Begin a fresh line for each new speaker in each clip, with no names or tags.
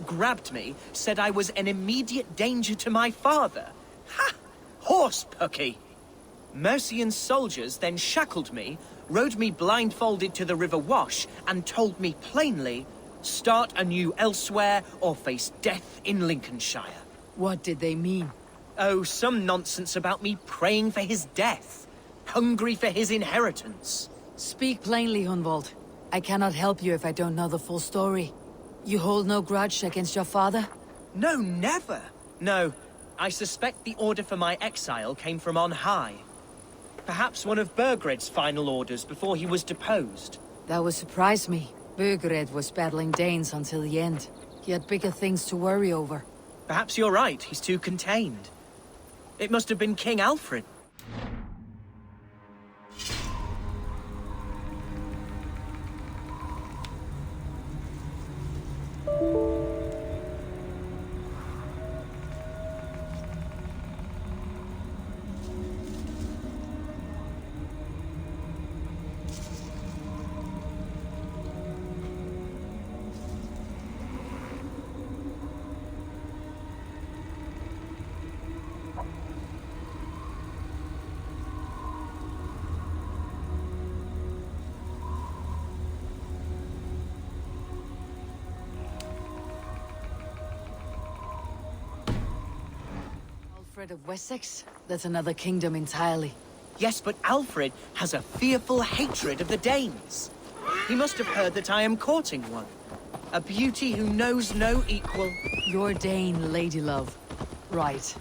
grabbed me said I was an immediate danger to my father. Ha! Horse-pucky! Mercian's soldiers then shackled me, rode me blindfolded to the River Wash, and told me plainly, start anew elsewhere or face death in Lincolnshire.
What did they mean?
Oh, some nonsense about me praying for his death. Hungry for his inheritance.
Speak plainly, Hunwald. I cannot help you if I don't know the full story. You hold no grudge against your father?
No, never. No, I suspect the order for my exile came from on high. Perhaps one of Burgred's final orders before he was deposed.
That would surprise me. Burgred was battling Danes until the end. He had bigger things to worry over.
Perhaps you're right, he's too contained. It must have been King Alfred.
Alfred of Wessex? That's another kingdom entirely.
Yes, but Alfred has a fearful hatred of the Danes. He must have heard that I am courting one. A beauty who knows no equal.
Your Dane, ladylove. Right.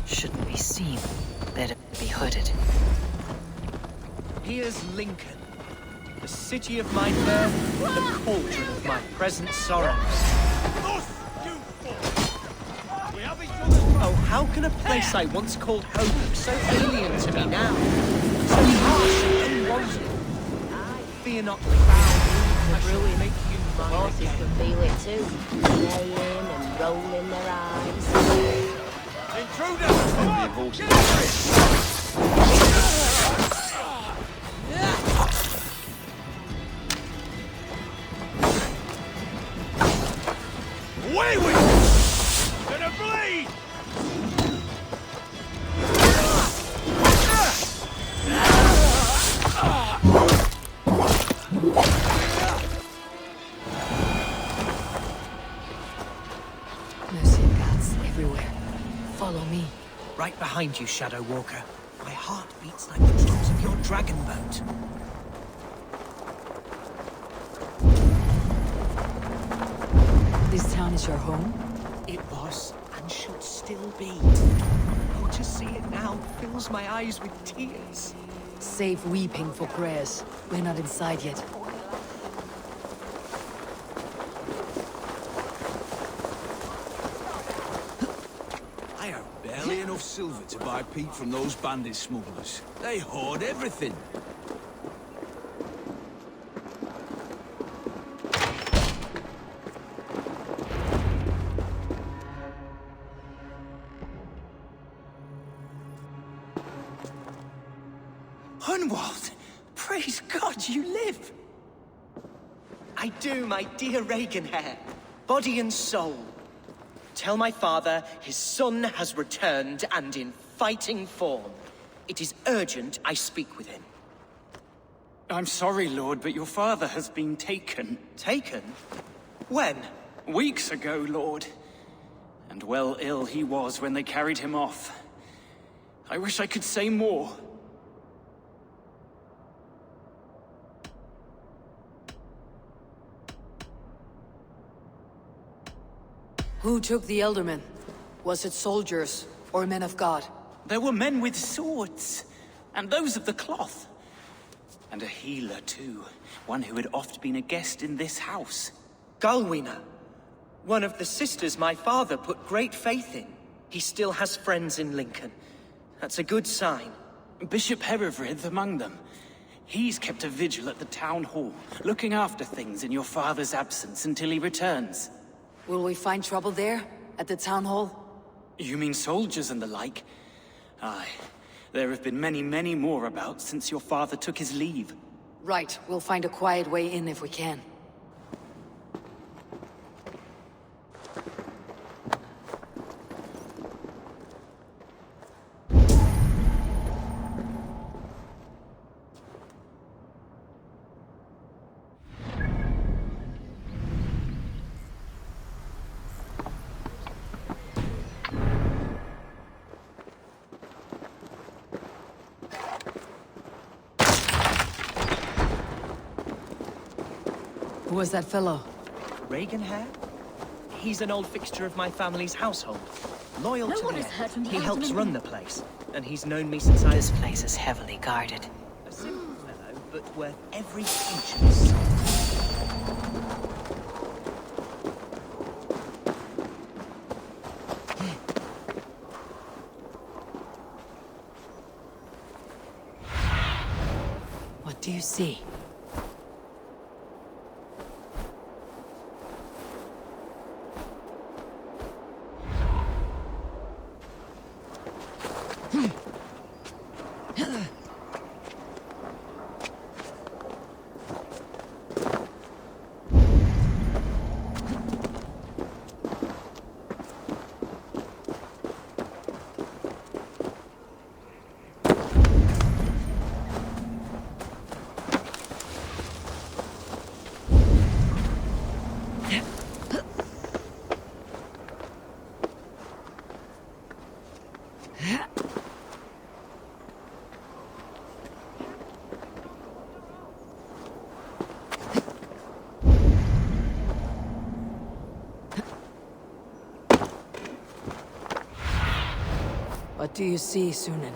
Shouldn't be seen. Better be hooded.
Here's Lincoln, the city of my birth, the cauldron of my present sorrows. Oh, how can a place I once called home look so alien to me now? So harsh and unwanted. Fear not the foul, I shall make you mine.
Horses can feel it too, neighing and rolling their eyes.
Intruder! Come on! Away with you! Gonna bleed!
Mercy guards everywhere. Follow me.
Right behind you, Shadow Walker. My heart beats like the drums of your dragon boat.
This town is your home?
It was, and should still be. Oh, to see it now fills my eyes with tears.
Save weeping for prayers. We're not inside yet.
I have barely enough silver to buy peat from those bandit smugglers. They hoard everything.
Hunwald! Praise God you live! I do, my dear Reaganhair. Body and soul. Tell my father his son has returned and in fighting form. It is urgent I speak with him.
I'm sorry, Lord, but your father has been taken.
Taken? When?
Weeks ago, Lord. And well ill he was when they carried him off. I wish I could say more.
Who took the Ealdorman? Was it soldiers or men of God?
There were men with swords, and those of the cloth. And a healer, too. One who had oft been a guest in this house.
Galwina, one of the sisters my father put great faith in. He still has friends in Lincoln. That's a good sign.
Bishop Herefrith among them. He's kept a vigil at the town hall, looking after things in your father's absence until he returns.
Will we find trouble there? At the town hall?
You mean soldiers and the like? Aye. There have been many, many more about since your father took his leave.
Right, we'll find a quiet way in if we can. Who was that fellow?
Reagan Hare? He's an old fixture of my family's household. Loyal to the end. He helps run the place, and he's known me since I was...
This place is heavily guarded.
A simple fellow, but worth every inch of his soul.
What do you see? What do you see, Sunan?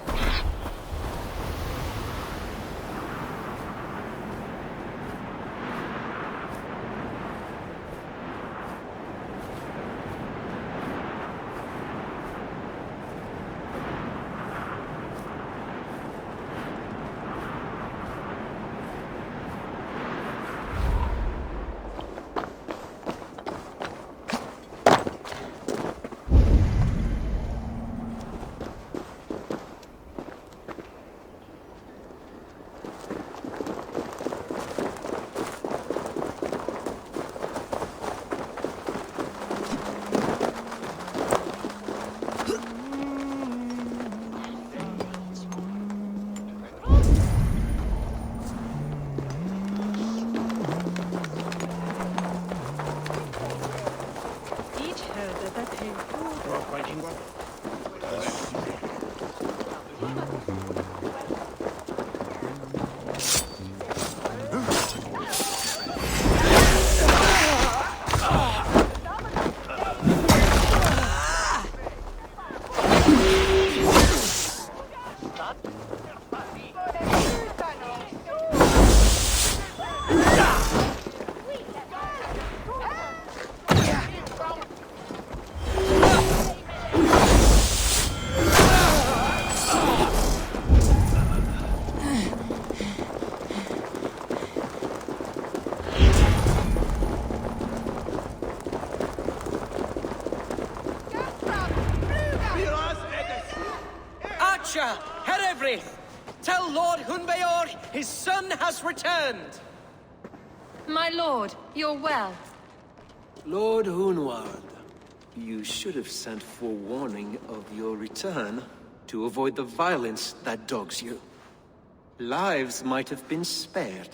Acha! Herefrith! Tell Lord Hunbeorht his son has returned!
My lord, you're well.
Lord Hunwald, you should have sent forewarning of your return to avoid the violence that dogs you. Lives might have been spared.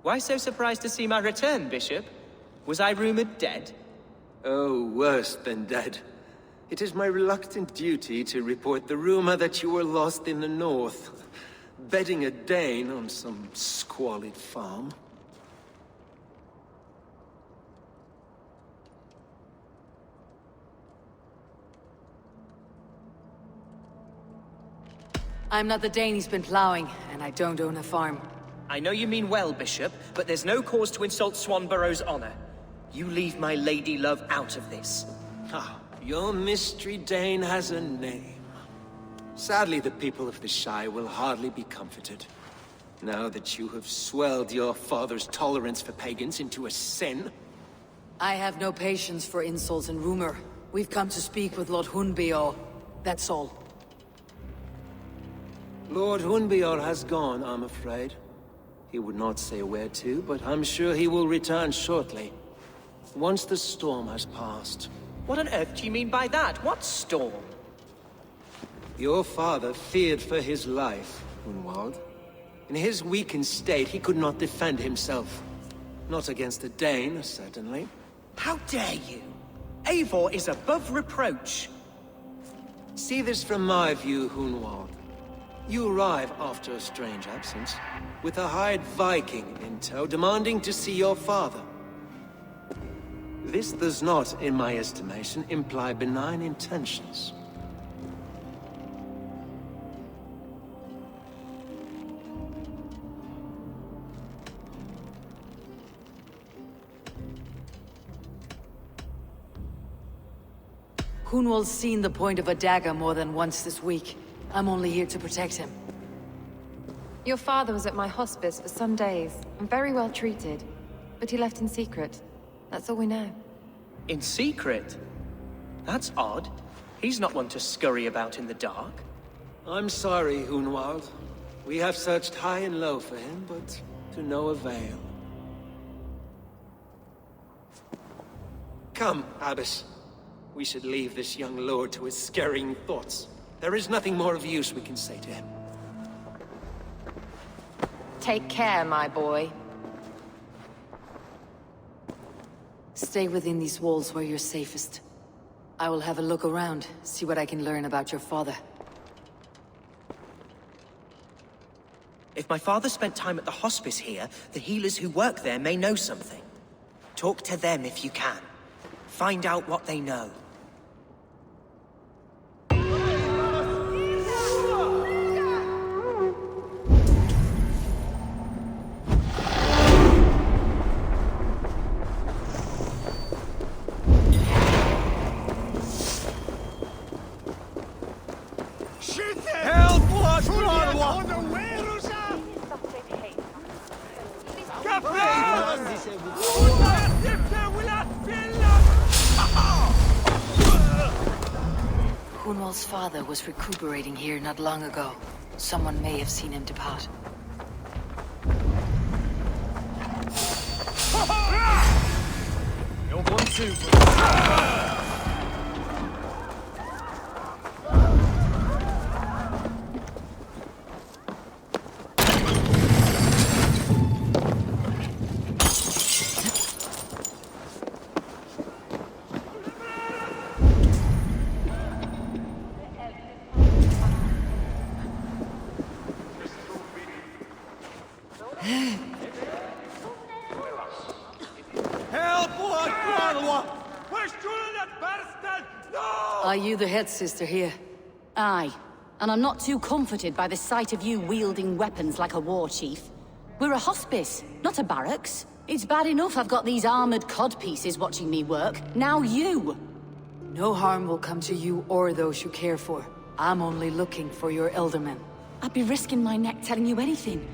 Why so surprised to see my return, Bishop? Was I rumored dead?
Oh, worse than dead. It is my reluctant duty to report the rumor that you were lost in the north, bedding a Dane on some squalid farm.
I'm not the Dane he's been plowing, and I don't own a farm.
I know you mean well, Bishop, but there's no cause to insult Swanburrow's honor. You leave my lady love out of this.
Ah, your mystery Dane has a name. Sadly, the people of the Shire will hardly be comforted. Now that you have swelled your father's tolerance for pagans into a sin.
I have no patience for insults and rumor. We've come to speak with Lord Hunbeorht. That's all.
Lord Hunbeorht has gone, I'm afraid. He would not say where to, but I'm sure he will return shortly. Once the storm has passed.
What on earth do you mean by that? What storm?
Your father feared for his life, Hunwald. In his weakened state, he could not defend himself. Not against a Dane, certainly.
How dare you? Eivor is above reproach.
See this from my view, Hunwald. You arrive after a strange absence, with a hired Viking in tow, demanding to see your father. This does not, in my estimation, imply benign intentions.
Hunwald's seen the point of a dagger more than once this week. I'm only here to protect him.
Your father was at my hospice for some days, and very well treated. But he left in secret. That's all we know.
In secret? That's odd. He's not one to scurry about in the dark.
I'm sorry, Hunwald. We have searched high and low for him, but to no avail. Come, Abbess. We should leave this young lord to his scurrying thoughts. There is nothing more of use we can say to him.
Take care, my boy.
Stay within these walls where you're safest. I will have a look around, see what I can learn about your father.
If my father spent time at the hospice here, the healers who work there may know something. Talk to them if you can. Find out what they know.
Hunwald's father was recuperating here not long ago. Someone may have seen him depart.
You're one too.
Are you the head sister here?
Aye, and I'm not too comforted by the sight of you wielding weapons like a war chief. We're a hospice, not a barracks. It's bad enough I've got these armored codpieces watching me work. Now you!
No harm will come to you or those you care for. I'm only looking for your Ealdorman.
I'd be risking my neck telling you anything.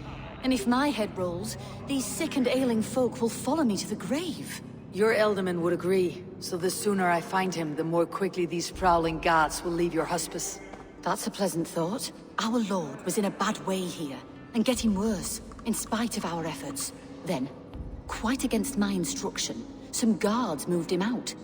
And if my head rolls, these sick and ailing folk will follow me to the grave.
Your Ealdorman would agree, so the sooner I find him, the more quickly these prowling guards will leave your hospice.
That's a pleasant thought. Our lord was in a bad way here, and getting worse, in spite of our efforts. Then, quite against my instruction, some guards moved him out.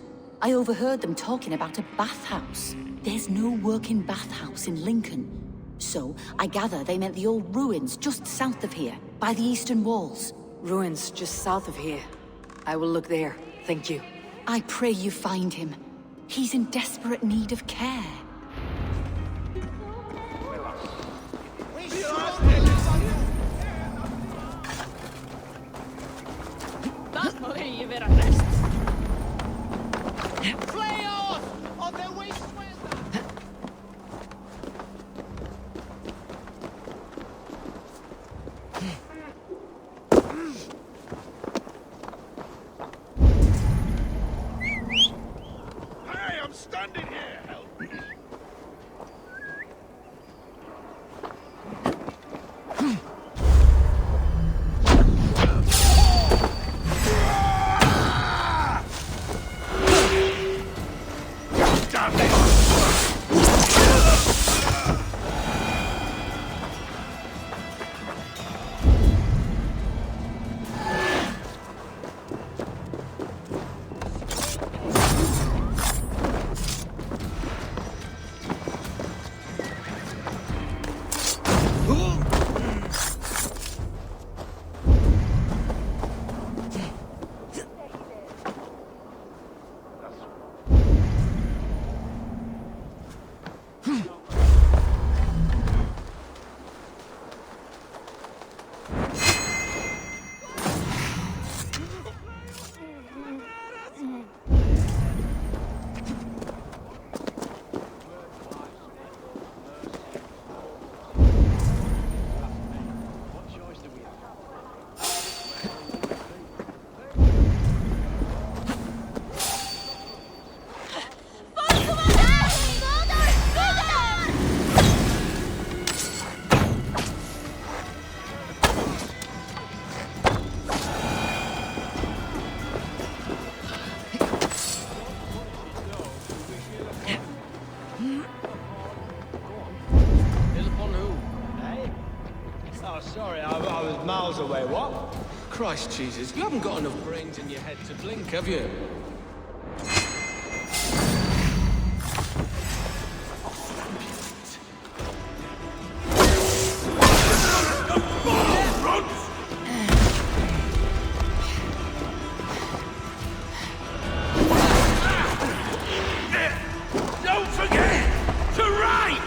I overheard them talking about a bathhouse. There's no working bathhouse in Lincoln. So, I gather they meant the old ruins just south of here, by the eastern walls.
Ruins just south of here. I will look there, thank you.
I pray you find him. He's in desperate need of care.
miles away, what?
Christ Jesus, you haven't got enough brains in your head to blink, have you?
Don't forget to write!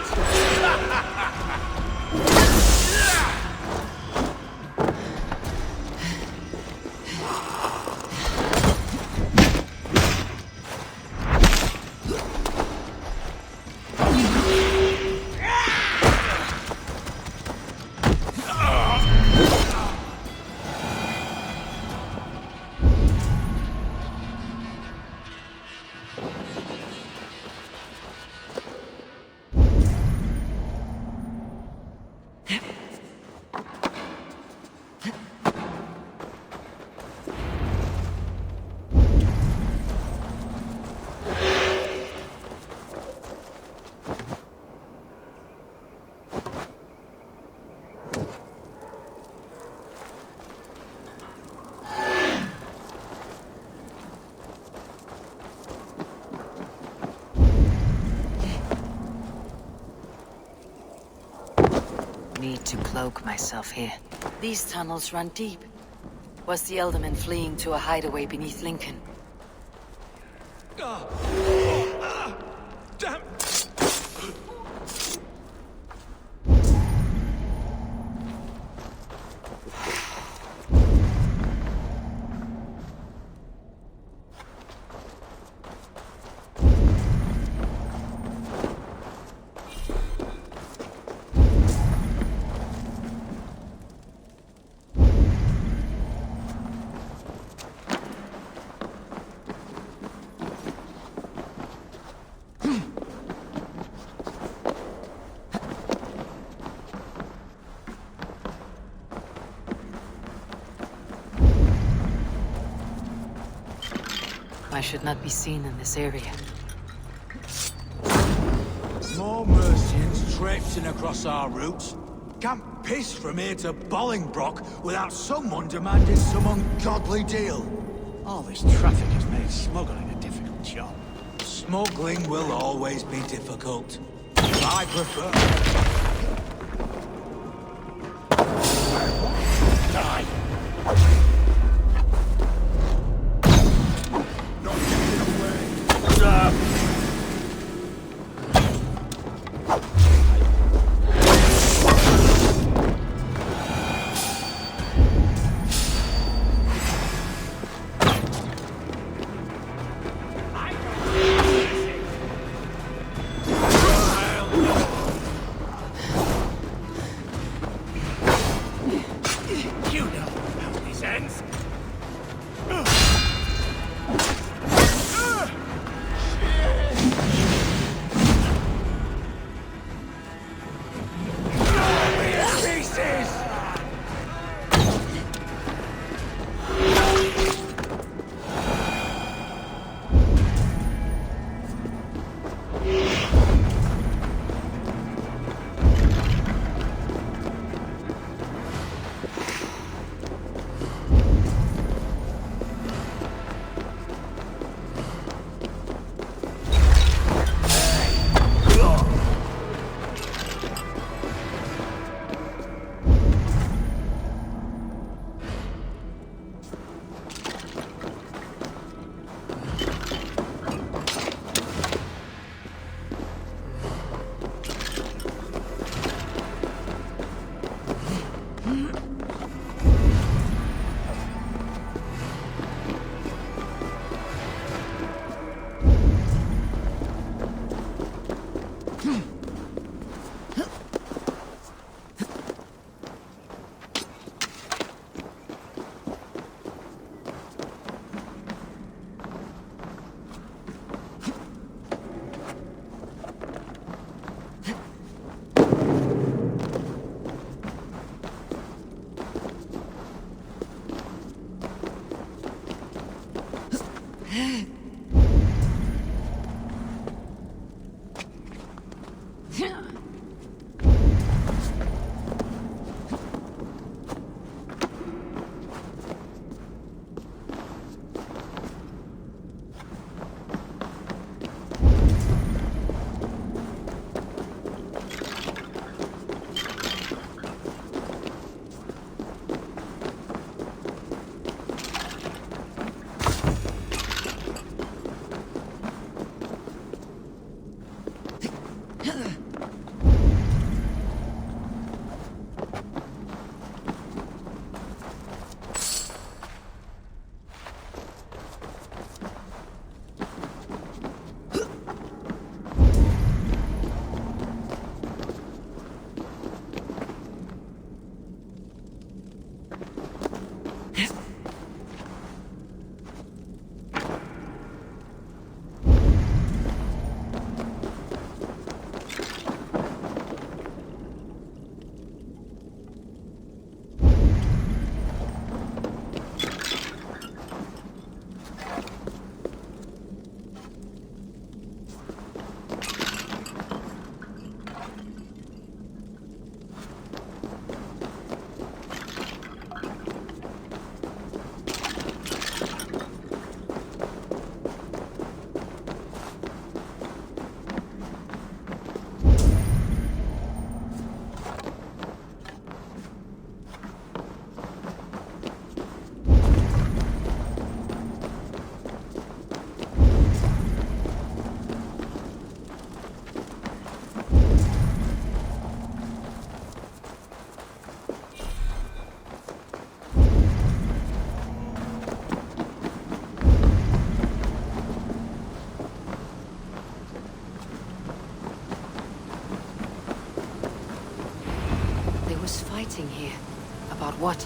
Need to cloak myself here.
These tunnels run deep. Was the Ealdorman fleeing to a hideaway beneath Lincoln?
Damn!
I should not be seen in this area.
More Mercians traipsing across our routes. Can't piss from here to Bolingbroc without someone demanding some ungodly deal. All this traffic has made smuggling a difficult job. Smuggling will always be difficult. I prefer... Die!
meeting here. About what?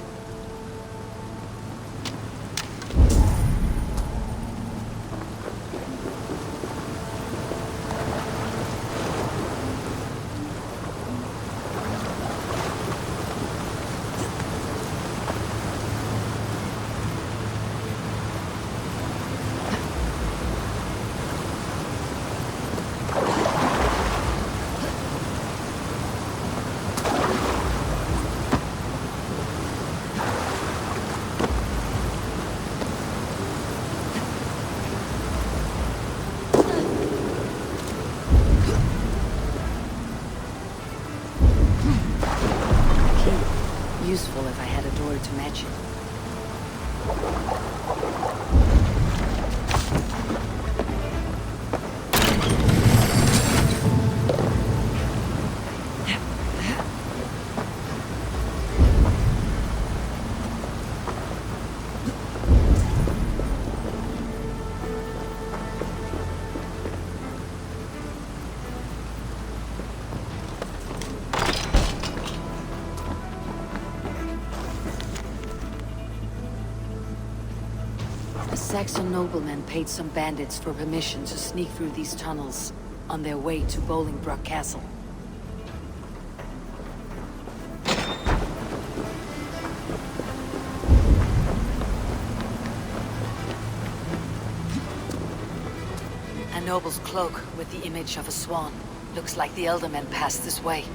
Useful if I had a door to match it. Saxon noblemen paid some bandits for permission to sneak through these tunnels on their way to Bolingbroc Castle. A noble's cloak with the image of a swan. Looks like the Ealdormen passed this way.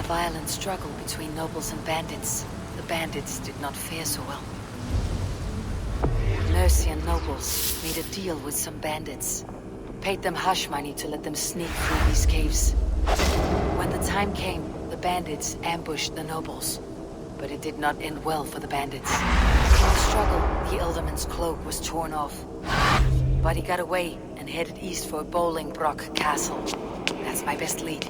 Violent struggle between nobles and bandits. The bandits did not fare so well. Mercian nobles made a deal with some bandits. Paid them hush money to let them sneak through these caves. When the time came, the bandits ambushed the nobles. But it did not end well for the bandits. In the struggle, the Ealdorman's cloak was torn off. But he got away and headed east for Bolingbroc Castle. That's my best lead.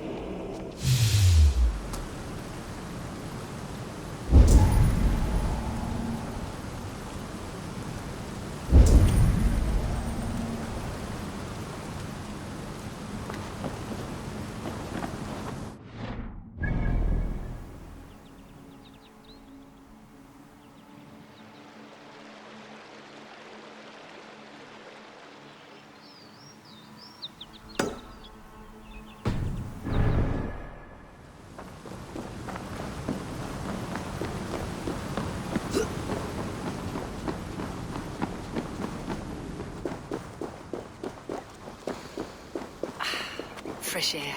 Fresh air.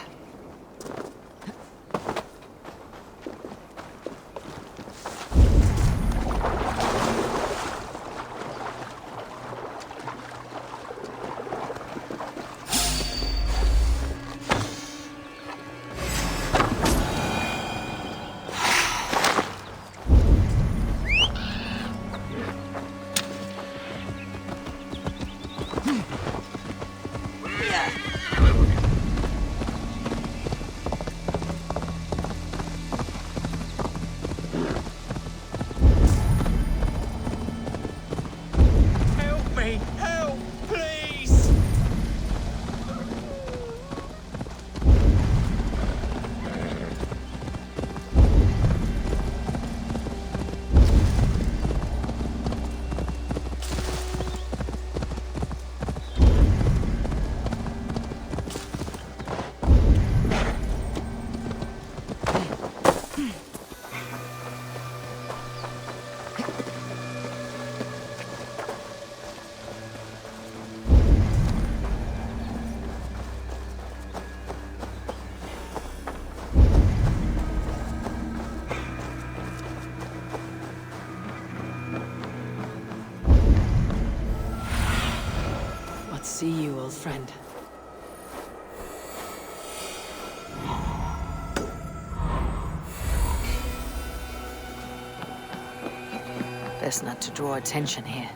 See you, old friend. Best not to draw attention here.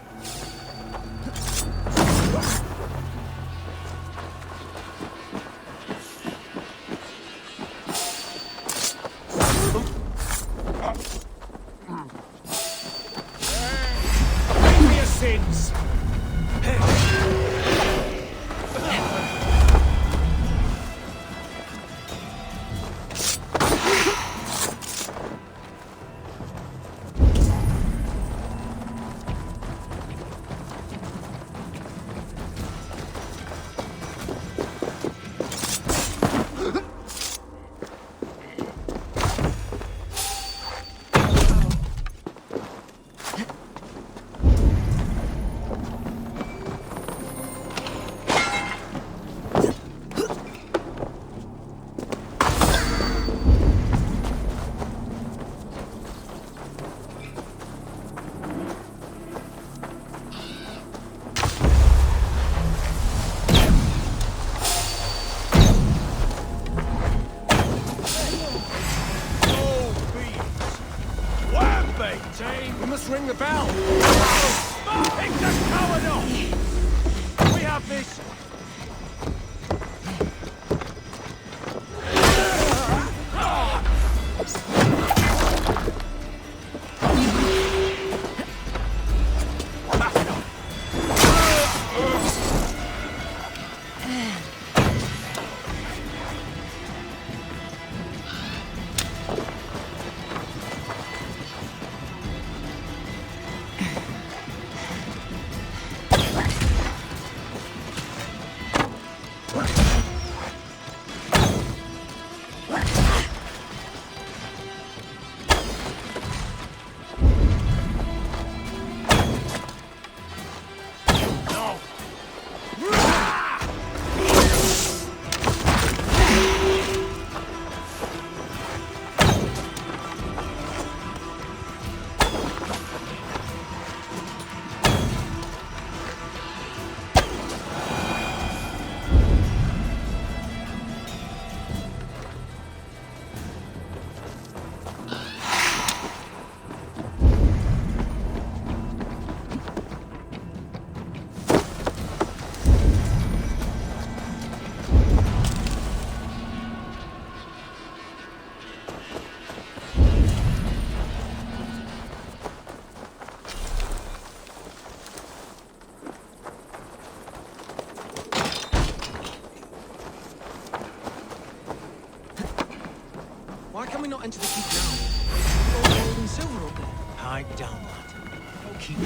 Your sins! have this!
Why can we not enter the keep now? All gold and silver up there.
Hide down, lad. Keep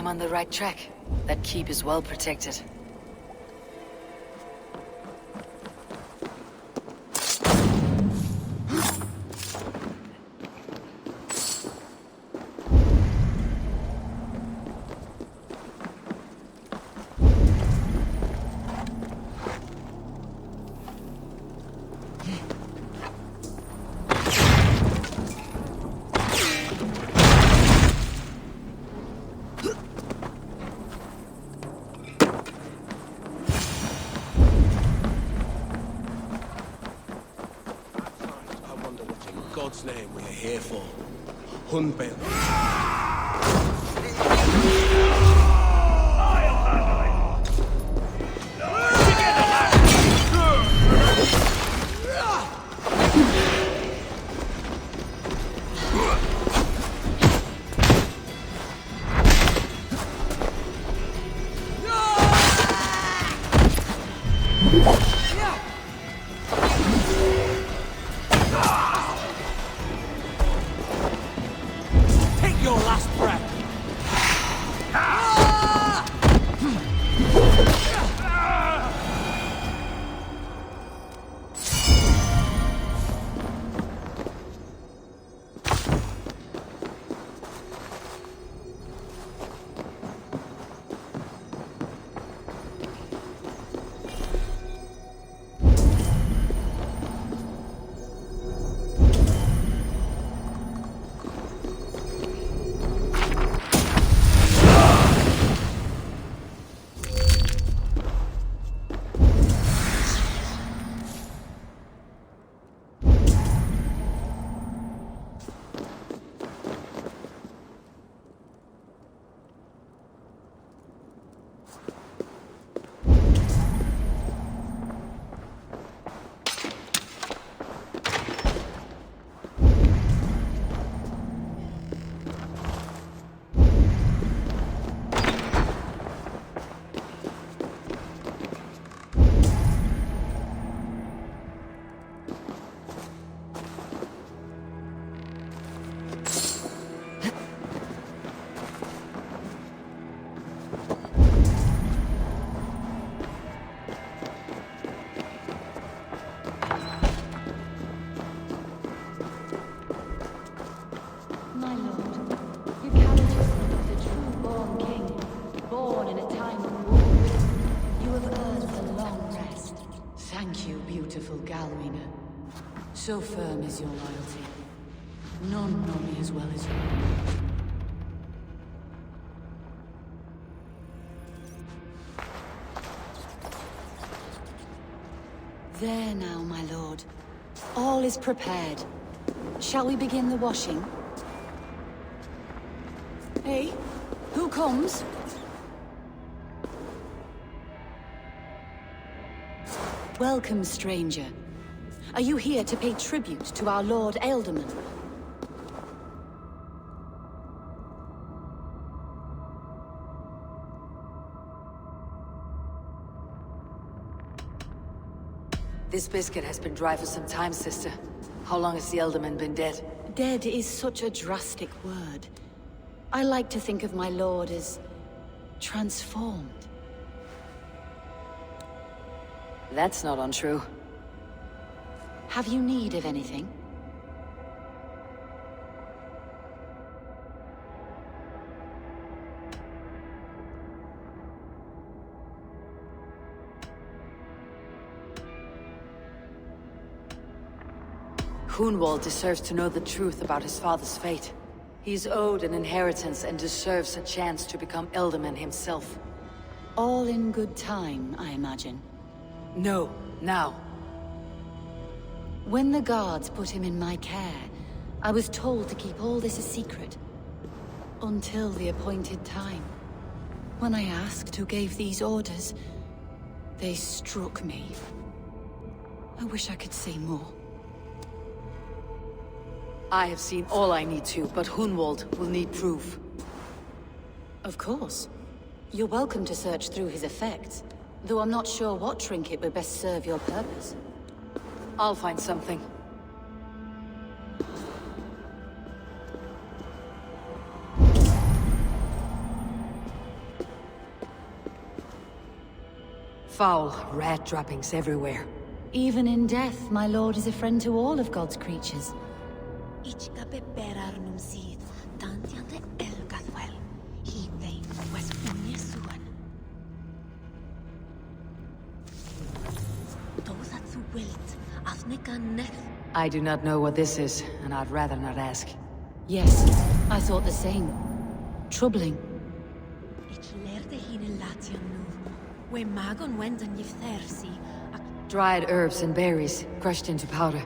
On the right track. That keep is well protected.
God's name we are here for. Hunbeorht.
So firm is your loyalty. None know me as well as you. There now, my lord. All is prepared. Shall we begin the washing? Hey, who comes? Welcome, stranger. Are you here to pay tribute to our Lord Ealdorman?
This biscuit has been dry for some time, sister. How long has the Ealdorman been dead?
Dead is such a drastic word. I like to think of my lord as transformed.
That's not untrue.
Have you need of anything?
Hunwald deserves to know the truth about his father's fate. He's owed an inheritance and deserves a chance to become Ealdorman himself.
All in good time, I imagine.
No, now.
When the guards put him in my care, I was told to keep all this a secret. Until the appointed time. When I asked who gave these orders, they struck me. I wish I could say more.
I have seen all I need to, but Hunwald will need proof.
Of course. You're welcome to search through his effects, though I'm not sure what trinket would best serve your purpose.
I'll find something. Foul rat droppings everywhere.
Even in death, my lord is a friend to all of God's creatures.
I do not know what this is, and I'd rather not ask.
Yes, I thought the same. Troubling.
Dried herbs and berries, crushed into powder.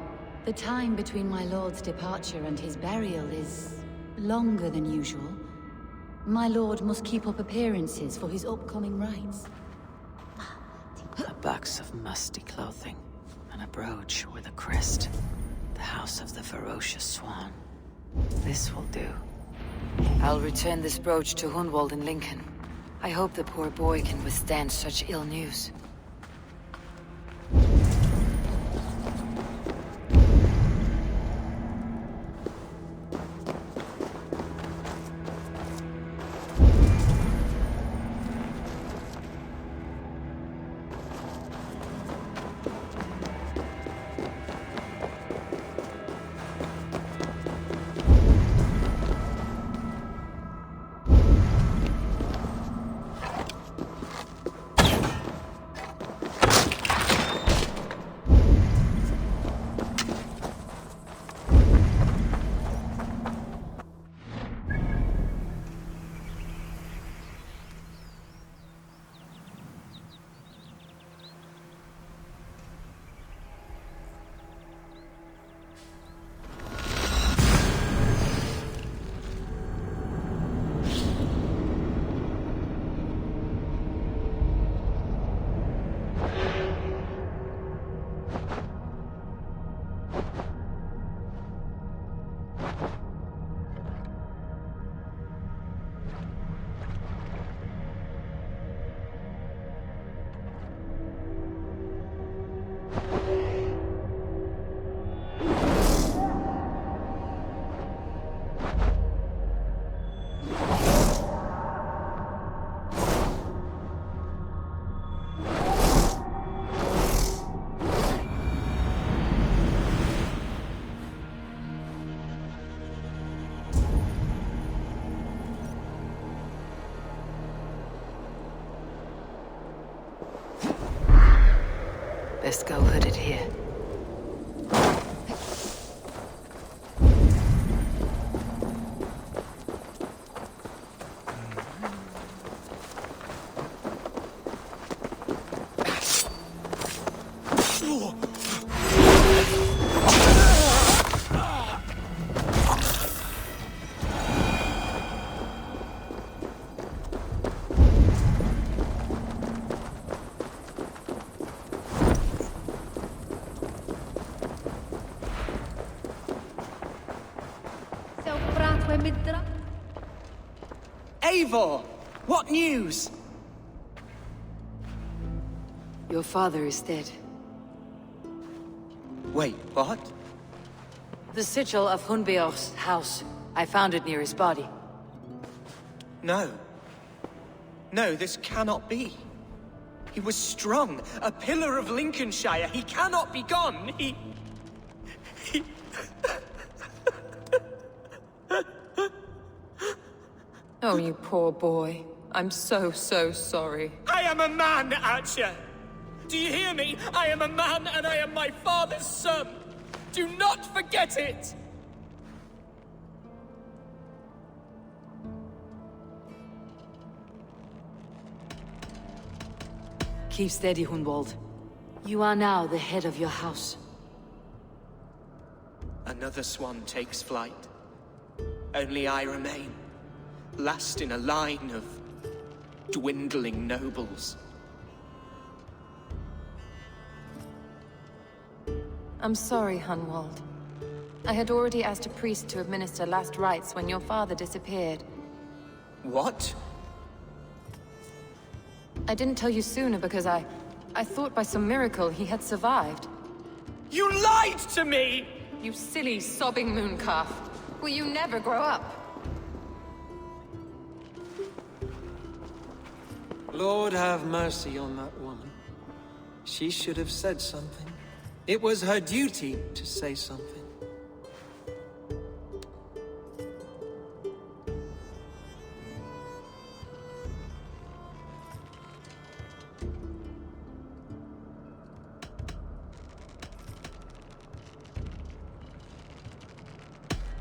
The time between my lord's departure and his burial is longer than usual. My lord must keep up appearances for his upcoming rites.
A box of musty clothing, and a brooch with a crest. The house of the ferocious swan. This will do.
I'll return this brooch to Hunwald in Lincoln. I hope the poor boy can withstand such ill news.
Eivor! What news?
Your father is dead.
Wait, what?
The sigil of Hunbeorht's house. I found it near his body.
No. No, this cannot be. He was strong, a pillar of Lincolnshire. He cannot be gone. He...
Oh, you poor boy. I'm so sorry.
I am a man, Acha! Do you hear me? I am a man and I am my father's son! Do not forget it!
Keep steady, Hunwald. You are now the head of your house.
Another swan takes flight. Only I remain. Last in a line of dwindling nobles.
I'm sorry, Hunwald. I had already asked a priest to administer last rites when your father disappeared.
What?
I didn't tell you sooner because I thought by some miracle he had survived.
You lied to me!
You silly, sobbing mooncalf. Will you never grow up?
Lord have mercy on that woman. She should have said something. It was her duty to say something.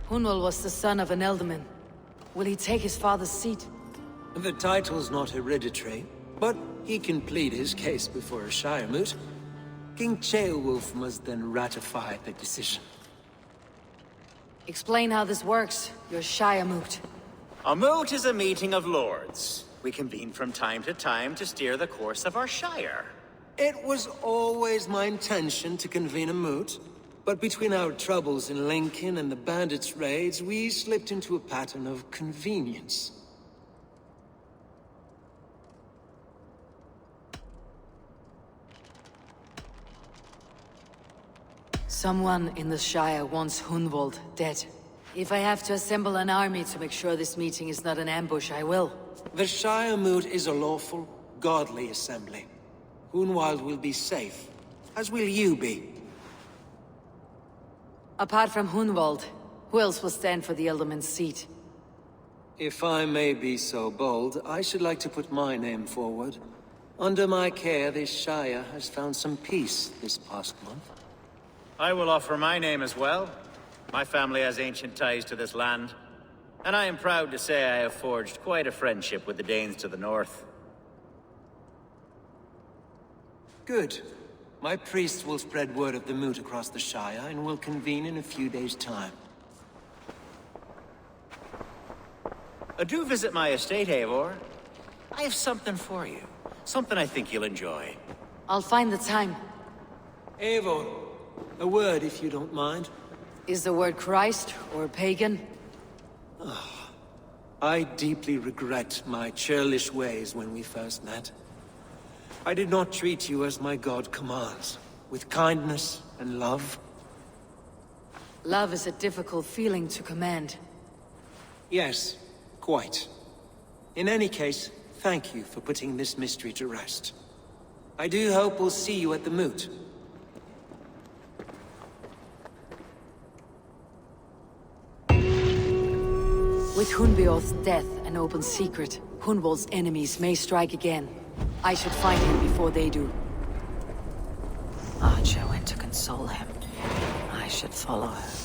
Hunwald was the son of an Ealdorman. Will he take his father's seat?
The title's not hereditary, but he can plead his case before a Shire moot. King Ceolwulf must then ratify the decision.
Explain how this works, your Shire moot.
A moot is a meeting of lords. We convene from time to time to steer the course of our Shire.
It was always my intention to convene a moot, but between our troubles in Lincoln and the bandits' raids, we slipped into a pattern of convenience.
Someone in the Shire wants Hunwald dead. If I have to assemble an army to make sure this meeting is not an ambush, I will.
The Shire moot is a lawful, godly assembly. Hunwald will be safe, as will you be.
Apart from Hunwald, who else will stand for the Ealdorman's seat?
If I may be so bold, I should like to put my name forward. Under my care, this Shire has found some peace this past month.
I will offer my name as well. My family has ancient ties to this land, and I am proud to say I have forged quite a friendship with the Danes to the north.
Good. My priest will spread word of the moot across the Shire, and will convene in a few days' time.
Do visit my estate, Eivor. I have something for you. Something I think you'll enjoy.
I'll find the time.
Eivor, a word if you don't mind.
Is the word Christ or pagan?
I deeply regret my churlish ways when we first met. I did not treat you as my god commands, with kindness and love.
Love is a difficult feeling to command.
Yes, quite. In any case, thank you for putting this mystery to rest. I do hope we'll see you at the moot.
With Hunbeorht's death an open secret, Hunwald's enemies may strike again. I should find him before they do.
Acha went to console him. I should follow her.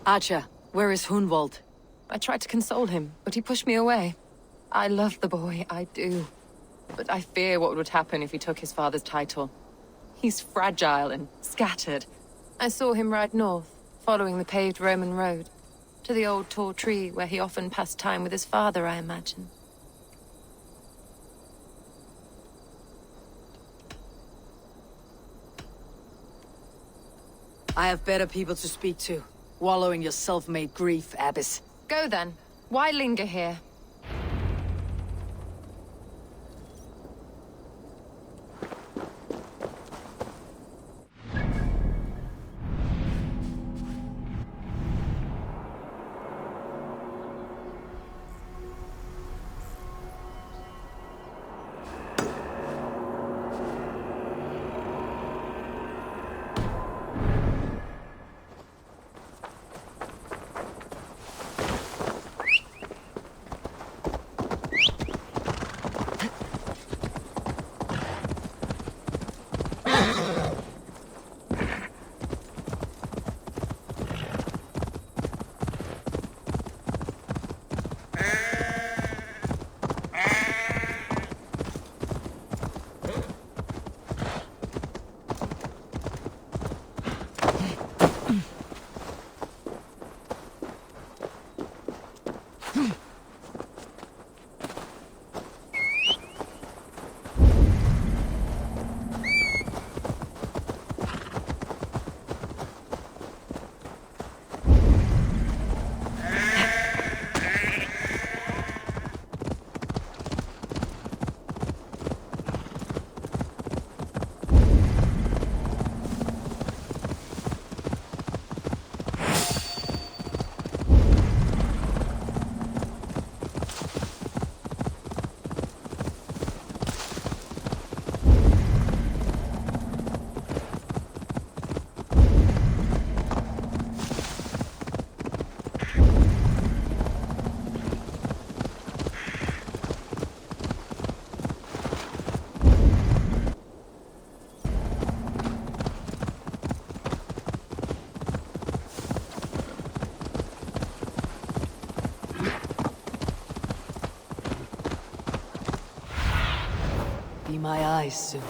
Acha, where is Hunwald?
I tried to console him, but he pushed me away. I love the boy, I do. But I fear what would happen if he took his father's title. He's fragile and scattered. I saw him ride north, following the paved Roman road. To the old tall tree where he often passed time with his father, I imagine.
I have better people to speak to. Wallow in your self-made grief, Abbess.
Go then. Why linger here?
Be my eyes soon.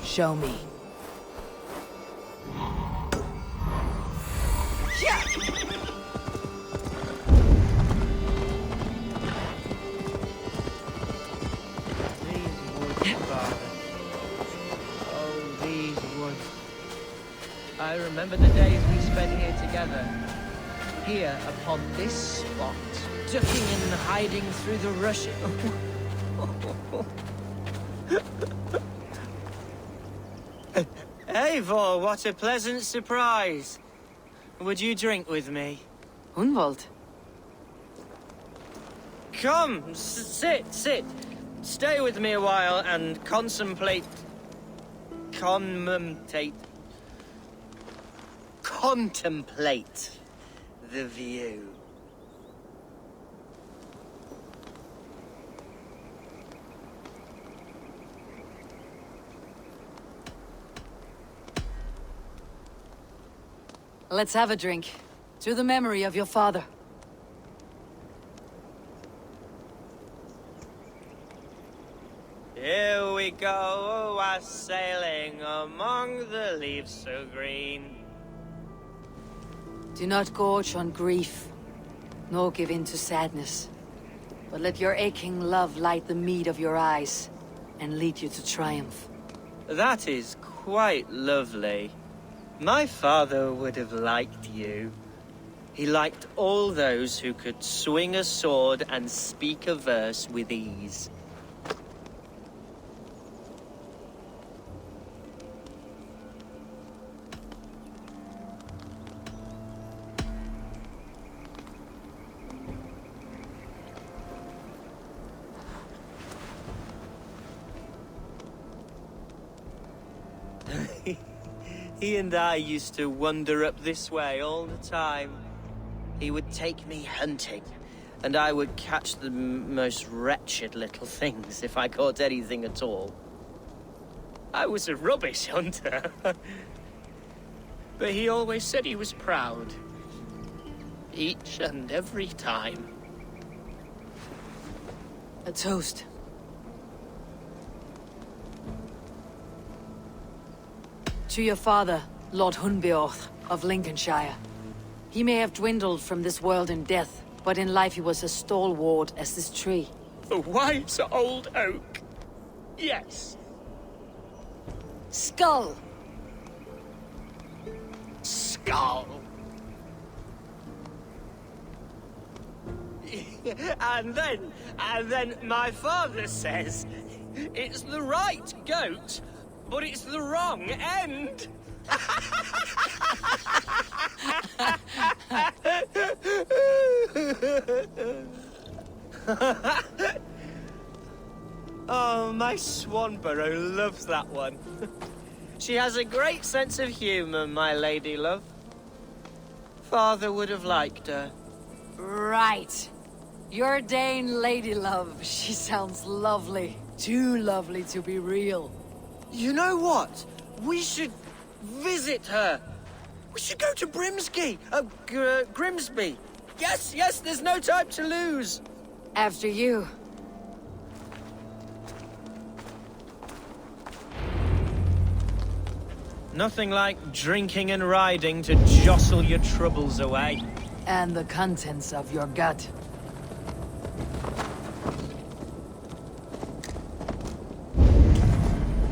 Show me.
I remember the days we spent here together. Here, upon this spot. Ducking and hiding through the rush. Eivor, what a pleasant surprise. Would you drink with me?
Hunwald.
Come, sit. Stay with me a while and contemplate the view.
Let's have a drink. To the memory of your father.
Here we go, a sailing among the leaves so green.
Do not gorge on grief, nor give in to sadness. But let your aching love light the mead of your eyes, and lead you to triumph.
That is quite lovely. My father would have liked you. He liked all those who could swing a sword and speak a verse with ease. He and I used to wander up this way all the time. He would take me hunting, and I would catch the most wretched little things if I caught anything at all. I was a rubbish hunter. But he always said he was proud. Each and every time.
A toast. To your father, Lord Hunbeorht of Lincolnshire. He may have dwindled from this world in death, but in life he was as stalwart as this tree.
A wise old oak. Yes.
Skull!
Skull. And then my father says it's the right goat, but it's the wrong end! Oh, my Swanburrow loves that one. She has a great sense of humor, my lady love. Father would have liked her.
Right. Your Dane lady love. She sounds lovely. Too lovely to be real.
You know what? We should visit her. We should go to Grimsby. Grimsby. Yes, there's no time to lose.
After you.
Nothing like drinking and riding to jostle your troubles away.
And the contents of your gut.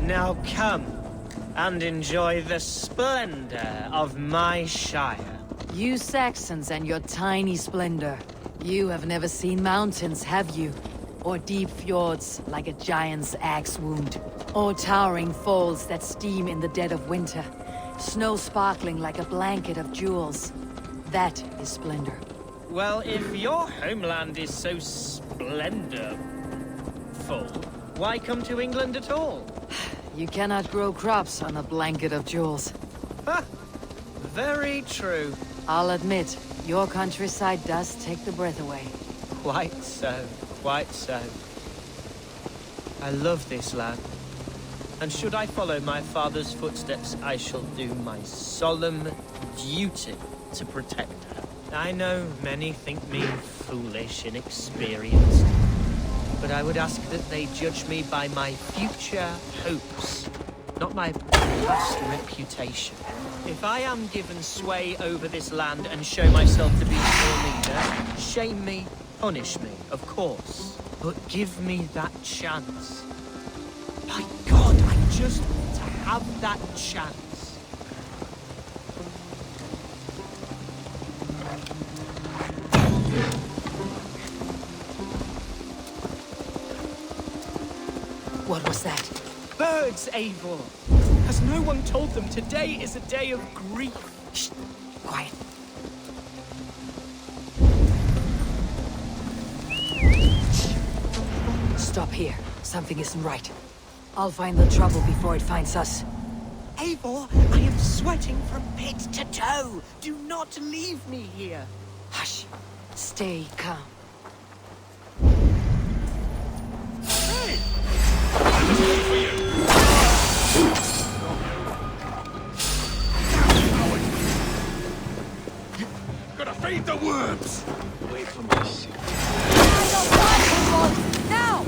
Now come and enjoy the splendor of my Shire.
You Saxons and your tiny splendor. You have never seen mountains, have you? Or deep fjords like a giant's axe wound. Or towering falls that steam in the dead of winter. Snow sparkling like a blanket of jewels. That is splendor.
Well, if your homeland is so splendorful, why come to England at all?
You cannot grow crops on a blanket of jewels.
Ha! Very true.
I'll admit, your countryside does take the breath away.
Quite so, quite so. I love this land. And should I follow my father's footsteps, I shall do my solemn duty to protect her. I know many think me foolish, inexperienced, but I would ask that they judge me by my future hopes, not my past reputation. If I am given sway over this land and show myself to be your leader, shame me, punish me, of course, but give me that chance. My God, I just want to have that chance.
What was that?
Birds, Eivor! Has no one told them today is a day of grief?
Shh! Quiet. Stop here. Something isn't right. I'll find the trouble before it finds us.
Eivor, I am sweating from head to toe. Do not leave me here.
Hush. Stay calm.
Hey!
Gotta feed the worms! Away from this.
Now!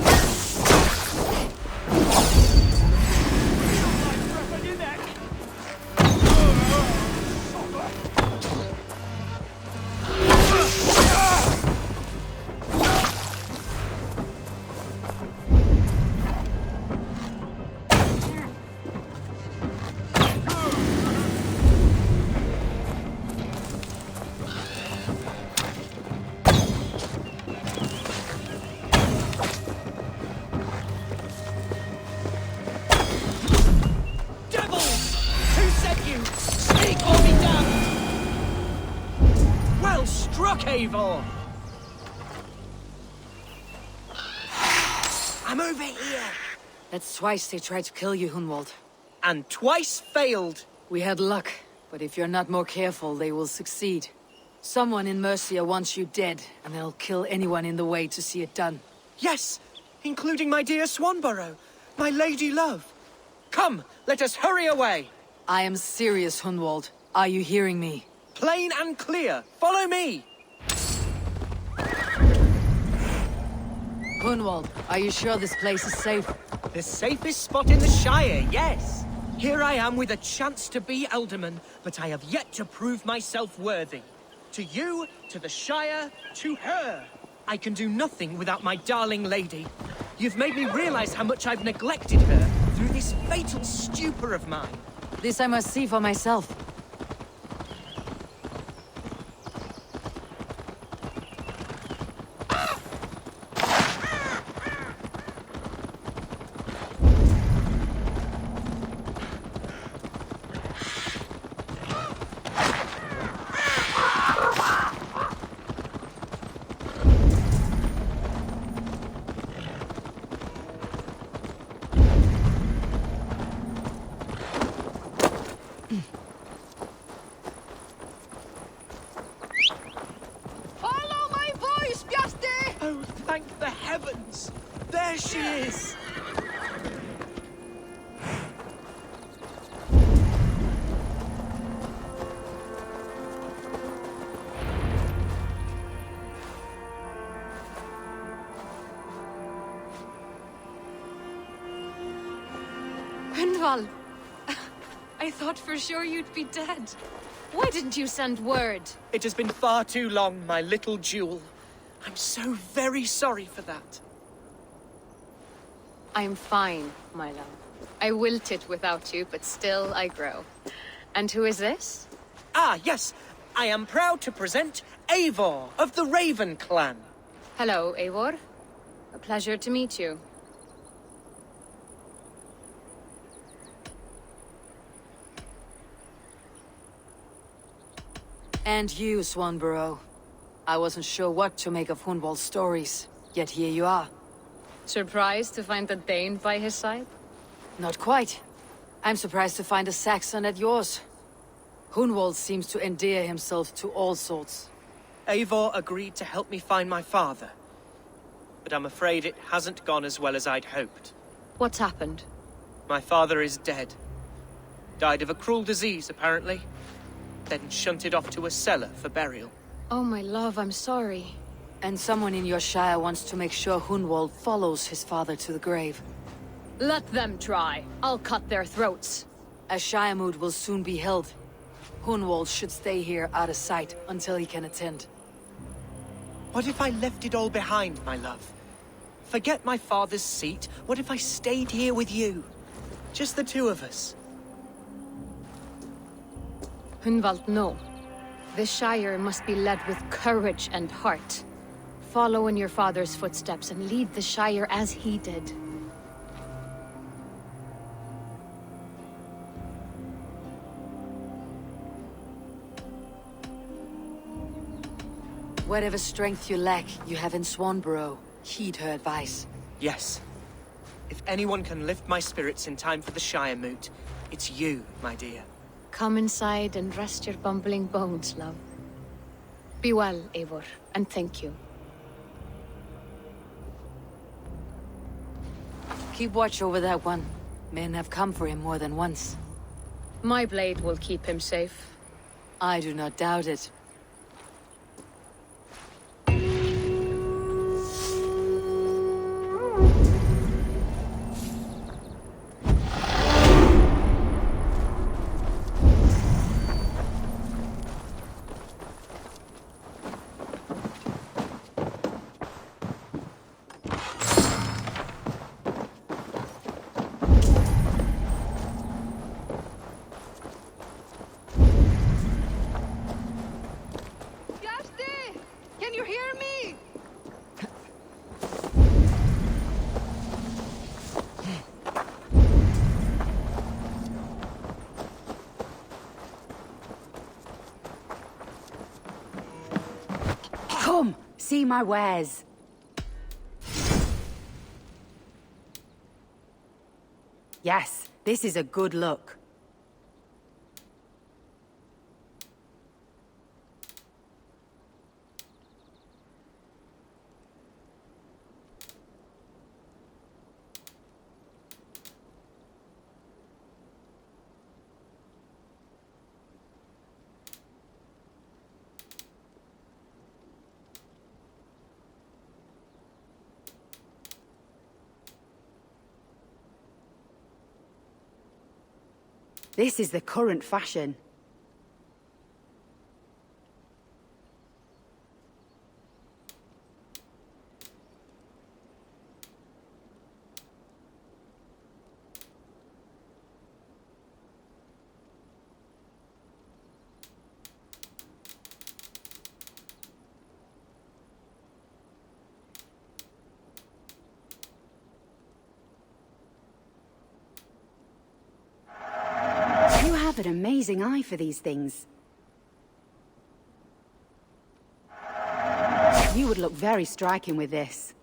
Eivor! I'm over here!
That's twice they tried to kill you, Hunwald.
And twice failed!
We had luck, but if you're not more careful, they will succeed. Someone in Mercia wants you dead, and they'll kill anyone in the way to see it done.
Yes! Including my dear Swanburrow, my lady love. Come, let us hurry away!
I am serious, Hunwald. Are you hearing me?
Plain and clear. Follow me!
Hunwald, are you sure this place is safe?
The safest spot in the Shire, yes. Here I am with a chance to be Ealdorman, but I have yet to prove myself worthy. To you, to the Shire, to her. I can do nothing without my darling lady. You've made me realize how much I've neglected her through this fatal stupor of mine.
This I must see for myself.
Hunwald! I thought for sure you'd be dead. Why didn't you send word?
It has been far too long, my little jewel. I'm so very sorry for that.
I'm fine, my love. I wilted without you, but still I grow. And who is this?
Ah, yes. I am proud to present Eivor of the Raven Clan.
Hello, Eivor. A pleasure to meet you.
And you, Swanburrow. I wasn't sure what to make of Hunwald's stories, yet here you are.
Surprised to find the Thegn by his side?
Not quite. I'm surprised to find a Saxon at yours. Hunwald seems to endear himself to all sorts.
Eivor agreed to help me find my father. But I'm afraid it hasn't gone as well as I'd hoped.
What's happened?
My father is dead. Died of a cruel disease, apparently. Then shunted off to a cellar for burial.
Oh, my love, I'm sorry.
And someone in your shire wants to make sure Hunwald follows his father to the grave.
Let them try. I'll cut their throats.
A shire moot will soon be held. Hunwald should stay here out of sight until he can attend.
What if I left it all behind, my love? Forget my father's seat. What if I stayed here with you? Just the two of us.
Hunwald, no. This Shire must be led with courage and heart. Follow in your father's footsteps and lead the Shire as he did.
Whatever strength you lack, you have in Swanburrow. Heed her advice.
Yes. If anyone can lift my spirits in time for the Shire moot, it's you, my dear.
Come inside and rest your bumbling bones, love. Be well, Eivor, and thank you.
Keep watch over that one. Men have come for him more than once.
My blade will keep him safe.
I do not doubt it.
Come, see my wares. Yes, this is a good look. This is the current fashion. An amazing eye for these things. You would look very striking with this.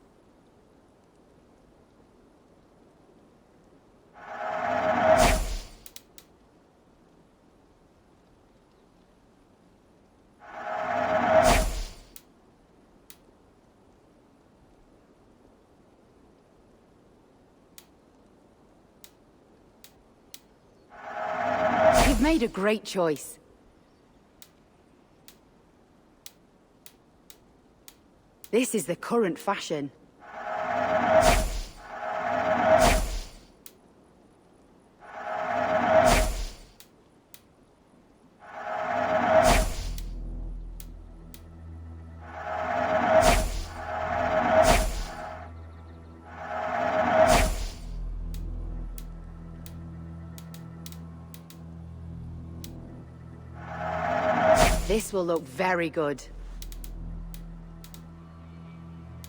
You've made a great choice. This is the current fashion. This will look very good.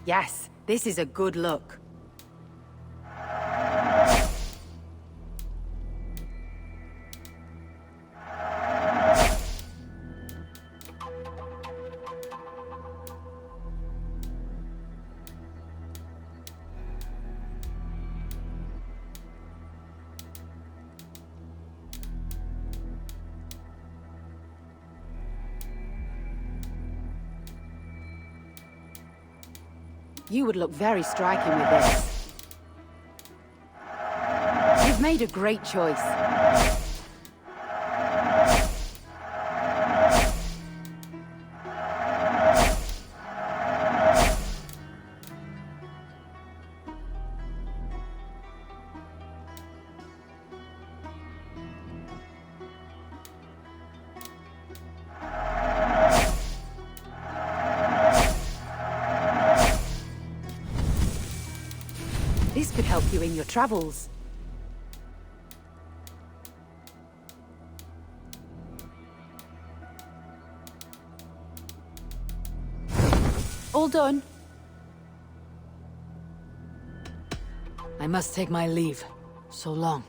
Yes, this is a good look. You would look very striking with this. You've made a great choice. This could help you in your travels. All done.
I must take my leave. So long.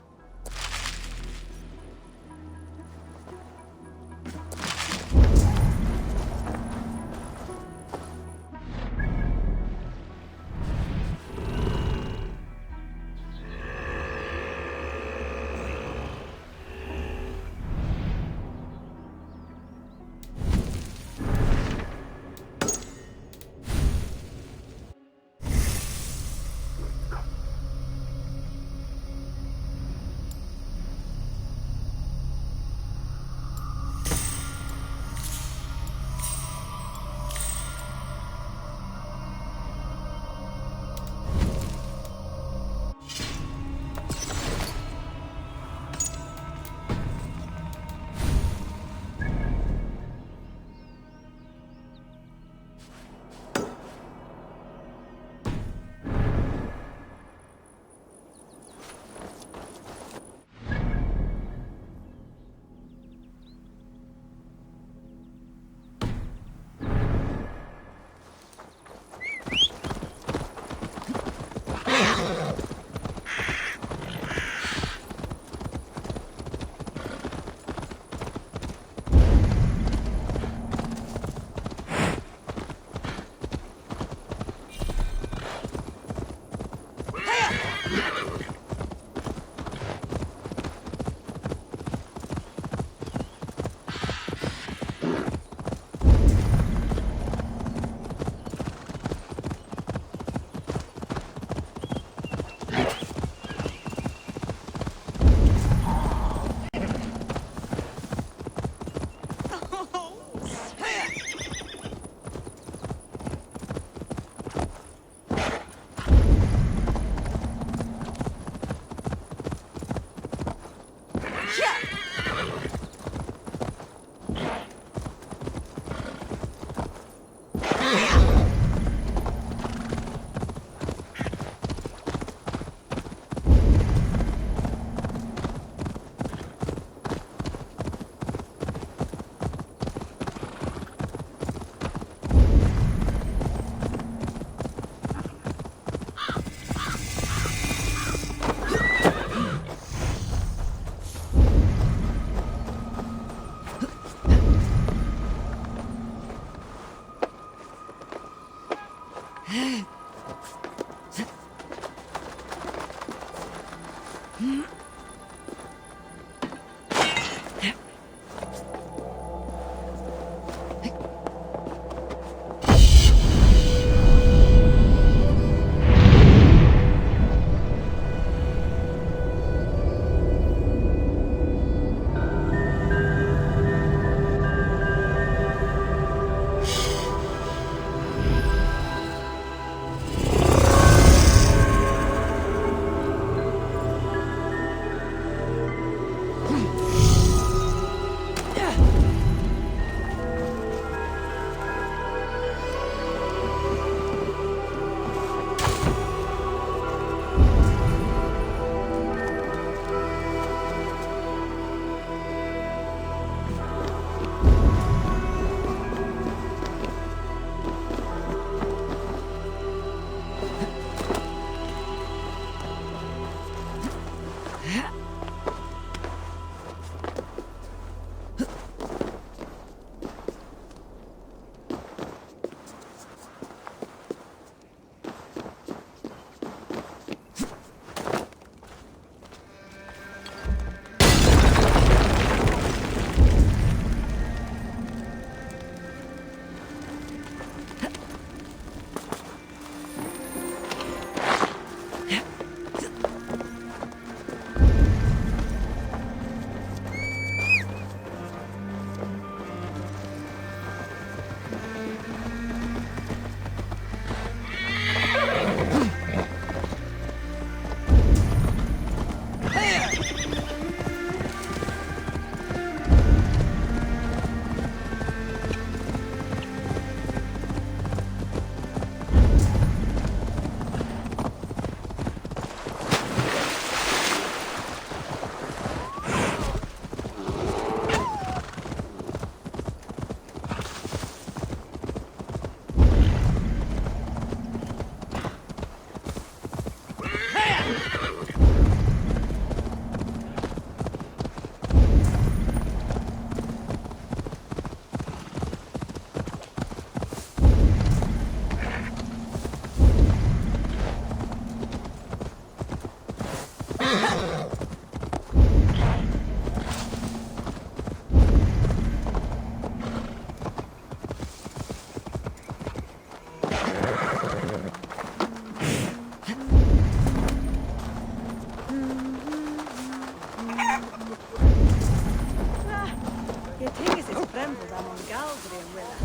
remember them on Galdrian, Willa.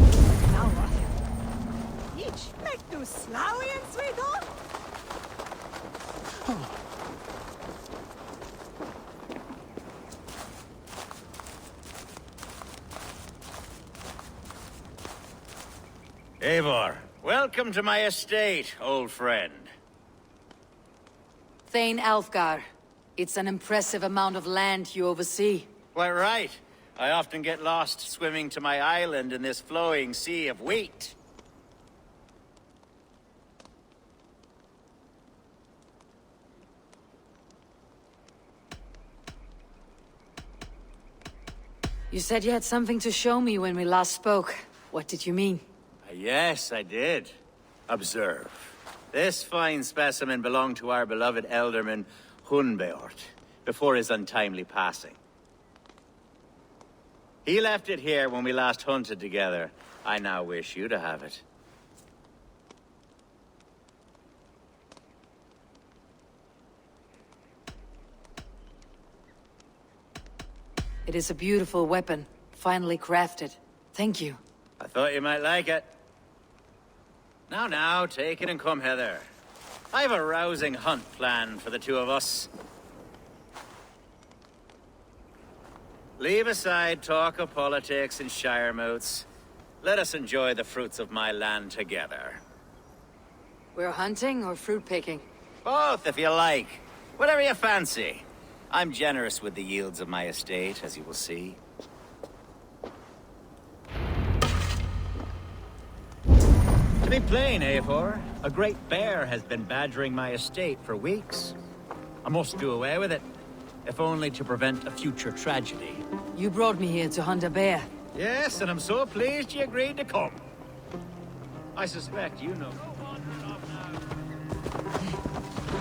Now what? Each make do slowy and sweetheart?
Eivor, welcome to my estate, old friend.
Thegn Alefgar. It's an impressive amount of land you oversee.
Quite right. I often get lost swimming to my island in this flowing sea of wheat.
You said you had something to show me when we last spoke. What did you mean?
Yes, I did. Observe. This fine specimen belonged to our beloved Ealdorman Hundbeorht, before his untimely passing. He left it here when we last hunted together. I now wish you to have it.
It is a beautiful weapon, finely crafted. Thank you.
I thought you might like it. Now, take it and come hither. I've a rousing hunt planned for the two of us. Leave aside talk of politics and shire moots. Let us enjoy the fruits of my land together.
We're hunting or fruit picking?
Both, if you like. Whatever you fancy. I'm generous with the yields of my estate, as you will see. To be plain, Eivor, a great bear has been badgering my estate for weeks. I must do away with it, if only to prevent a future tragedy.
You brought me here to hunt a bear.
Yes, and I'm so pleased you agreed to come. I suspect you know.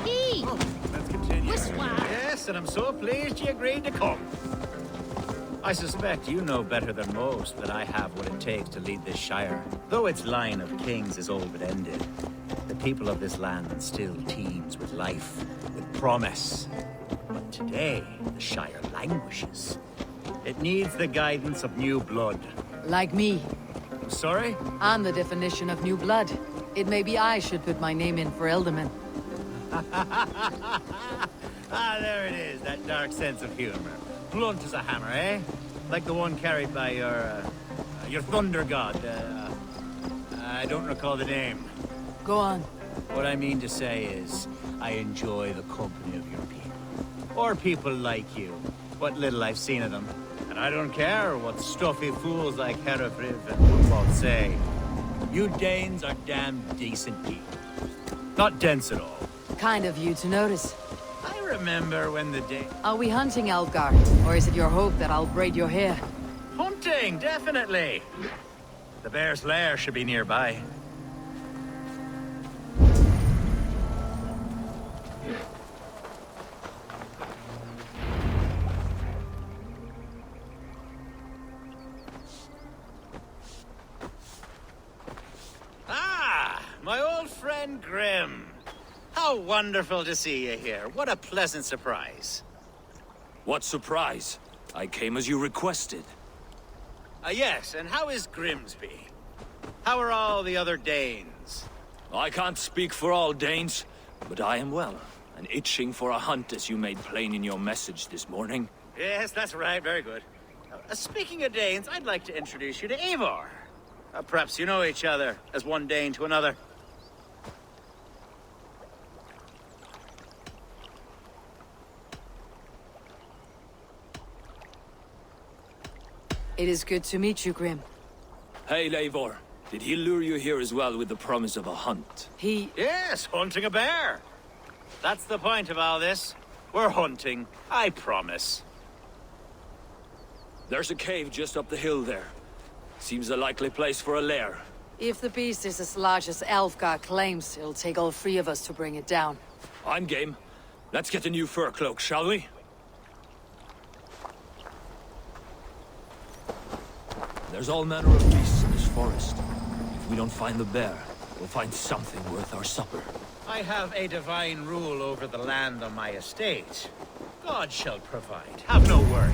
He!
Let's continue.
Whisper.
Yes, and I'm so pleased you agreed to come. I suspect you know better than most that I have what it takes to lead this shire. Though its line of kings is all but ended, the people of this land still teems with life, with promise. But today, the shire languishes. It needs the guidance of new blood.
Like me.
I'm sorry?
I'm the definition of new blood. It may be I should put my name in for Ealdorman.
Ah, there it is, that dark sense of humor. Blunt as a hammer, eh? Like the one carried by your thunder god. I don't recall the name.
Go on.
What I mean to say is, I enjoy the company of your people. Or people like you. What little I've seen of them. And I don't care what stuffy fools like Herefrith and Hunwald say. You Danes are damn decent people. Not dense at all.
Kind of you to notice.
I remember when the day...
Are we hunting, Aelfgar? Or is it your hope that I'll braid your hair?
Hunting, definitely! The bear's lair should be nearby. Ah! My old friend Grim. How wonderful to see you here. What a pleasant surprise.
What surprise? I came as you requested.
Yes, and how is Grimsby? How are all the other Danes?
I can't speak for all Danes, but I am well, and itching for a hunt as you made plain in your message this morning.
Yes, that's right. Very good. Speaking of Danes, I'd like to introduce you to Eivor. Perhaps you know each other, as one Dane to another.
It is good to meet you, Grim.
Hey, Eivor. Did he lure you here as well with the promise of a hunt?
He...
Yes, hunting a bear. That's the point of all this. We're hunting, I promise.
There's a cave just up the hill there. Seems a likely place for a lair.
If the beast is as large as Aelfgar claims, it'll take all three of us to bring it down.
I'm game. Let's get a new fur cloak, shall we? There's all manner of beasts in this forest. If we don't find the bear, we'll find something worth our supper.
I have a divine rule over the land on my estate. God shall provide. Have no worry.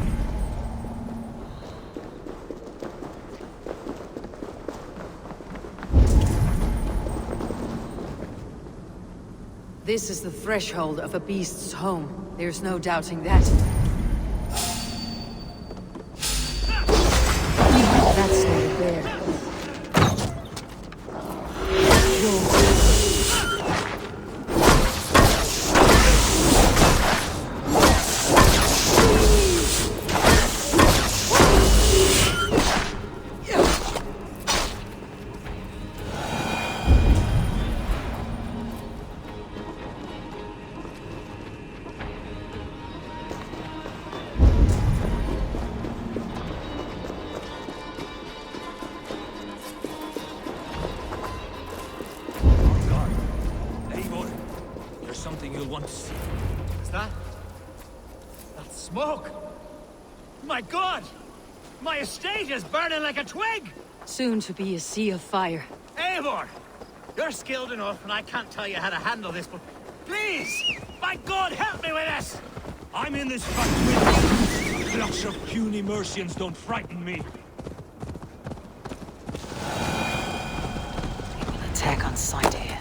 This is the threshold of a beast's home. There's no doubting that. That's not a bear.
Smoke! My God! My estate is burning like a twig!
Soon to be a sea of fire.
Eivor! You're skilled enough, and I can't tell you how to handle this, but please! My God, help me with this!
I'm in this fight with you! Flocks of puny Mercians don't frighten me.
An attack on sight here.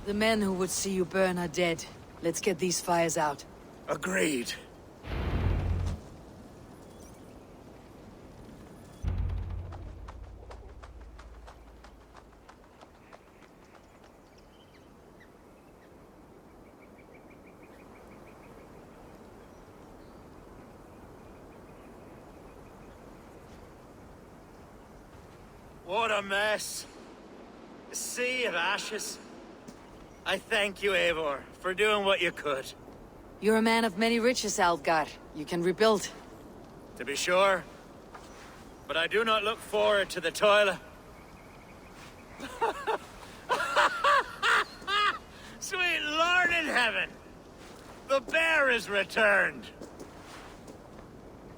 The men who would see you burn are dead. Let's get these fires out.
Agreed. What a mess. A sea of ashes. I thank you, Eivor, for doing what you could.
You're a man of many riches, Aelfgar. You can rebuild.
To be sure. But I do not look forward to the toil. Sweet Lord in heaven! The bear is returned!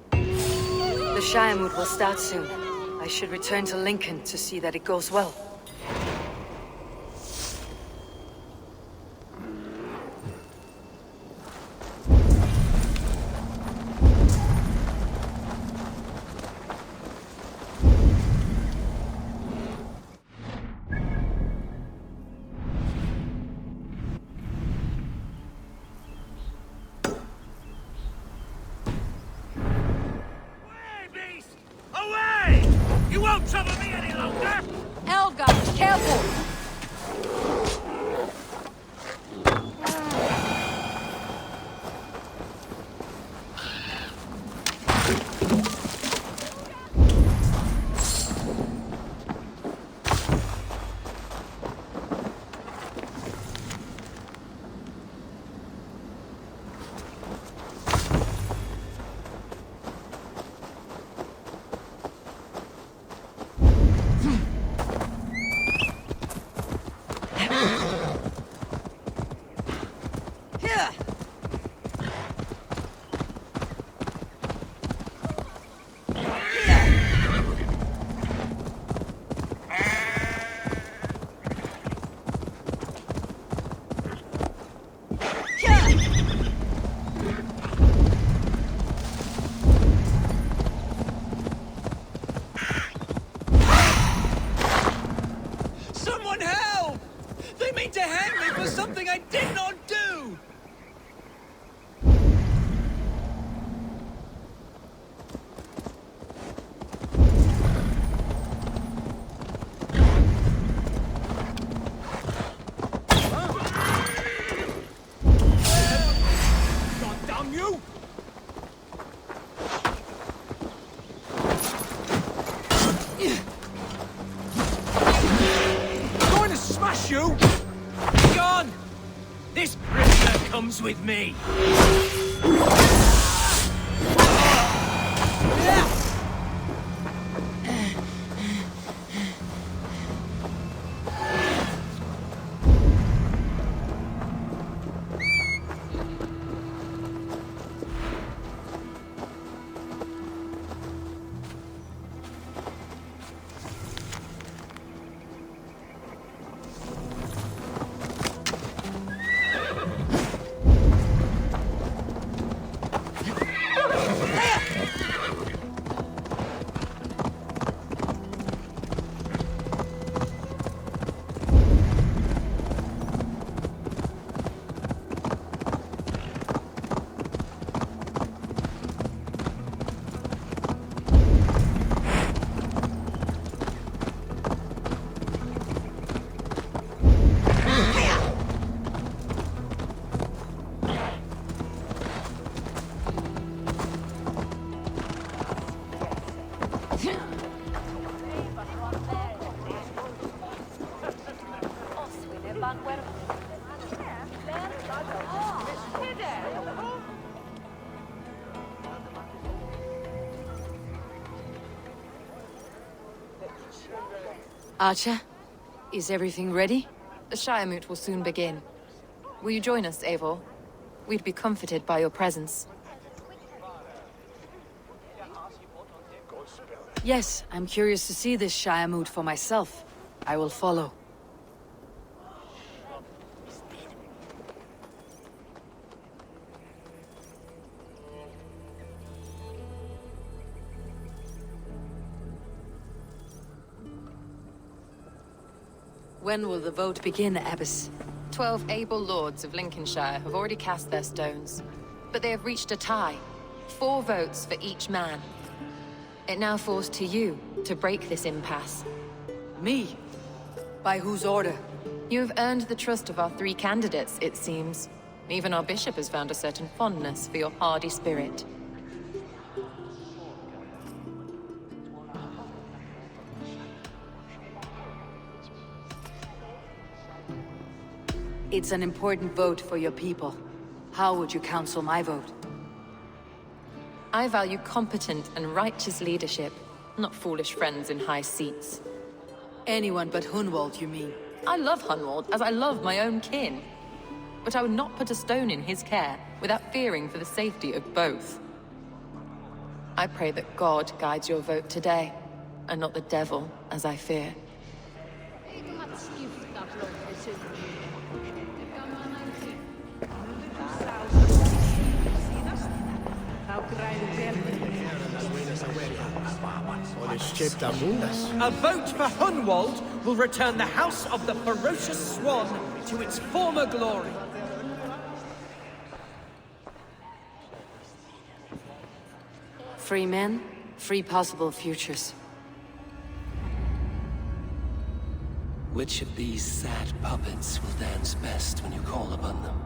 The Shiremood will start soon. I should return to Lincoln to see that it goes well. Careful!
With me.
Acha, is everything ready?
The Shiremoot will soon begin. Will you join us, Eivor? We'd be comforted by your presence.
Yes, I'm curious to see this Shiremoot for myself. I will follow. When will the vote begin, Abbess?
12 able lords of Lincolnshire have already cast their stones, but they have reached a tie. 4 votes for each man. It now falls to you to break this impasse.
Me? By whose order?
You have earned the trust of our 3 candidates, it seems. Even our bishop has found a certain fondness for your hardy spirit.
It's an important vote for your people. How would you counsel my vote?
I value competent and righteous leadership, not foolish friends in high seats.
Anyone but Hunwald, you mean?
I love Hunwald as I love my own kin. But I would not put a stone in his care without fearing for the safety of both. I pray that God guides your vote today, and not the devil, as I fear.
A vote for Hunwald will return the House of the Ferocious Swan to its former glory.
Free men, free possible futures.
Which of these sad puppets will dance best when you call upon them?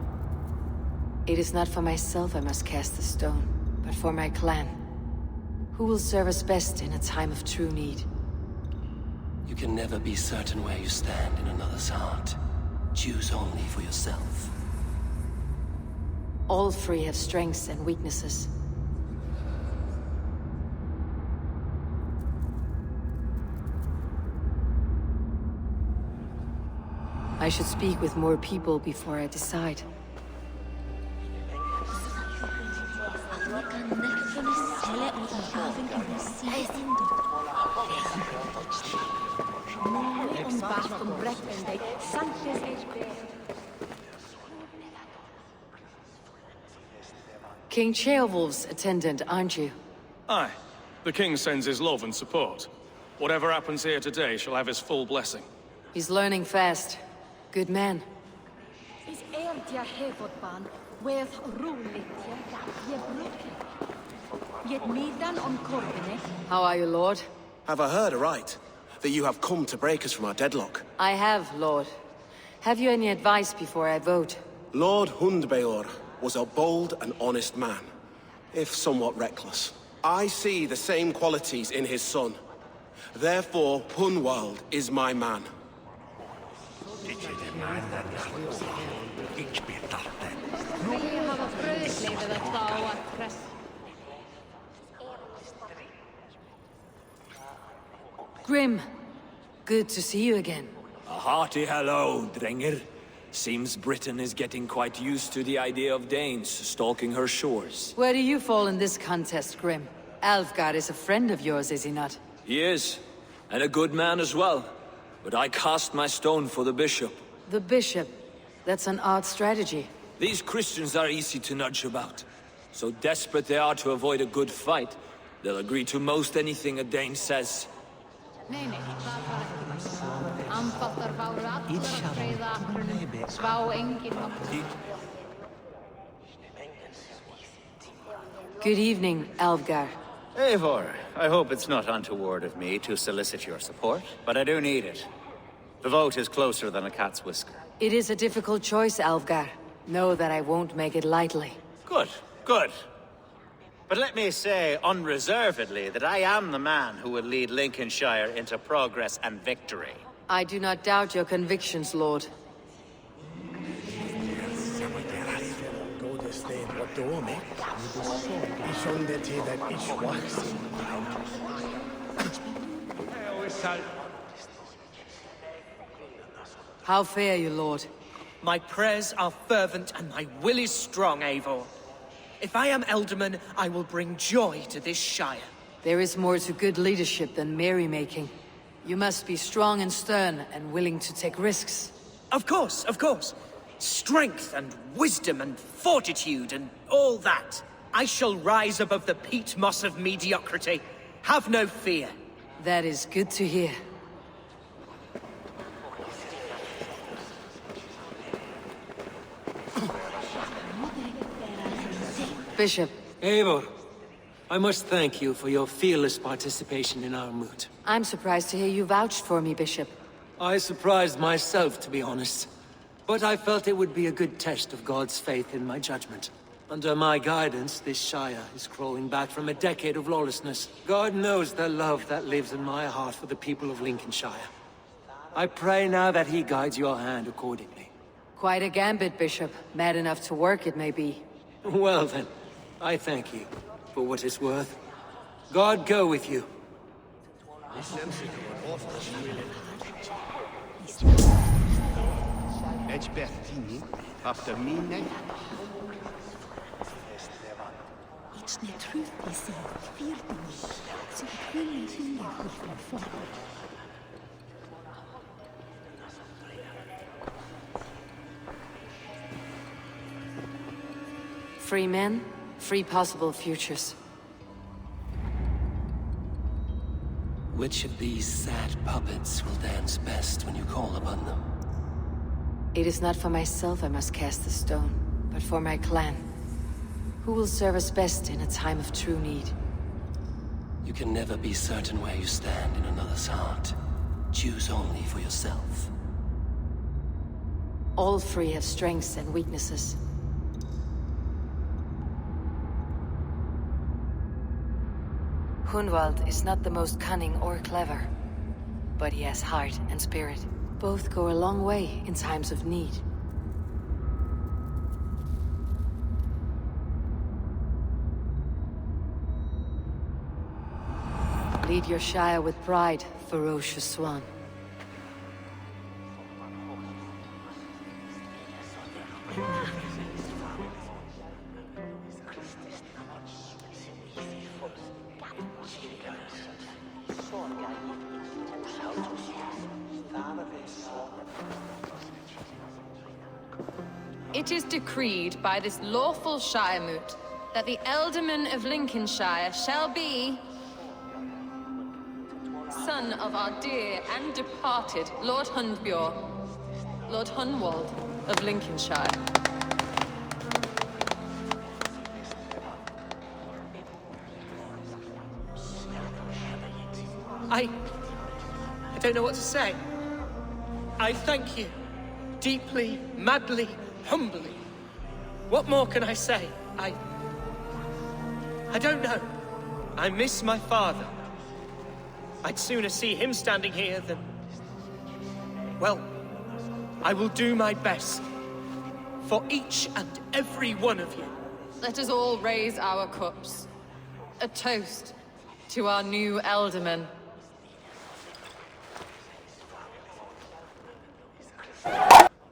It is not for myself I must cast the stone, but for my clan. Who will serve us best in a time of true need?
You can never be certain where you stand in another's heart. Choose only for yourself.
All three have strengths and weaknesses. I should speak with more people before I decide. King Ceolwulf's attendant, aren't you?
Aye. The king sends his love and support. Whatever happens here today shall have his full blessing.
He's learning fast. Good man. How are you, Lord?
Have I heard aright? That you have come to break us from our deadlock?
I have, Lord. Have you any advice before I vote?
Lord Hunbeorht was a bold and honest man, if somewhat reckless. I see the same qualities in his son. Therefore, Hunwald is my man.
Grim, good to see you again.
A hearty hello, Drenger. Seems Britain is getting quite used to the idea of Danes stalking her shores.
Where do you fall in this contest, Grim? Alefgar is a friend of yours, is he not?
He is, and a good man as well. But I cast my stone for the bishop.
The bishop? That's an odd strategy.
These Christians are easy to nudge about. So desperate they are to avoid a good fight, they'll agree to most anything a Dane says.
Good evening, Alefgar.
Eivor, I hope it's not untoward of me to solicit your support, but I do need it. The vote is closer than a cat's whisker.
It is a difficult choice, Alefgar. Know that I won't make it lightly.
Good, good. But let me say unreservedly that I am the man who will lead Lincolnshire into progress and victory.
I do not doubt your convictions, Lord. How fare you, Lord?
My prayers are fervent and my will is strong, Eivor. If I am Ealdorman, I will bring joy to this shire.
There is more to good leadership than merrymaking. You must be strong and stern and willing to take risks.
Of course, of course. Strength and wisdom and fortitude and all that. I shall rise above the peat moss of mediocrity. Have no fear.
That is good to hear. Bishop.
Eivor, I must thank you for your fearless participation in our moot.
I'm surprised to hear you vouched for me, Bishop.
I surprised myself, to be honest. But I felt it would be a good test of God's faith in my judgment. Under my guidance, this shire is crawling back from a decade of lawlessness. God knows the love that lives in my heart for the people of Lincolnshire. I pray now that he guides your hand accordingly.
Quite a gambit, Bishop. Mad enough to work, it may be.
Well then, I thank you for what it's worth. God go with you.
Free men, free possible futures.
Which of these sad puppets will dance best when you call upon them?
It is not for myself I must cast the stone, but for my clan. Who will serve us best in a time of true need?
You can never be certain where you stand in another's heart. Choose only for yourself.
All three have strengths and weaknesses. Hunwald is not the most cunning or clever, but he has heart and spirit. Both go a long way in times of need. Lead your Shire with pride, ferocious Swan.
It is decreed by this lawful Shire moot that the Ealdorman of Lincolnshire shall be son of our dear and departed Lord Hundbeorht, Lord Hunwald of Lincolnshire.
I don't know what to say. I thank you. Deeply, madly, humbly. What more can I say? I don't know. I miss my father. I'd sooner see him standing here than... Well, I will do my best. For each and every one of you.
Let us all raise our cups. A toast to our new Ealdorman.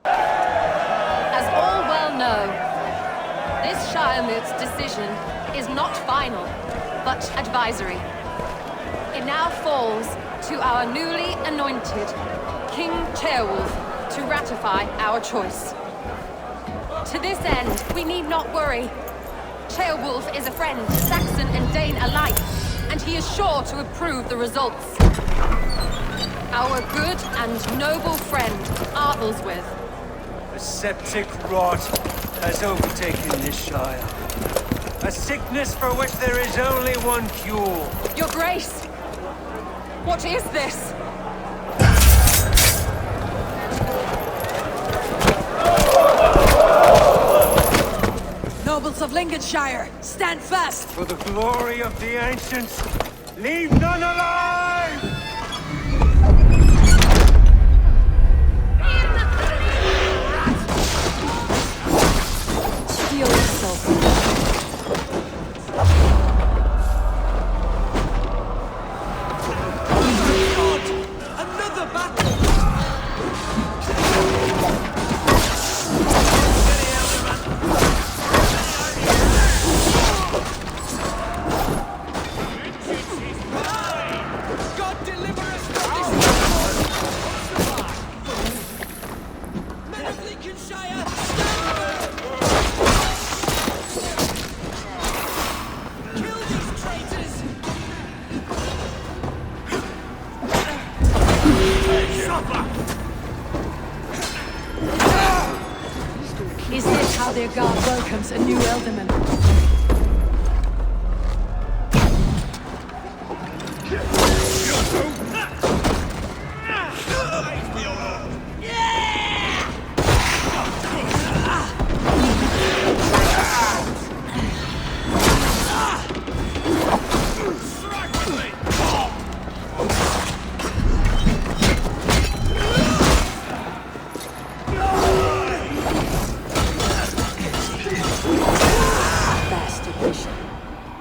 As all well know, this Shire moot's decision is not final, but advisory. It now falls to our newly anointed King Ceolwulf to ratify our choice. To this end, we need not worry. Ceolwulf is a friend to Saxon and Dane alike, and he is sure to approve the results. Our good and noble friend, Arthelswith.
The septic rot has overtaken this Shire. A sickness for which there is only one cure.
Your Grace! What is this?
Nobles of Lincolnshire, stand fast!
For the glory of the ancients, leave none alive!
Steel yourself.
Another battle! God deliver us from this! Men of Lincolnshire, stand firm! Kill these traitors!
Is this how their guard welcomes a new Ealdorman?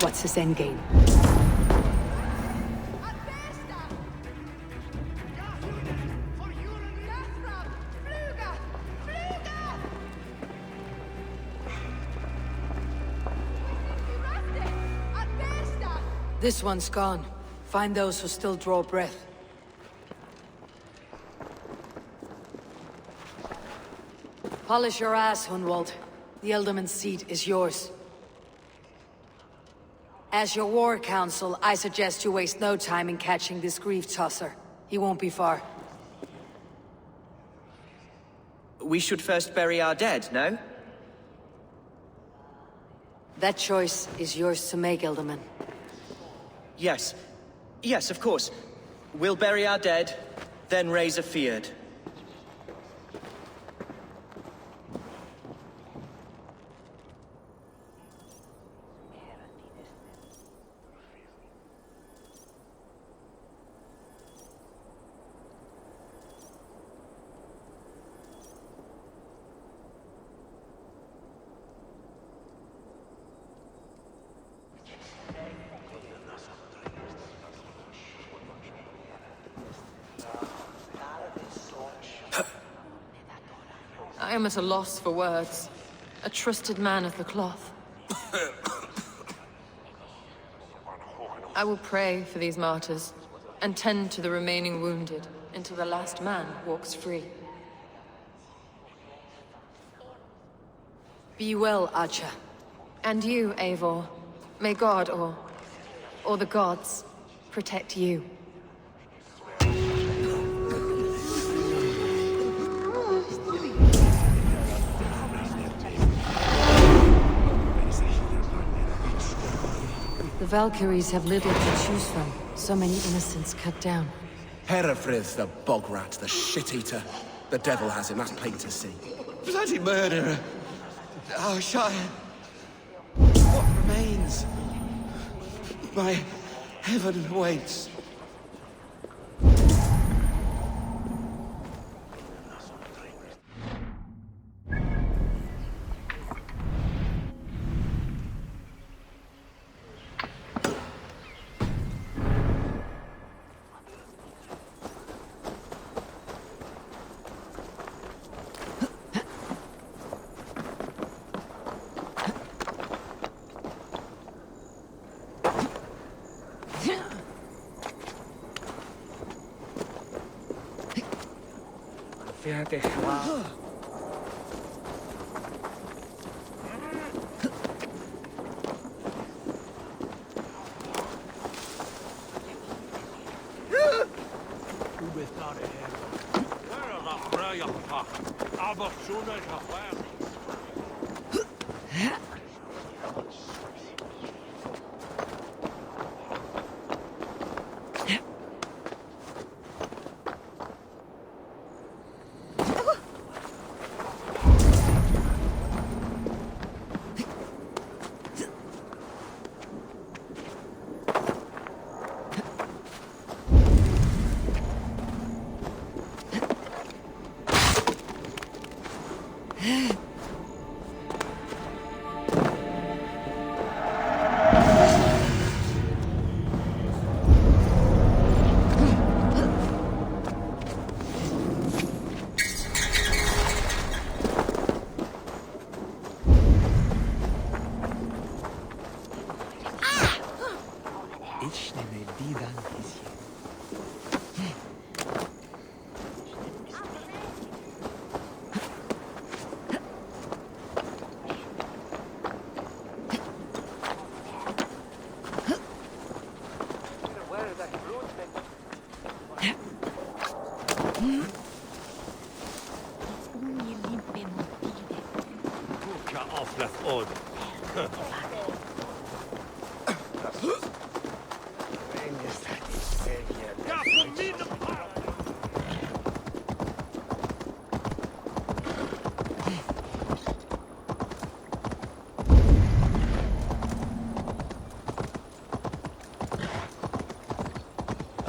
What's his endgame?
This one's gone. Find those who still draw breath. Polish your ass, Hunwald. The Ealdorman's seat is yours. As your war council, I suggest you waste no time in catching this grief tosser. He won't be far.
We should first bury our dead, no?
That choice is yours to make, Ealdorman.
Yes. Yes, of course. We'll bury our dead, then raise a feard.
am at a loss for words. A trusted man of the cloth. I will pray for these martyrs, and tend to the remaining wounded, until the last man walks free.
Be well, Acha.
And you, Eivor. May God, or the gods, protect you.
The Valkyries have little to choose from. So many innocents cut down.
Herefrith, the bog rat, the shit-eater. The devil has him, that's plain to see.
Bloody murderer! Our Shire... What remains? My heaven awaits.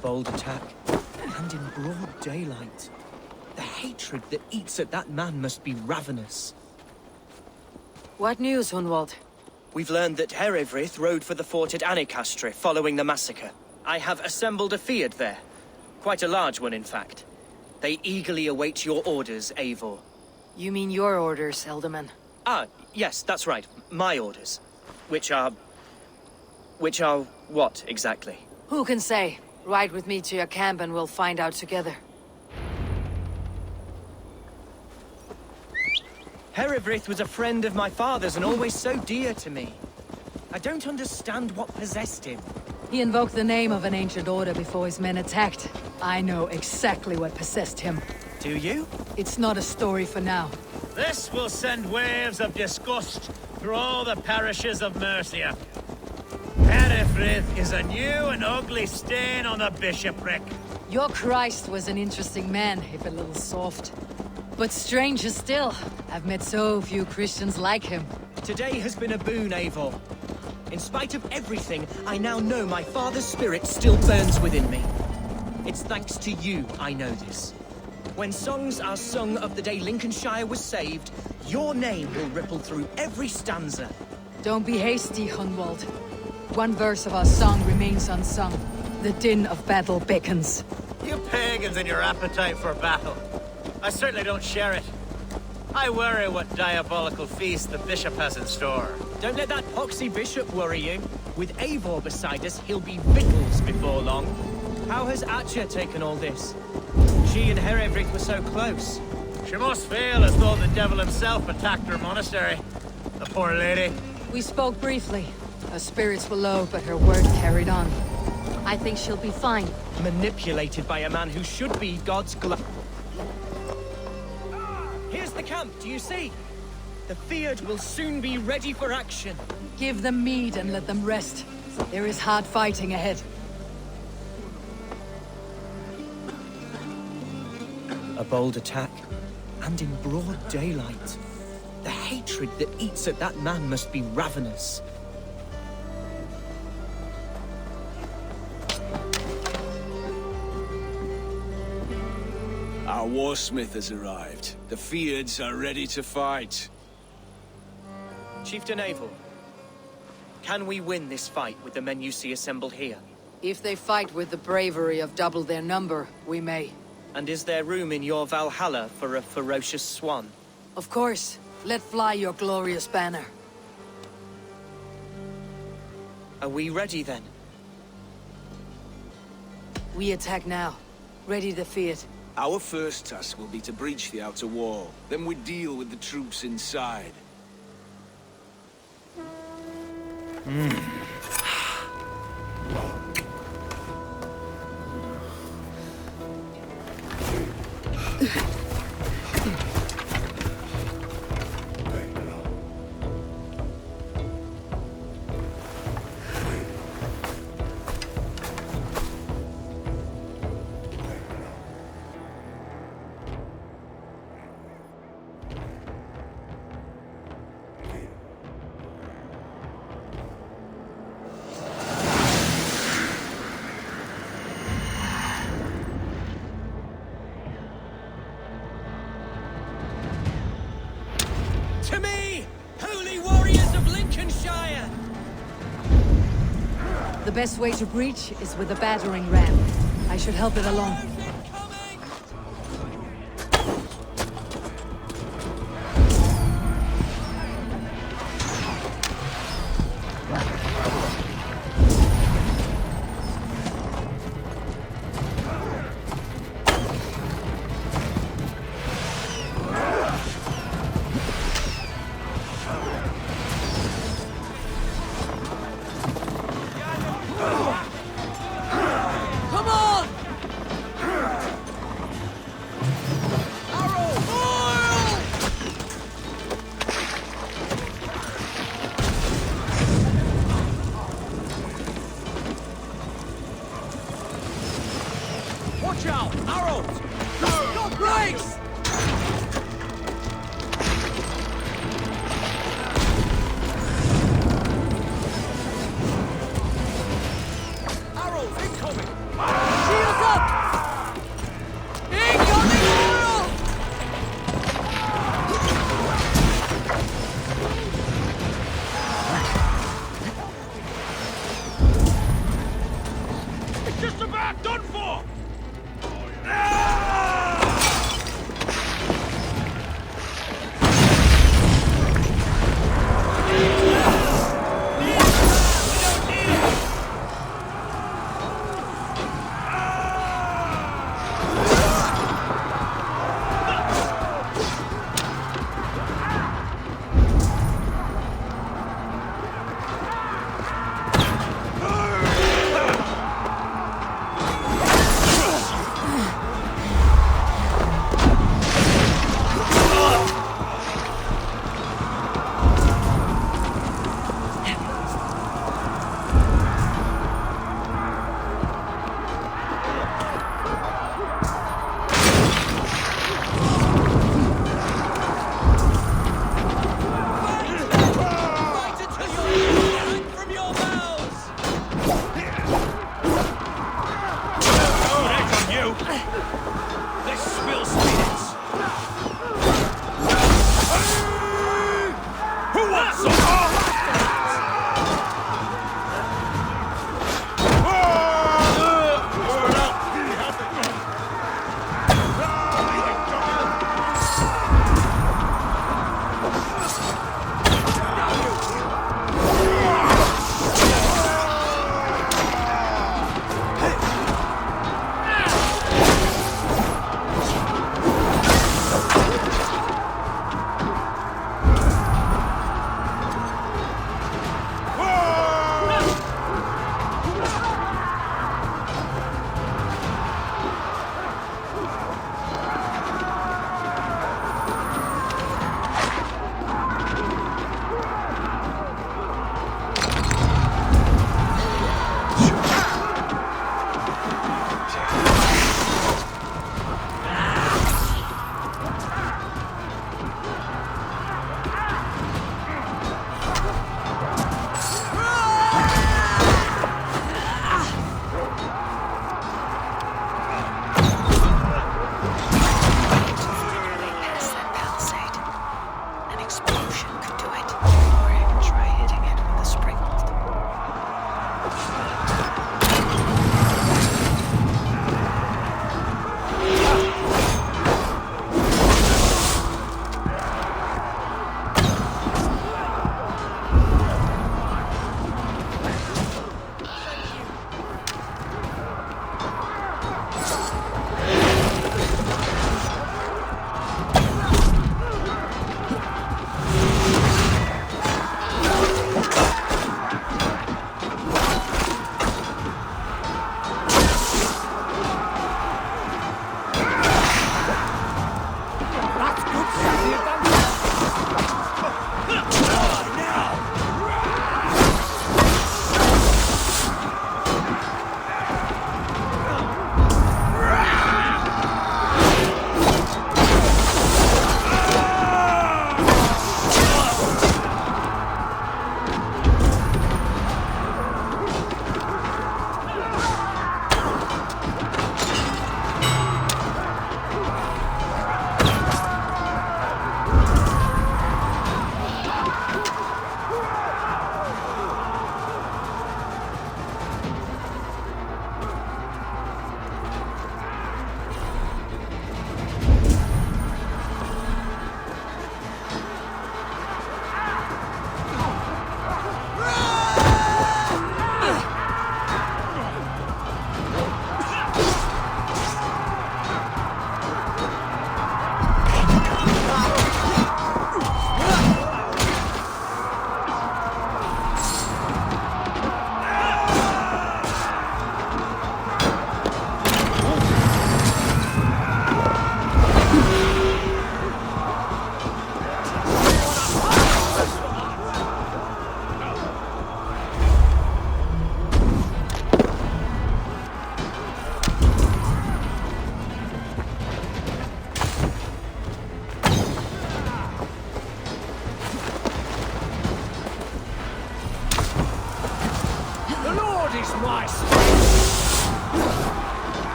Bold attack, and in broad daylight. The hatred that eats at that man must be ravenous.
What news, Hunwald?
We've learned that Herefrith rode for the fort at Annikastre following the massacre. I have assembled a field there. Quite a large one, in fact. They eagerly await your orders, Eivor.
You mean your orders, Ealdorman?
Ah, yes, that's right. My orders. Which are what, exactly?
Who can say? Ride with me to your camp and we'll find out together.
Herefrith was a friend of my father's and always so dear to me. I don't understand what possessed him.
He invoked the name of an ancient order before his men attacked. I know exactly what possessed him.
Do you?
It's not a story for now.
This will send waves of disgust through all the parishes of Mercia. Herefrith is a new and ugly stain on the bishopric.
Your Christ was an interesting man, if a little soft. But stranger still, I've met so few Christians like him.
Today has been a boon, Eivor. In spite of everything, I now know my father's spirit still burns within me. It's thanks to you I know this. When songs are sung of the day Lincolnshire was saved, your name will ripple through every stanza.
Don't be hasty, Hunwald. One verse of our song remains unsung. The din of battle beckons.
You pagans and your appetite for battle. I certainly don't share it. I worry what diabolical feast the bishop has in store.
Don't let that poxy bishop worry you. With Eivor beside us, he'll be victuals before long. How has Acha taken all this? She and Herefrith were so close.
She must feel as though the devil himself attacked her monastery. The poor lady.
We spoke briefly. Her spirits were low, but her word carried on. I think she'll be fine.
Manipulated by a man who should be God's glove. Here's the camp, do you see? The Fyrd will soon be ready for action.
Give them mead and let them rest. There is hard fighting ahead.
A bold attack, and in broad daylight. The hatred that eats at that man must be ravenous.
Our warsmith has arrived. The Fyrds are ready to fight.
Chieftain Eivor, can we win this fight with the men you see assembled here?
If they fight with the bravery of double their number, we may.
And is there room in your Valhalla for a ferocious swan?
Of course. Let fly your glorious banner.
Are we ready then?
We attack now. Ready the Fyrd.
Our first task will be to breach the outer wall. Then we deal with the troops inside.
To me, holy warriors of Lincolnshire!
The best way to breach is with a battering ram. I should help it along.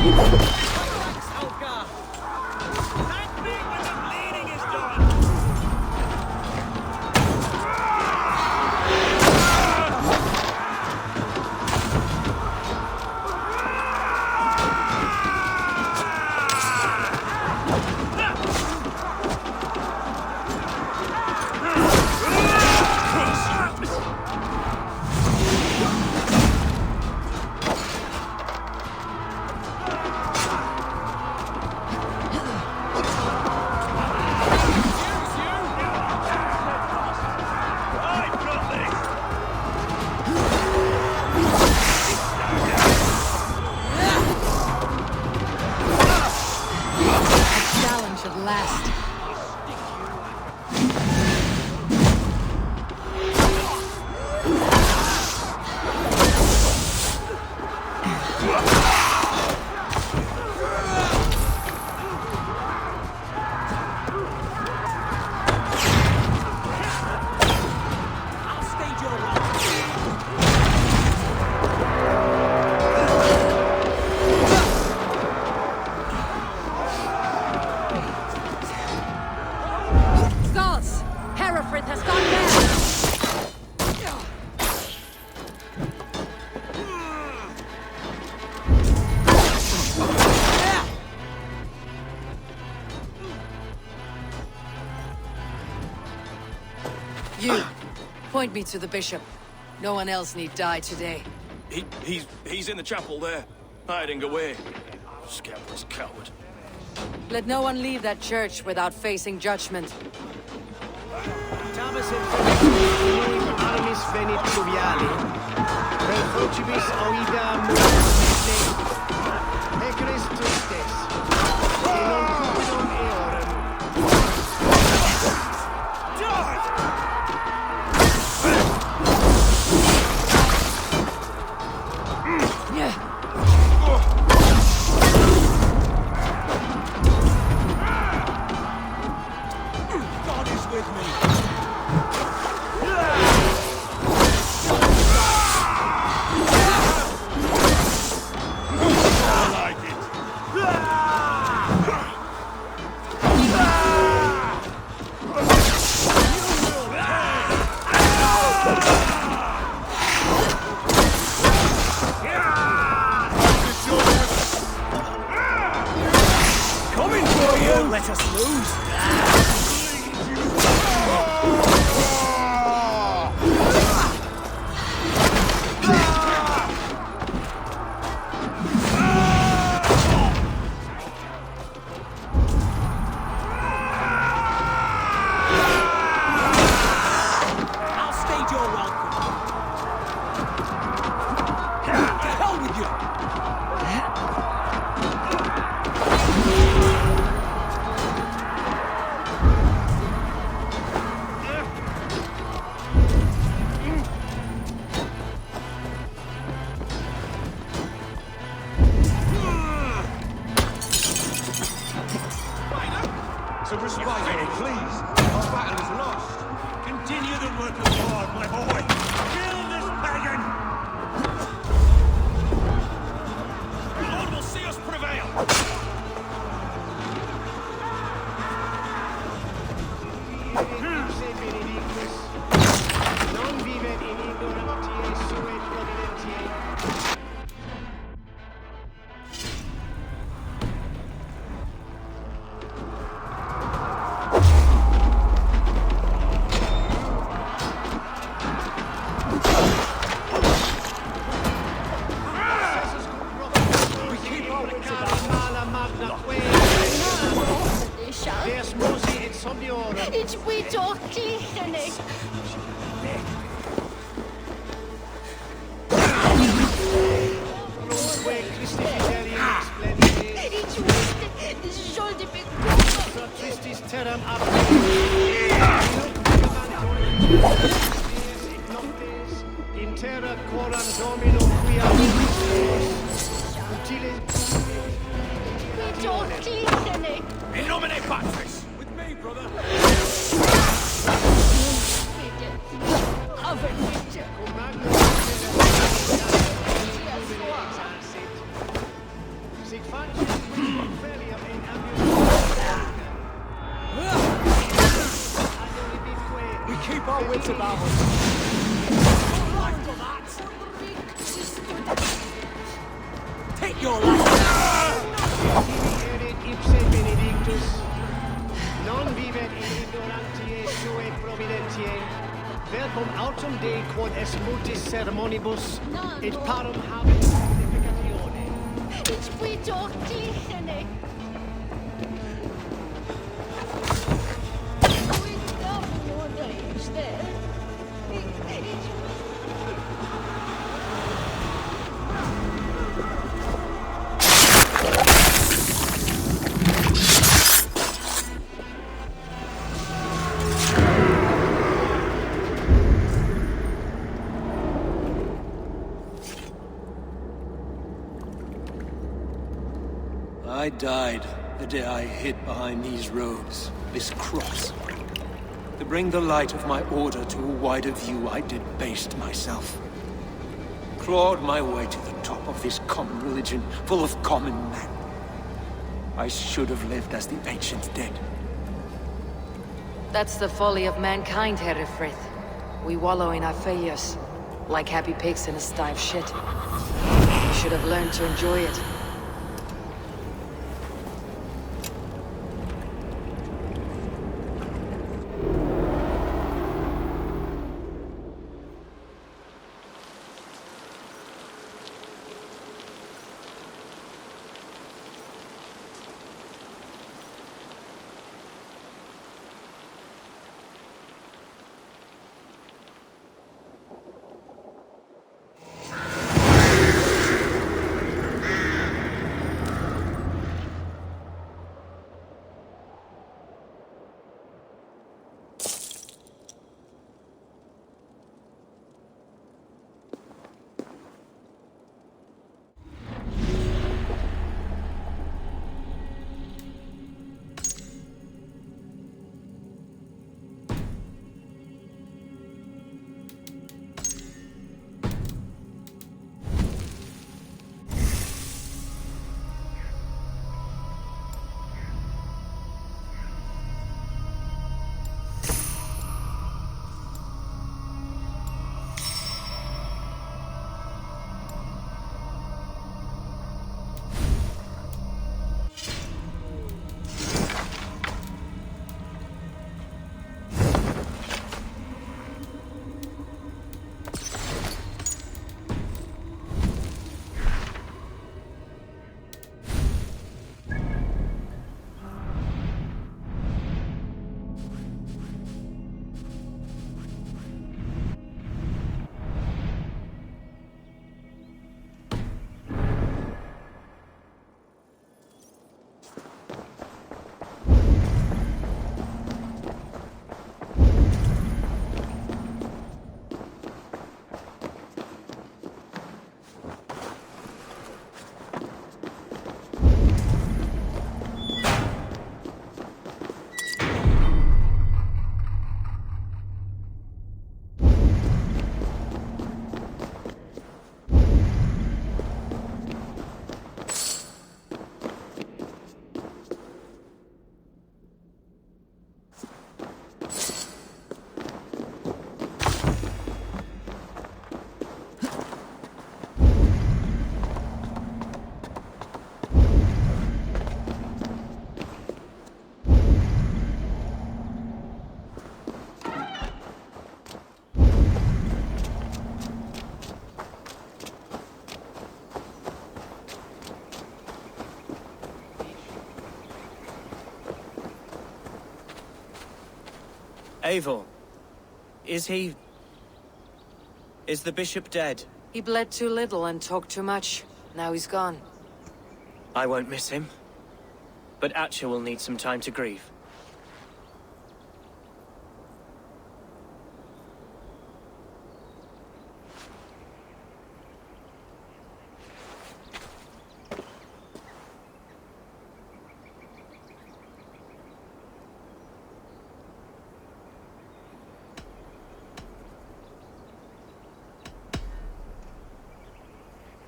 Alefgar! Thank me when the bleeding is done!
Herefrith has gone down! You, point me to the bishop. No one else need die today.
He's in the chapel there, hiding away. Scoundrel's coward.
Let no one leave that church without facing judgment.
Let us lose! I'll stage your welcome. To hell with you!
We keep our wits about us. Take your life!
Ipse benedictus, non vivet in ignorantiae sue providentiae, verbum autem Dei quod est multis sermonibus, et parum habet sanctificatione.
Ich bin doch glichtenig.
I died the day I hid behind these robes, this cross. To bring the light of my order to a wider view, I debased myself. Clawed my way to the top of this common religion, full of common men. I should have lived as the ancient dead.
That's the folly of mankind, Herefrith. We wallow in our failures, like happy pigs in a sty of shit. We should have learned to enjoy it.
Eivor, is the bishop dead?
He bled too little and talked too much. Now he's gone.
I won't miss him. But Acha will need some time to grieve.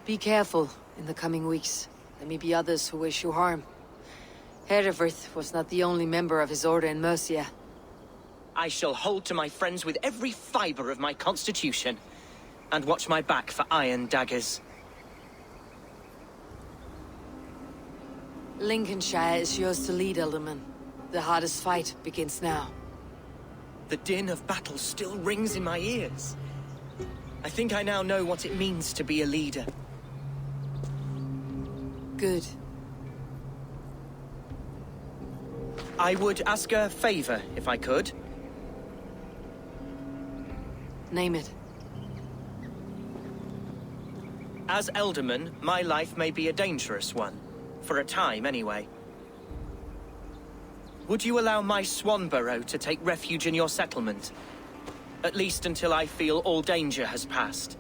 Be careful in the coming weeks.
There may be others who wish you harm. Herefrith was not the only member of his order in Mercia.
I shall hold to my friends with every fibre of my constitution, and watch my back for iron daggers.
Lincolnshire is yours to lead, Ealdorman. The hardest fight begins now.
The din of battle still rings in my ears. I think I now know what it means to be a leader.
Good.
I would ask a favor, if I could.
Name it.
As Ealdorman, my life may be a dangerous one. For a time, anyway. Would you allow my Swanburrow to take refuge in your settlement? At least until I feel all danger has passed.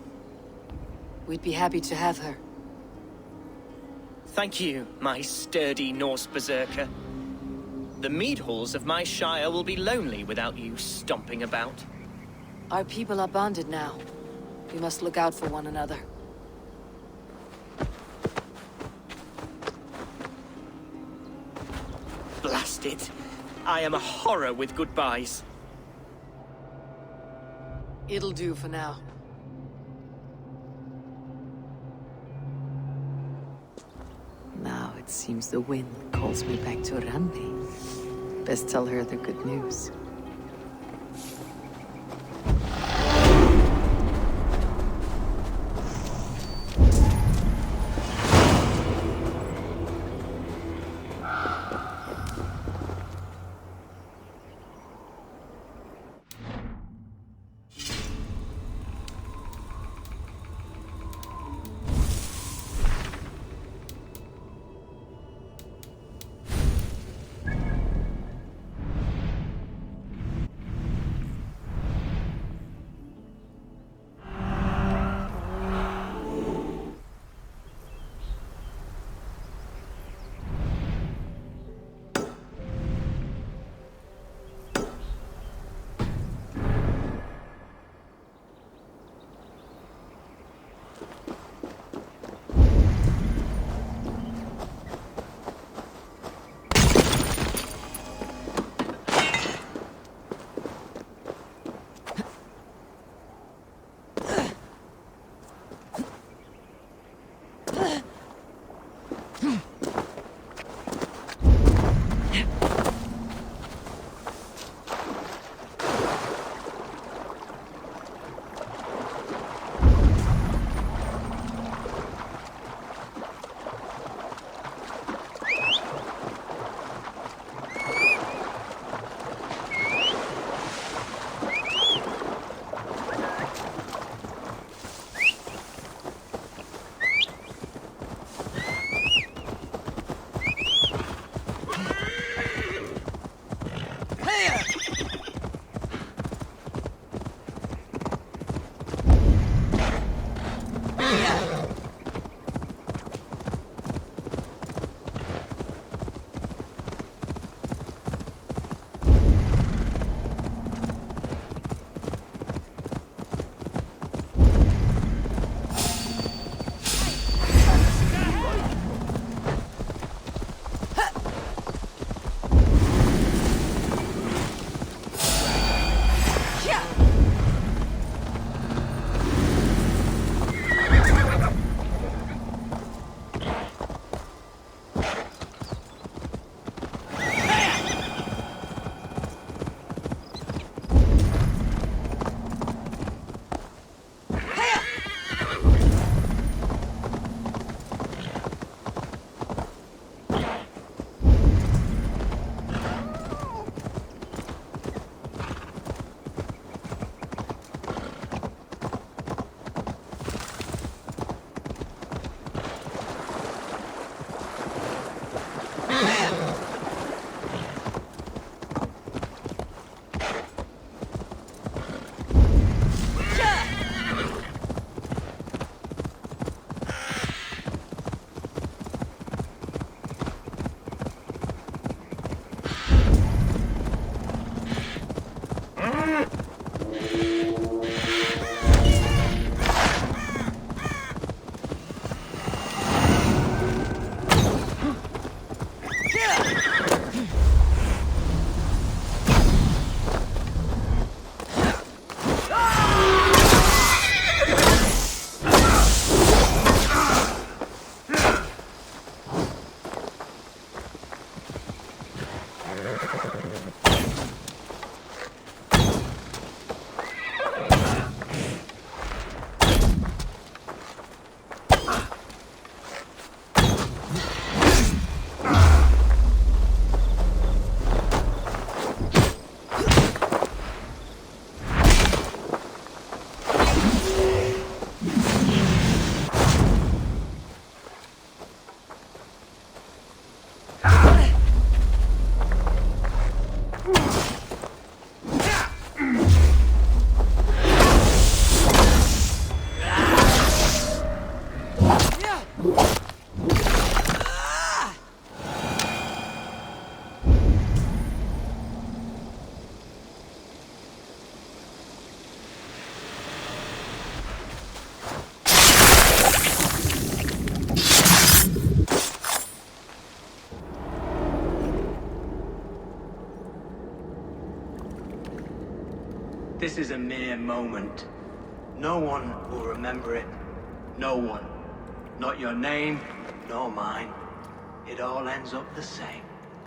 We'd be happy to have her.
Thank you, my sturdy Norse berserker. The mead halls of my shire will be lonely without you stomping about.
Our people are bonded now. We must look out for one another.
Blast it! I am a horror with goodbyes.
It'll do for now.
Now it seems the wind calls me back to Randi. Best tell her the good news.
This is a mere moment. No one will remember it. No one. Not your name, nor mine. It all ends up the same.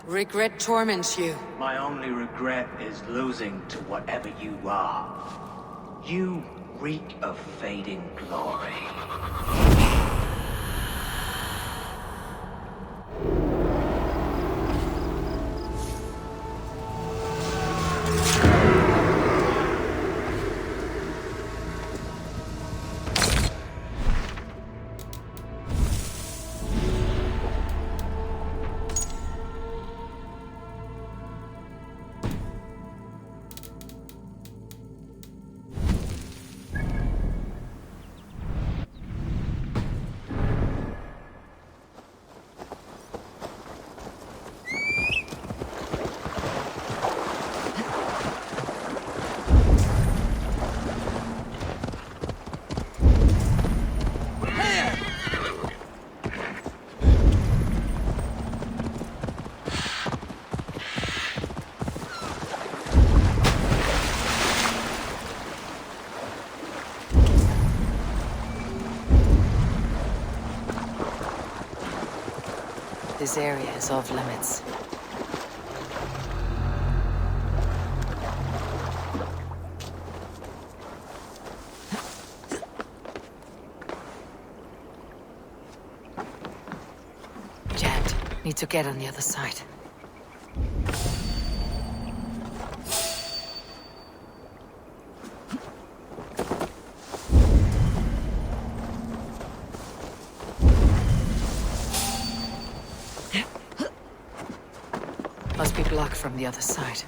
Regret torments you.
My only regret is losing to whatever you are. You reek of fading glory.
This area is off limits. Jammed. Need to get on the other side. Must be blocked from the other side.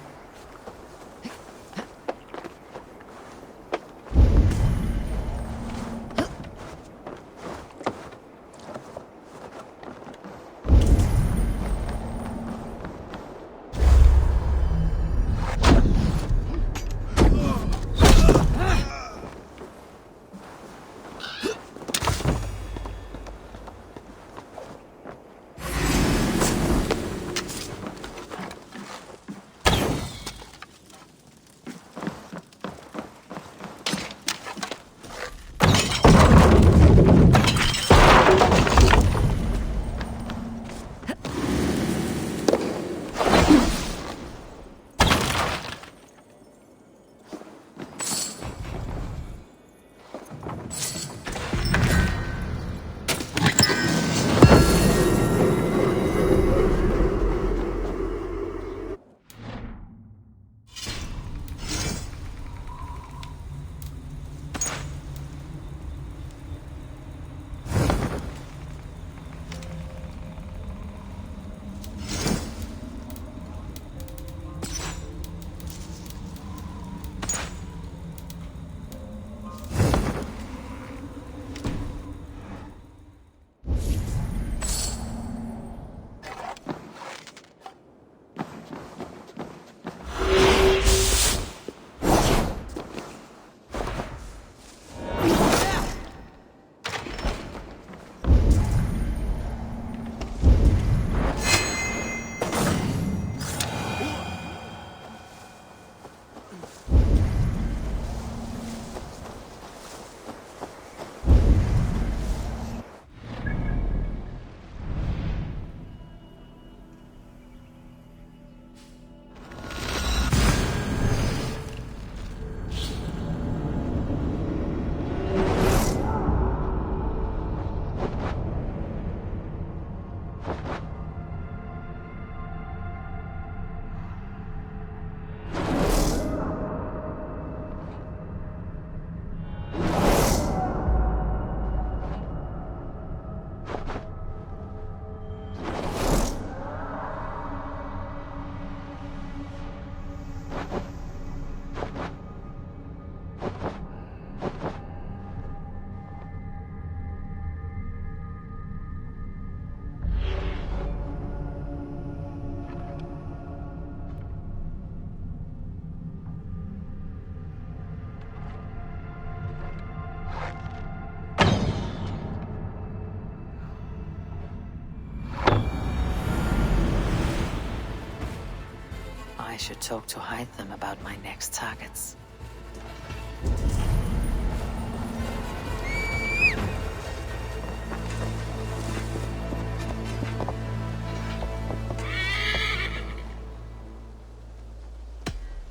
I should talk to Hytham about my next targets.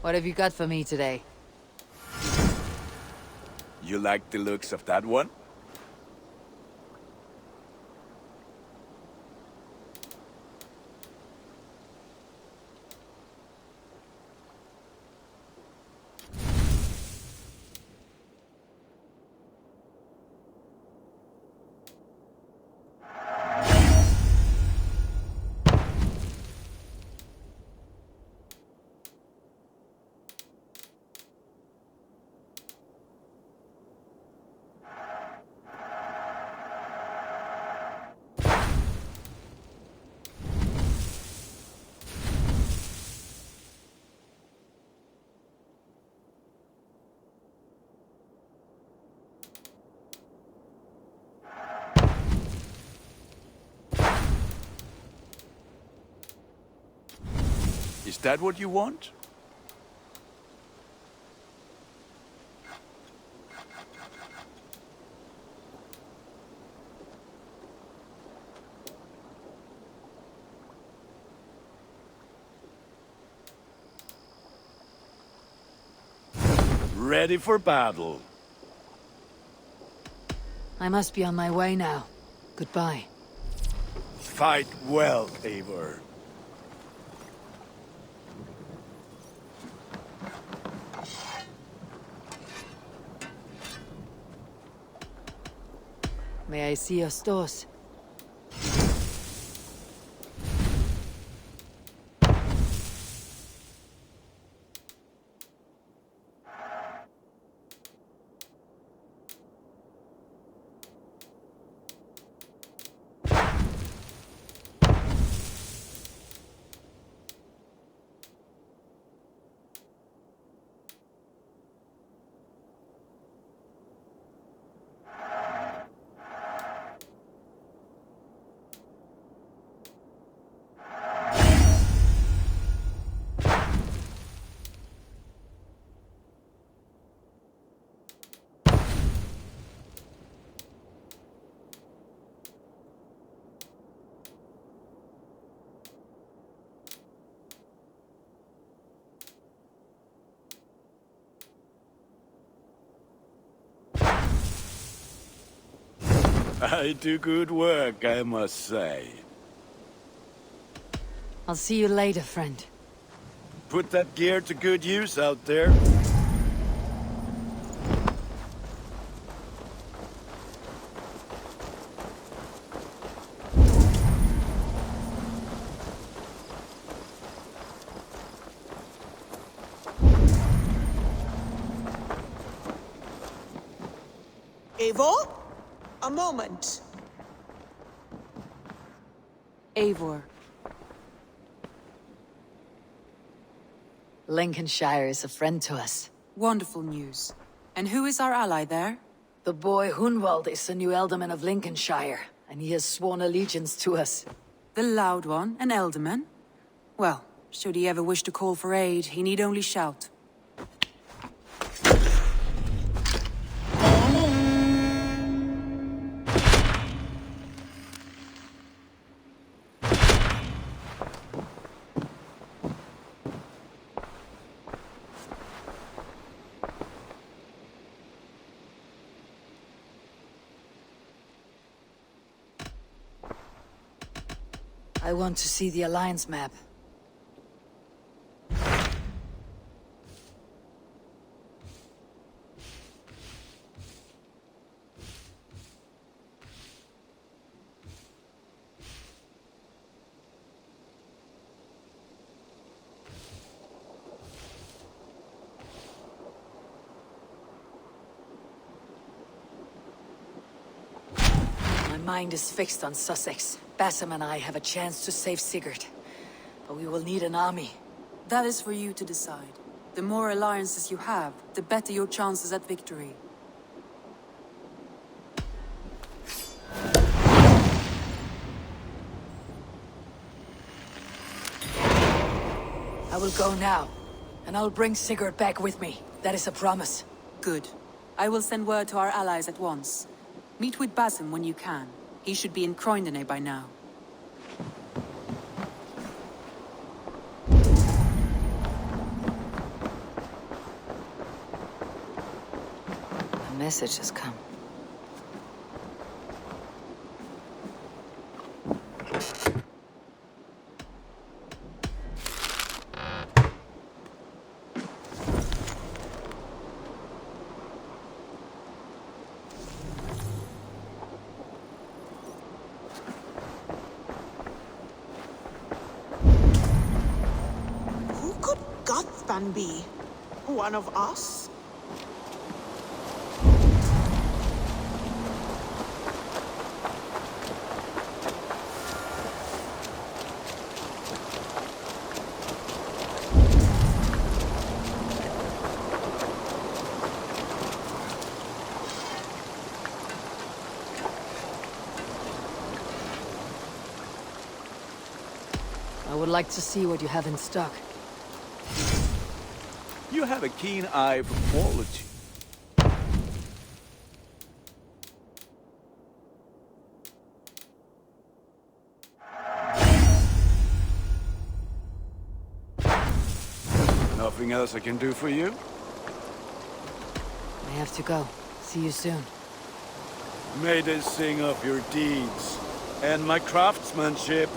What have you got for me today?
You like the looks of that one? Is that what you want? Ready for battle.
I must be on my way now. Goodbye.
Fight well, Eivor.
May I see your stores?
I do good work, I must say.
I'll see you later, friend.
Put that gear to good use out there.
Eivor? A moment.
Eivor.
Lincolnshire is a friend to us.
Wonderful news. And who is our ally there?
The boy Hunwald is the new Ealdorman of Lincolnshire, and he has sworn allegiance to us.
The loud one, an Ealdorman? Well, should he ever wish to call for aid, he need only shout.
I want to see the Alliance map. My mind is fixed on Sussex. Basim and I have a chance to save Sigurd. But we will need an army.
That is for you to decide. The more alliances you have, the better your chances at victory.
I will go now, and I'll bring Sigurd back with me. That is a promise.
Good. I will send word to our allies at once. Meet with Basim when you can. He should be in Croydon by now.
message has come.
Who could Gothban be? One of us?
I would like to see what you have in stock.
You have a keen eye for quality. Nothing else I can do for you?
I have to go. See you soon.
May they sing of your deeds and my craftsmanship.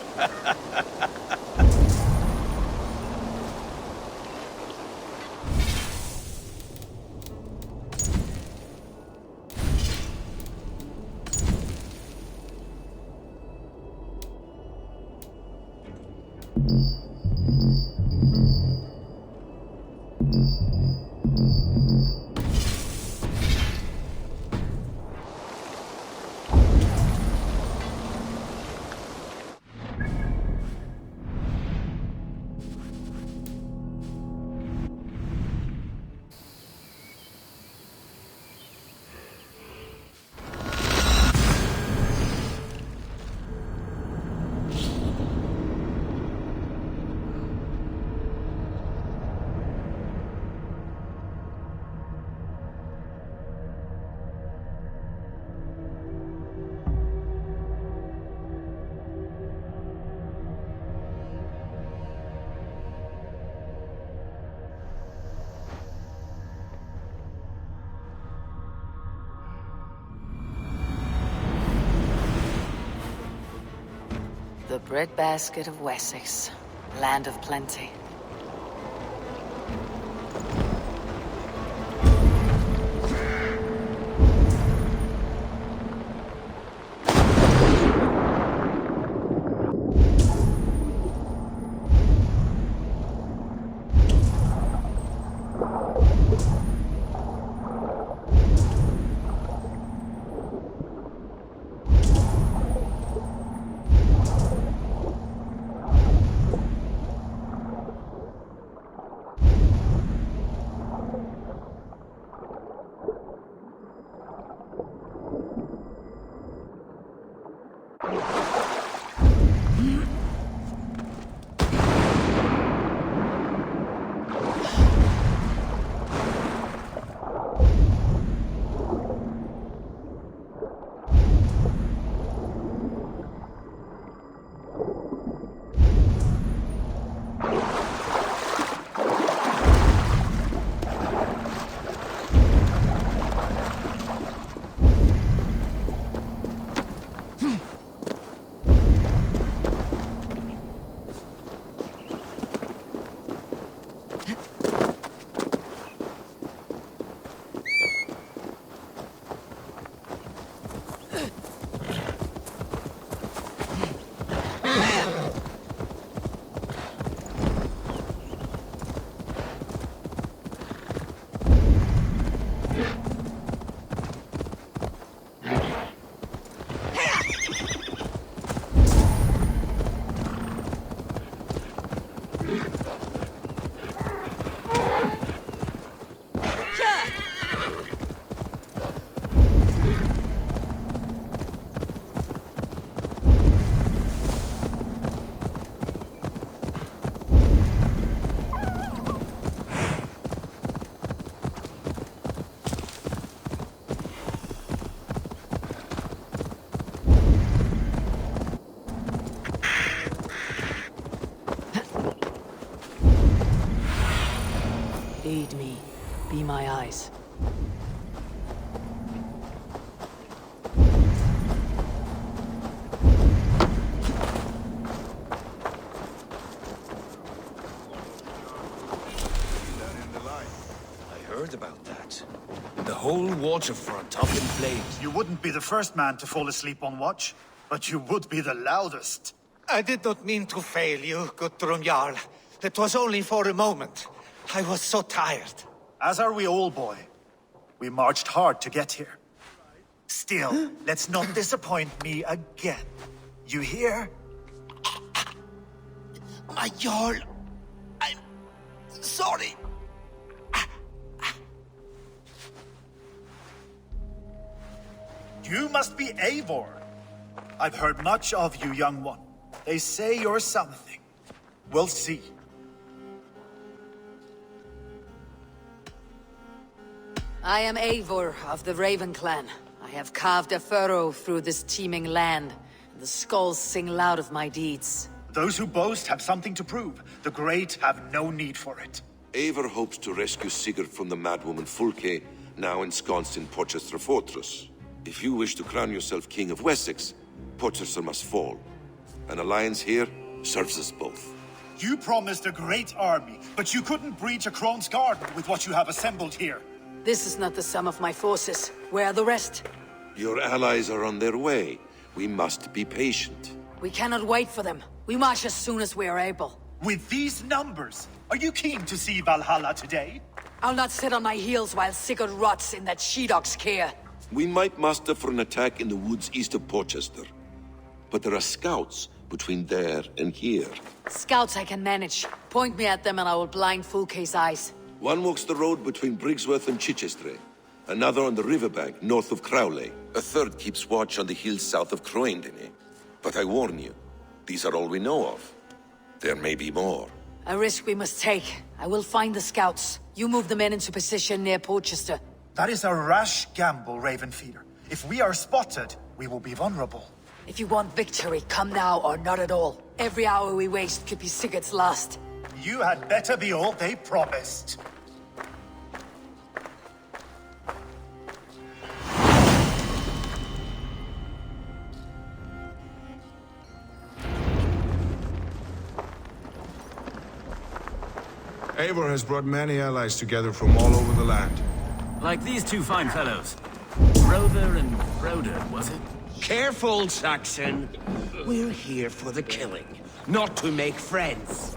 The breadbasket of Wessex, land of plenty.
Aid me. Be my eyes.
whole waterfront up in flames.
You wouldn't be the first man to fall asleep on watch, but you would be the loudest.
I did not mean to fail you, Guthrum Jarl. It was only for a moment. I was so tired.
As are we all, boy. We marched hard to get here. Still, let's not disappoint me again. You hear?
My Jarl, I'm sorry.
You must be Eivor. I've heard much of you, young one. They say you're something. We'll see.
I am Eivor of the Raven Clan. I have carved a furrow through this teeming land, and the skulls sing loud of my deeds.
Those who boast have something to prove. The great have no need for it.
Eivor hopes to rescue Sigurd from the madwoman Fulke, now ensconced in Porchester Fortress. If you wish to crown yourself King of Wessex, Porchester must fall. An alliance here serves us both.
You promised a great army, but you couldn't breach a Crone's garden with what you have assembled here.
This is not the sum of my forces. Where are the rest?
Your allies are on their way. We must be patient.
We cannot wait for them. We march as soon as we are able.
With these numbers, are you keen to see Valhalla today?
I'll not sit on my heels while Sigurd rots in that she-dog's care.
We might muster for an attack in the woods east of Porchester. But there are scouts between there and here.
Scouts I can manage. Point me at them and I will blind Fulke's eyes.
One walks the road between Briggsworth and Chichester. Another on the riverbank north of Crowley. A third keeps watch on the hills south of Croendene. But I warn you, these are all we know of. There may be more.
A risk we must take. I will find the scouts. You move the men into position near Porchester.
That is a rash gamble, Ravenfeeder. If we are spotted, we will be vulnerable.
If you want victory, come now or not at all. Every hour we waste could be Sigurd's last.
You had better be all they promised.
Eivor has brought many allies together from all over the land.
Like these two fine fellows. Rother and Broder, was it?
Careful, Saxon. We're here for the killing, not to make friends.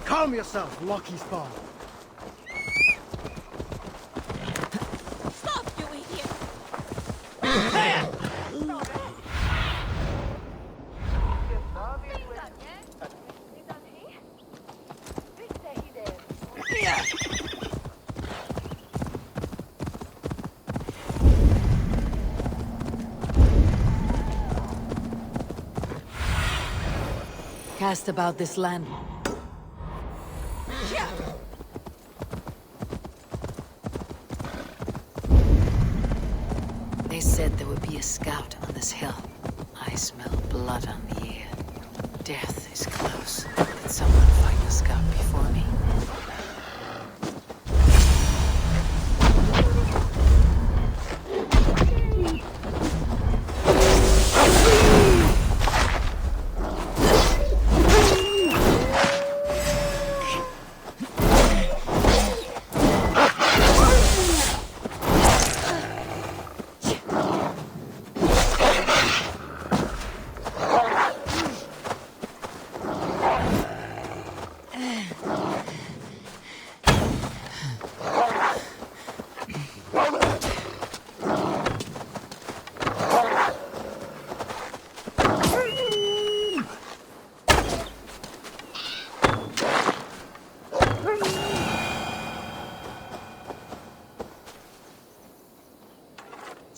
Calm yourself, lucky spawn.
Stop, you idiot!
cast about this land.
They said there would be a scout on this hill. I smell blood on the air. Death is close. Did someone find a scout before me?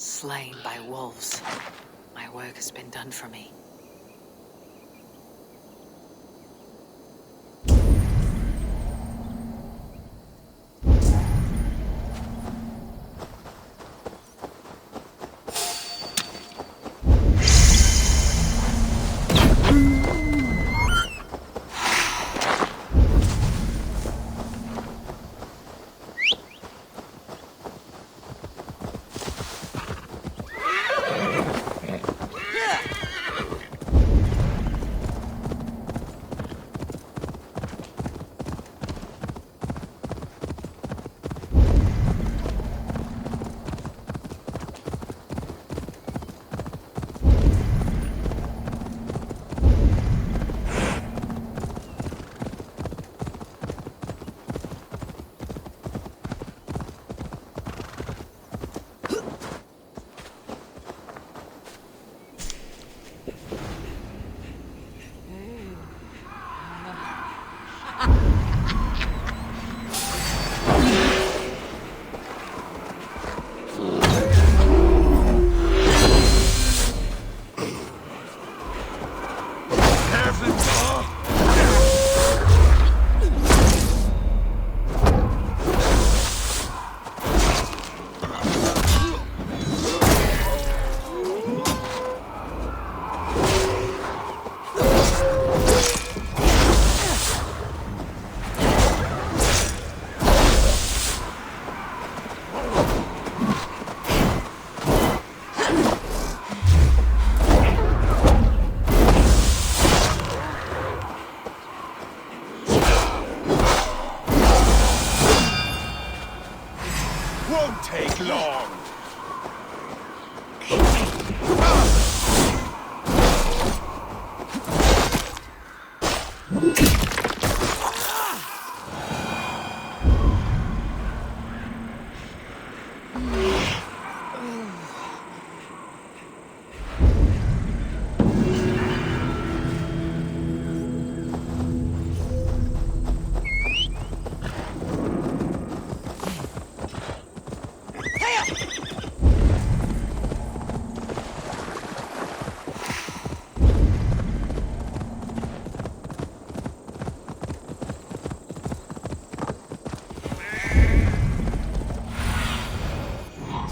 Slain by wolves. My work has been done for me.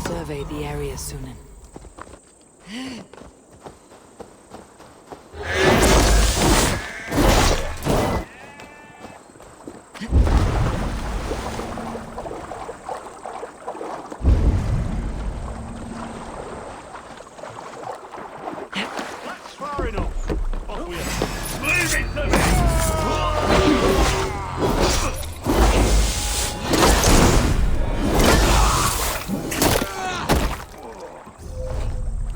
Survey the area, Sunan.
That's far enough. Off we are. Leave it to me!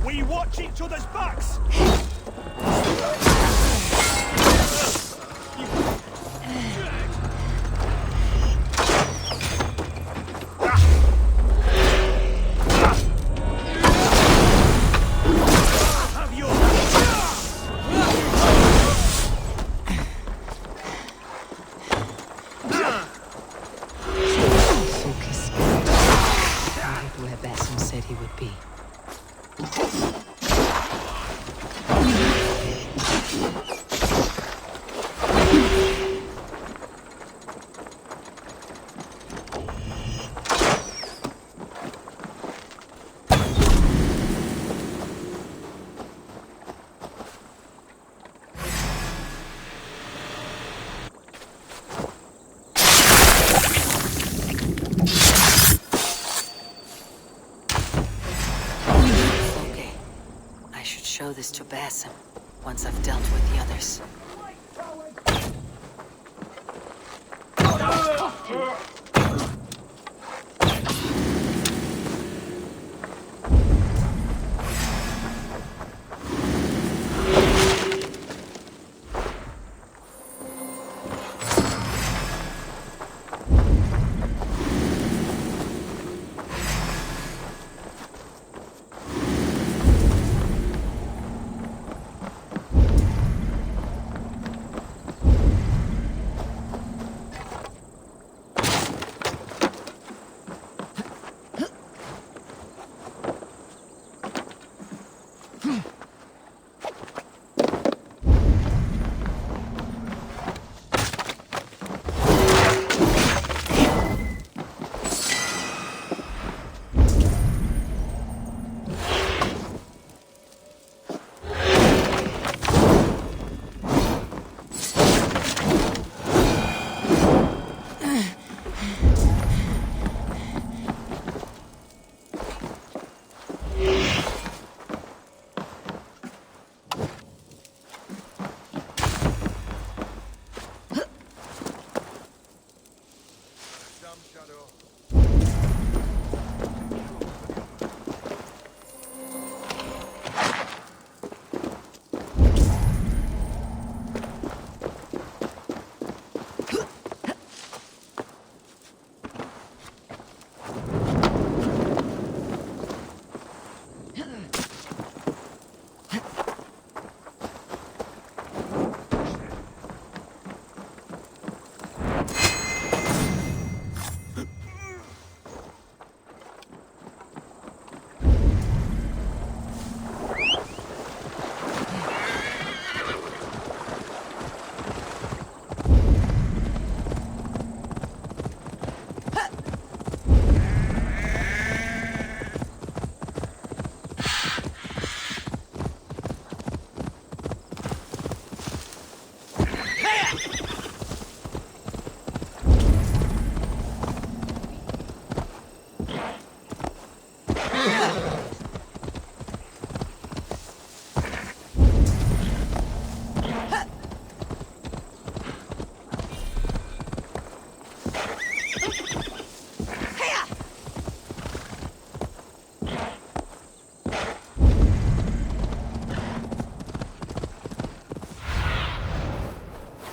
We watch each other's backs!
Where Basim said he would be. this to Basim, once I've dealt with the others.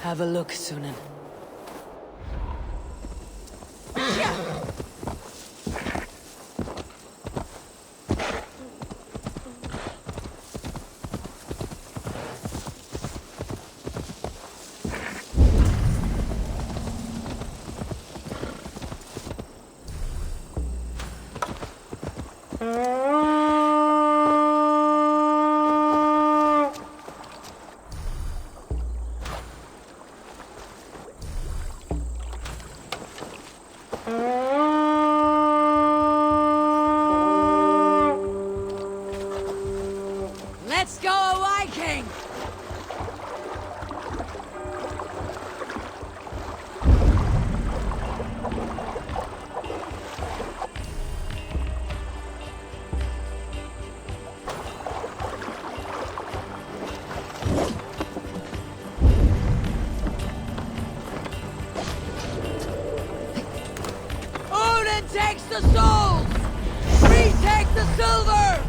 Have a look, Sunan.
Let's go, a Viking! Odin takes the souls! We take the silver!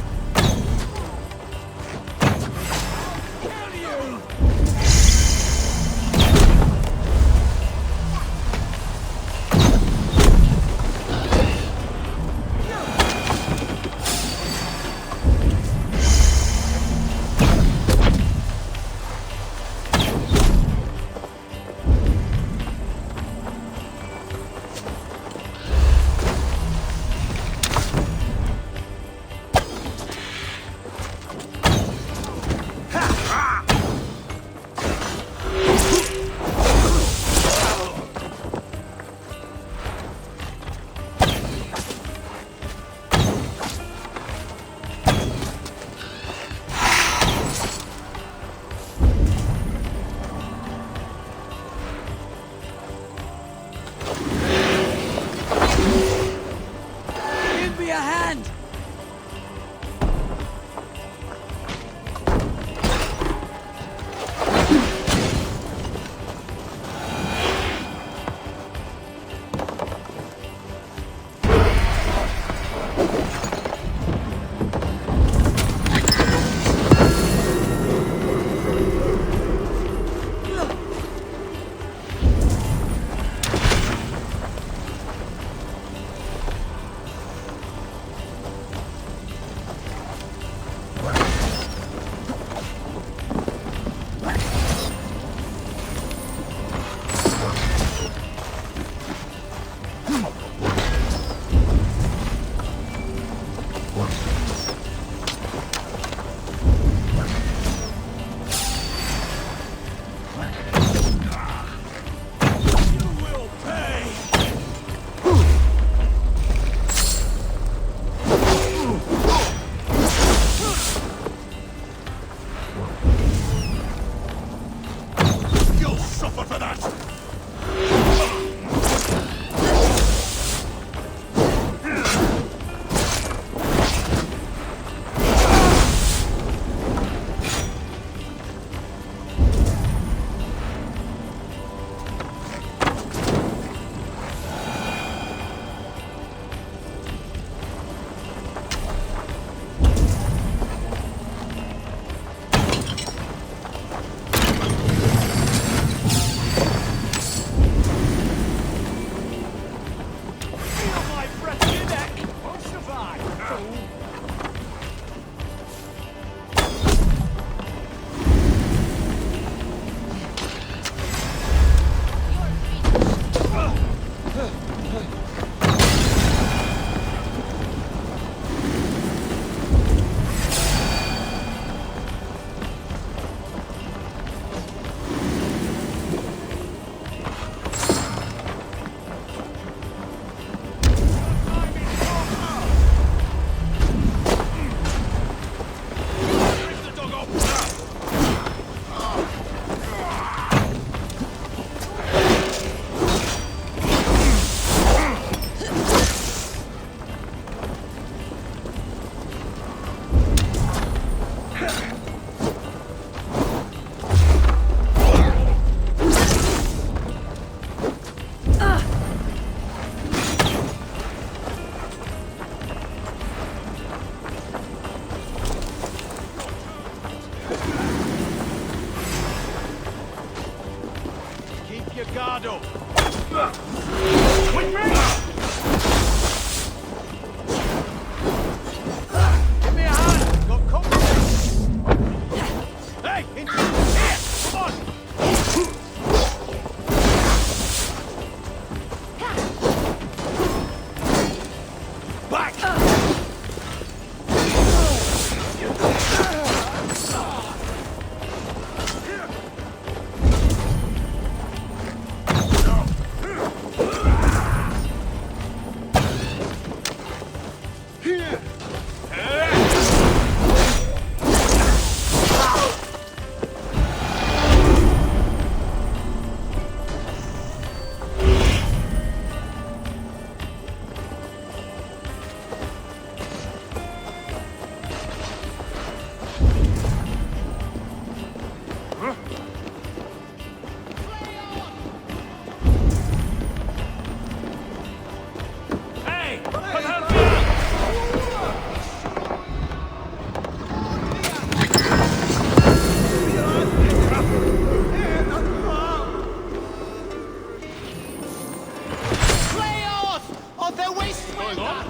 going on?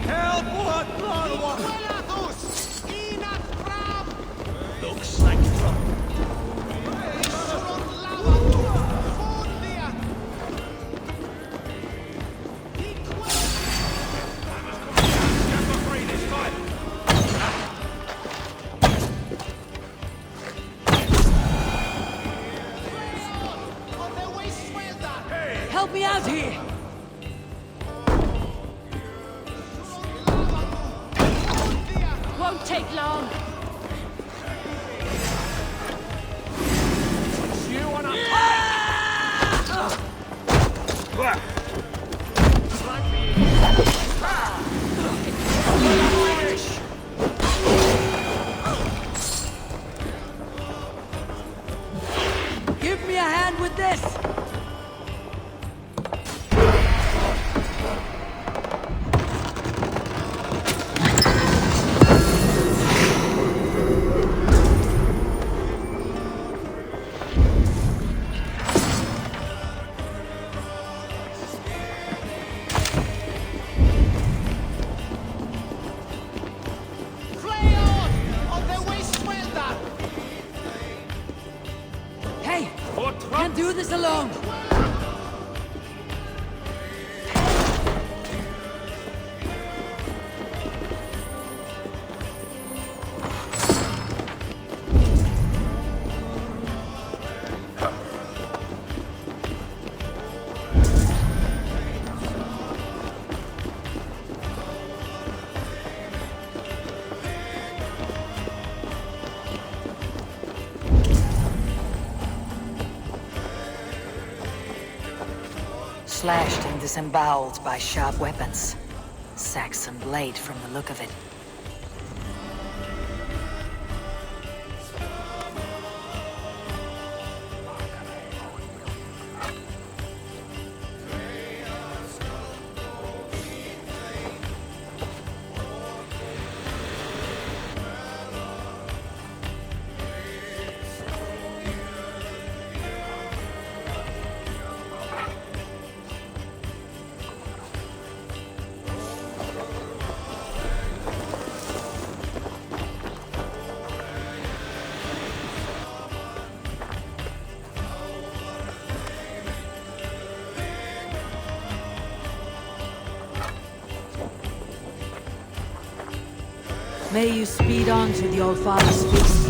Help! What?
Looks like trouble.
Help me out here! Won't take long.
You wanna
Give me a hand with this! Hey! Can't do this alone!
Slashed and disemboweled by sharp weapons. Saxon blade from the look of it.
May you speed on to the old father's feast.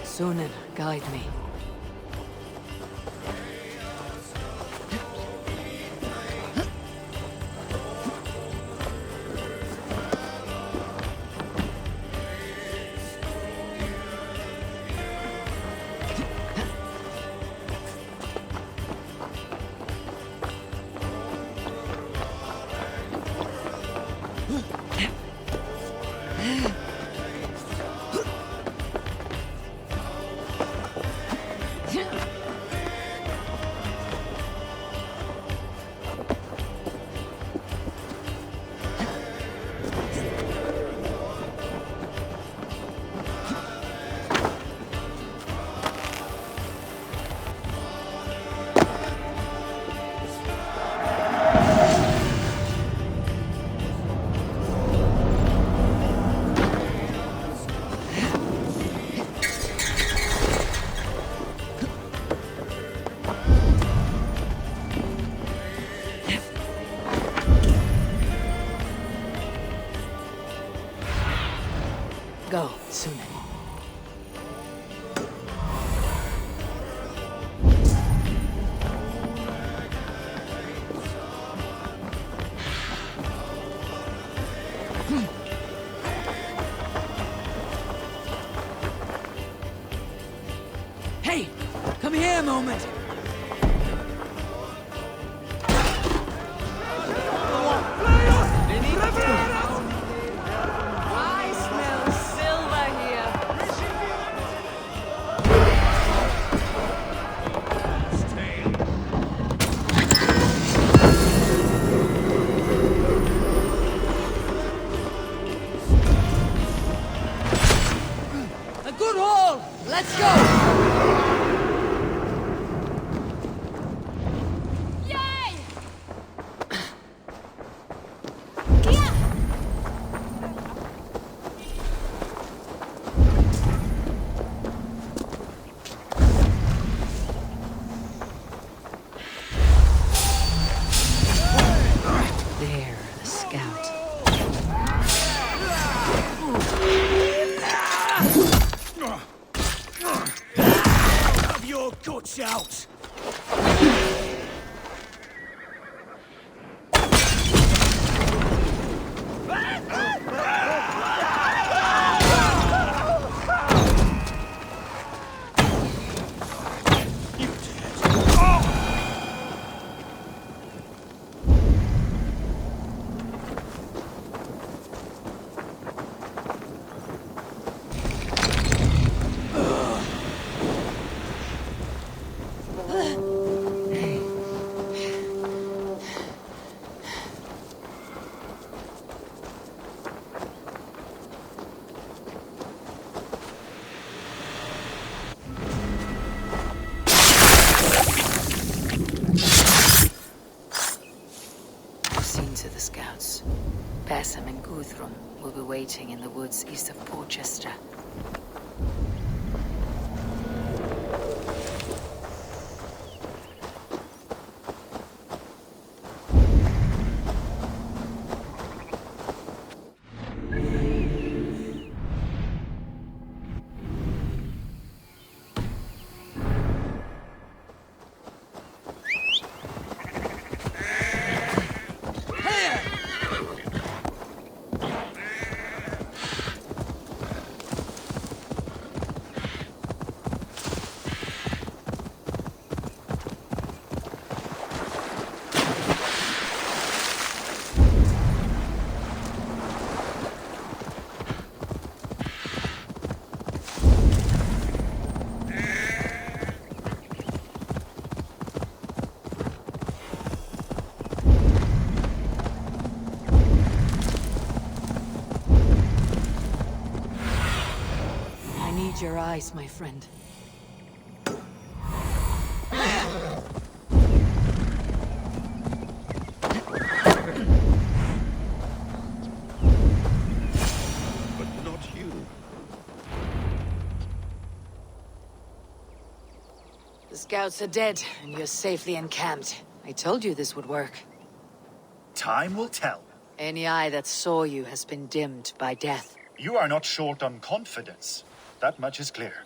Sunan, guide me. Go, Sunan. Hey, come here a moment. Let's go!
Guts out!
Basim and Guthrum will be waiting in the woods east of Porchester.
Your eyes, my friend.
But not you.
The scouts are dead, and you're safely encamped. I told you this would work.
Time will tell.
Any eye that saw you has been dimmed by death.
You are not short on confidence. That much is clear.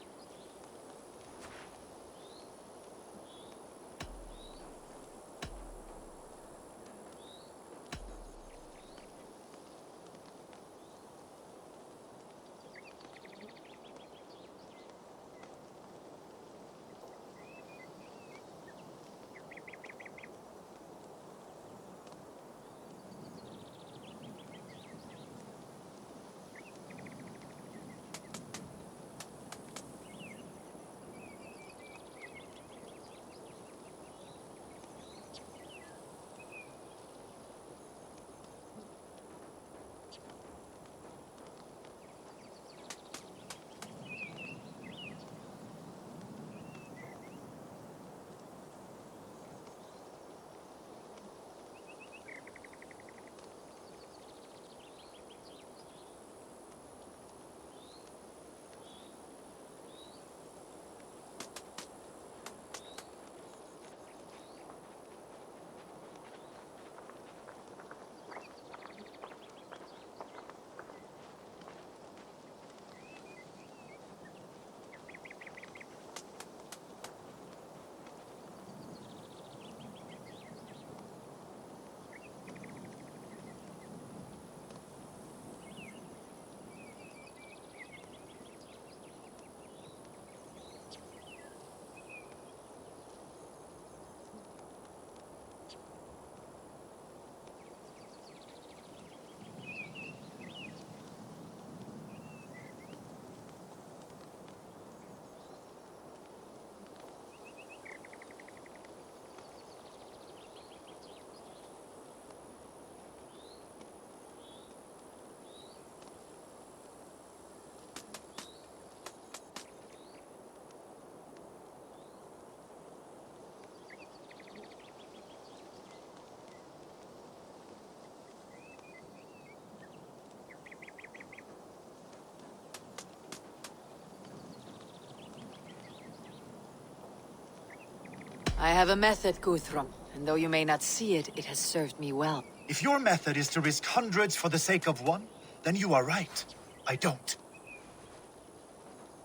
I have a method, Guthrum, and though you may not see it, it has served me well.
If your method is to risk hundreds for the sake of one, then you are right. I don't.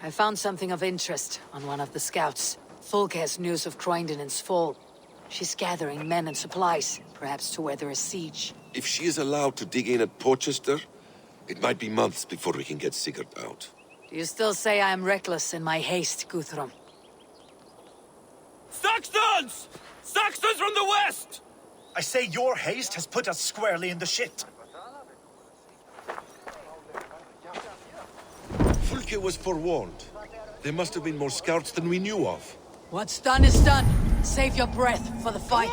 I found something of interest on one of the scouts. Fulke has news of Croydon's fall. She's gathering men and supplies, perhaps to weather a siege.
If she is allowed to dig in at Porchester, it might be months before we can get Sigurd out.
Do you still say I am reckless in my haste, Guthrum?
Saxons! Saxons from the west!
I say your haste has put us squarely in the shit.
Fulke was forewarned. There must have been more scouts than we knew of.
What's done is done. Save your breath for the fight.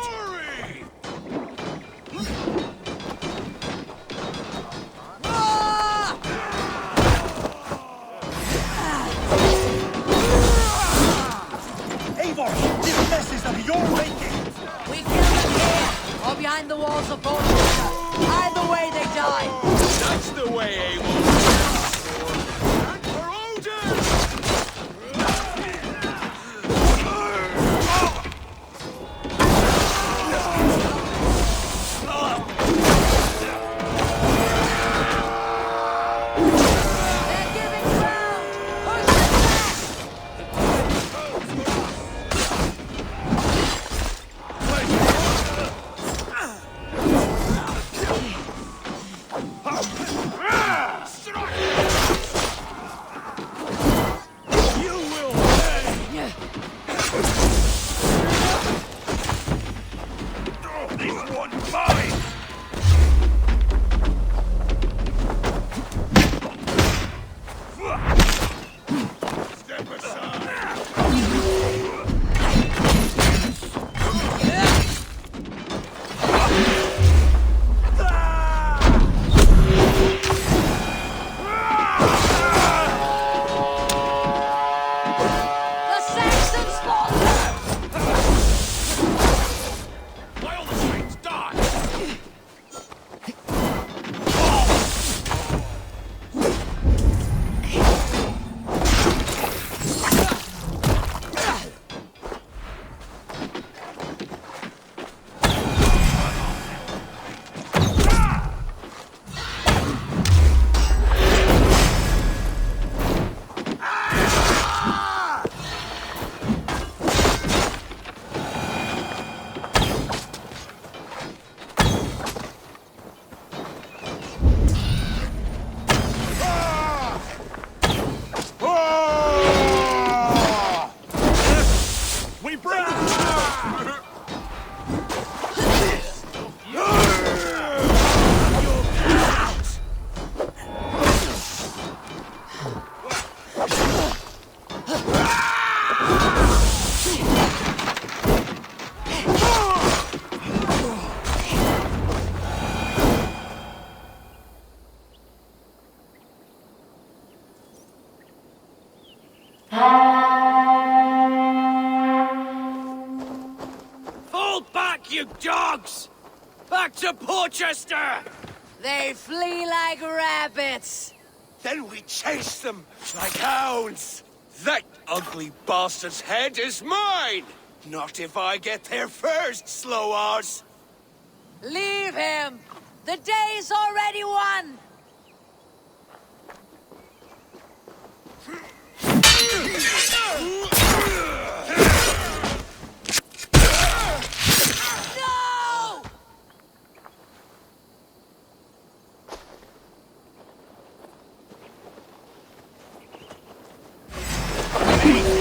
Eivor, this mess is of your making!
We kill them here, or behind the walls of Porchester. Either way, they die.
That's the way, Eivor!
Fall back, you dogs! Back to Porchester!
They flee like rabbits.
Then we chase them like hounds. That ugly bastard's head is mine! Not if I get there first, slow arse!
Leave him! The day's already won! No!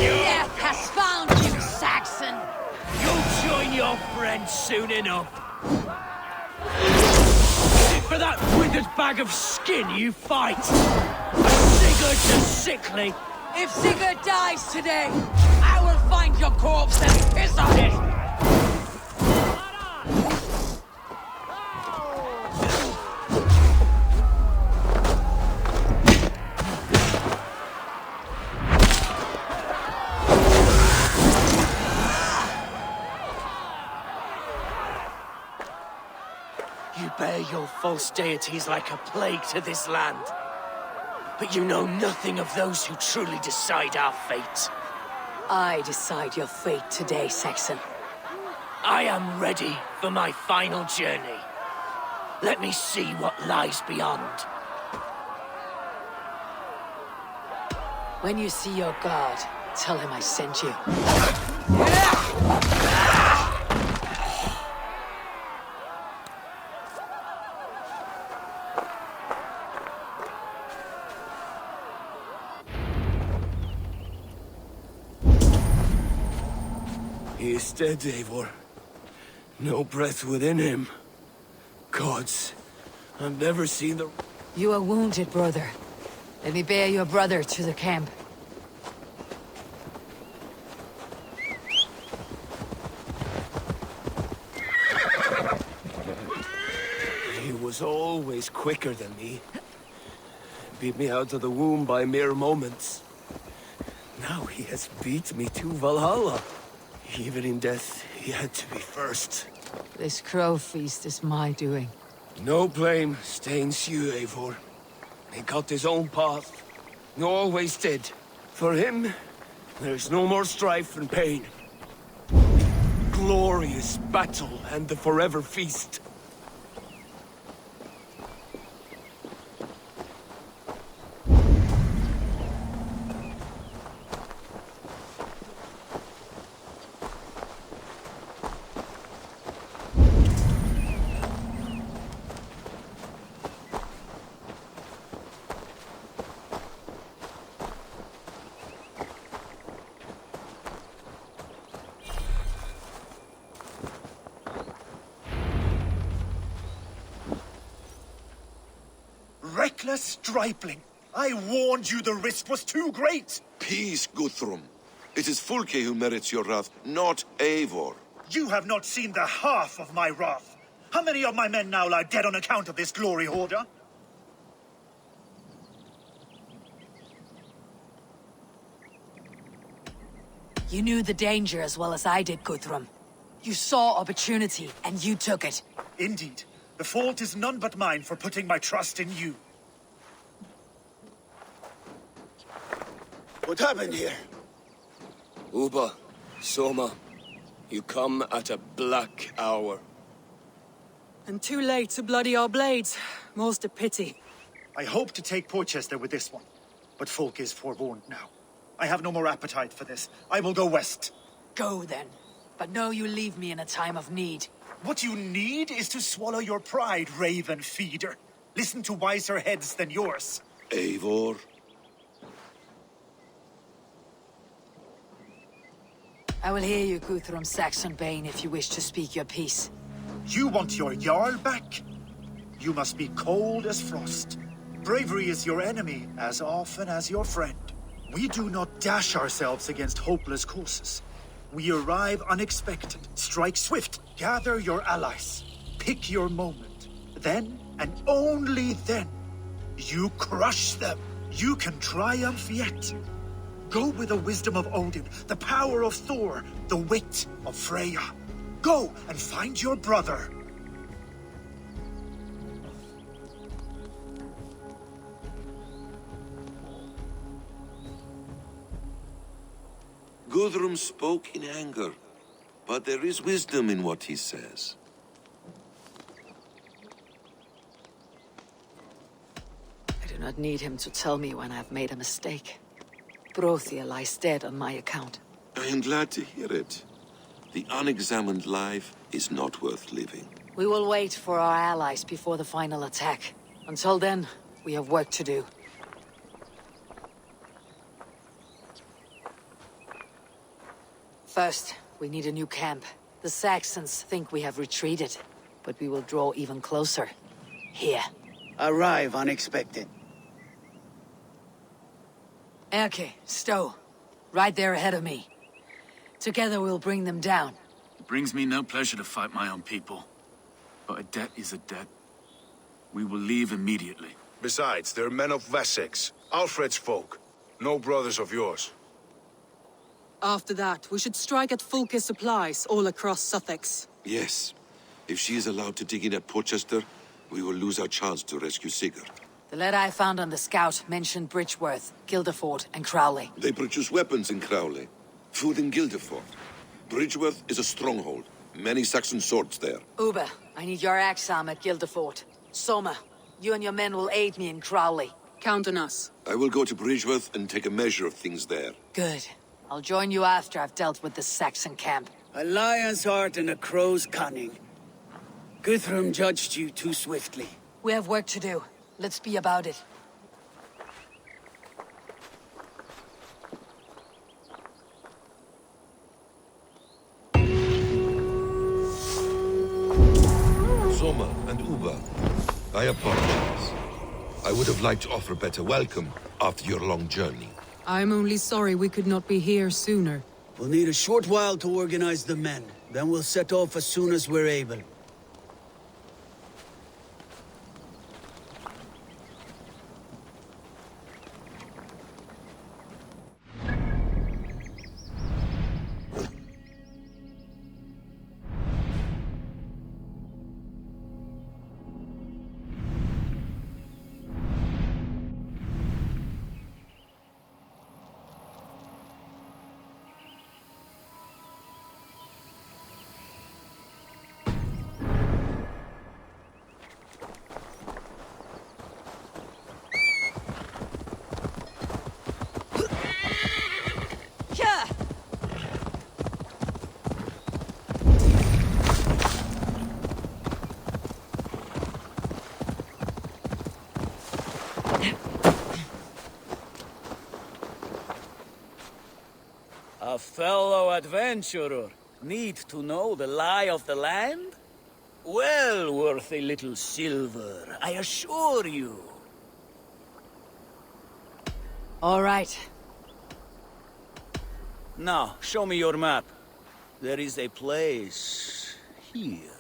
Death has found you, Saxon!
You'll join your friends soon enough. For that withered bag of skin you fight! Sigurd the sickly!
If Sigurd dies today, I will find your corpse and piss on it!
You bear your false deities like a plague to this land. But you know nothing of those who truly decide our fate.
I decide your fate today, Saxon.
I am ready for my final journey. Let me see what lies beyond.
When you see your god, tell him I sent you.
He is dead, Eivor. No breath within him. Gods, I've never seen the...
You are wounded, brother. Let me bear your brother to the camp.
He was always quicker than me. Beat me out of the womb by mere moments. Now he has beat me to Valhalla. Even in death, he had to be first.
This crow feast is my doing.
No blame stains you, Eivor. He got his own path. He always did. For him, there's no more strife and pain. Glorious battle and the forever feast.
Reckless stripling! I warned you the risk was too great!
Peace, Guthrum. It is Fulke who merits your wrath, not Eivor.
You have not seen the half of my wrath. How many of my men now lie dead on account of this glory hoarder?
You knew the danger as well as I did, Guthrum. You saw opportunity, and you took it.
Indeed. The fault is none but mine for putting my trust in you.
What happened here? Ubba, Soma, you come at a black hour.
And too late to bloody our blades. Most a pity.
I hope to take Porchester with this one, but folk is forewarned now. I have no more appetite for this. I will go west.
Go then. But know you leave me in a time of need.
What you need is to swallow your pride, raven feeder. Listen to wiser heads than yours.
Eivor?
I will hear you, Guthrum Saxon-Bane, if you wish to speak your piece.
You want your Jarl back? You must be cold as frost. Bravery is your enemy as often as your friend. We do not dash ourselves against hopeless courses. We arrive unexpected, strike swift, gather your allies, pick your moment. Then, and only then, you crush them. You can triumph yet. Go with the wisdom of Odin, the power of Thor, the wit of Freya. Go and find your brother.
Guthrum spoke in anger, but there is wisdom in what he says.
I do not need him to tell me when I have made a mistake. Brothia lies dead on my account.
I am glad to hear it. The unexamined life is not worth living.
We will wait for our allies before the final attack. Until then, we have work to do. First, we need a new camp. The Saxons think we have retreated, but we will draw even closer. Here.
Arrive unexpected.
Erke, Stowe. Right there ahead of me. Together we'll bring them down.
It brings me no pleasure to fight my own people. But a debt is a debt. We will leave immediately.
Besides, they're men of Wessex, Alfred's folk. No brothers of yours.
After that, we should strike at Fulke's supplies all across Sussex.
Yes. If she is allowed to dig in at Porchester, we will lose our chance to rescue Sigurd.
The letter I found on the scout mentioned Bridgeworth, Guildford, and Crowley.
They produce weapons in Crowley, food in Guildford. Bridgeworth is a stronghold, Many Saxon swords there.
Ubba, I need your axe arm at Guildford. Soma, you and your men will aid me in Crowley.
Count on us.
I will go to Bridgeworth and take a measure of things there.
Good. I'll join you after I've dealt with the Saxon camp.
A lion's heart and a crow's cunning. Guthrum judged you too swiftly.
We have work to do. Let's be about it.
Soma and Ubba, I apologize. I would have liked to offer a better welcome after your long journey.
I'm only sorry we could not be here sooner.
We'll need a short while to organize the men. Then we'll set off as soon as we're able.
A fellow adventurer need to know the lie of the land? Well worth a little silver, I assure you.
All right.
Now, show me your map. There is a place here.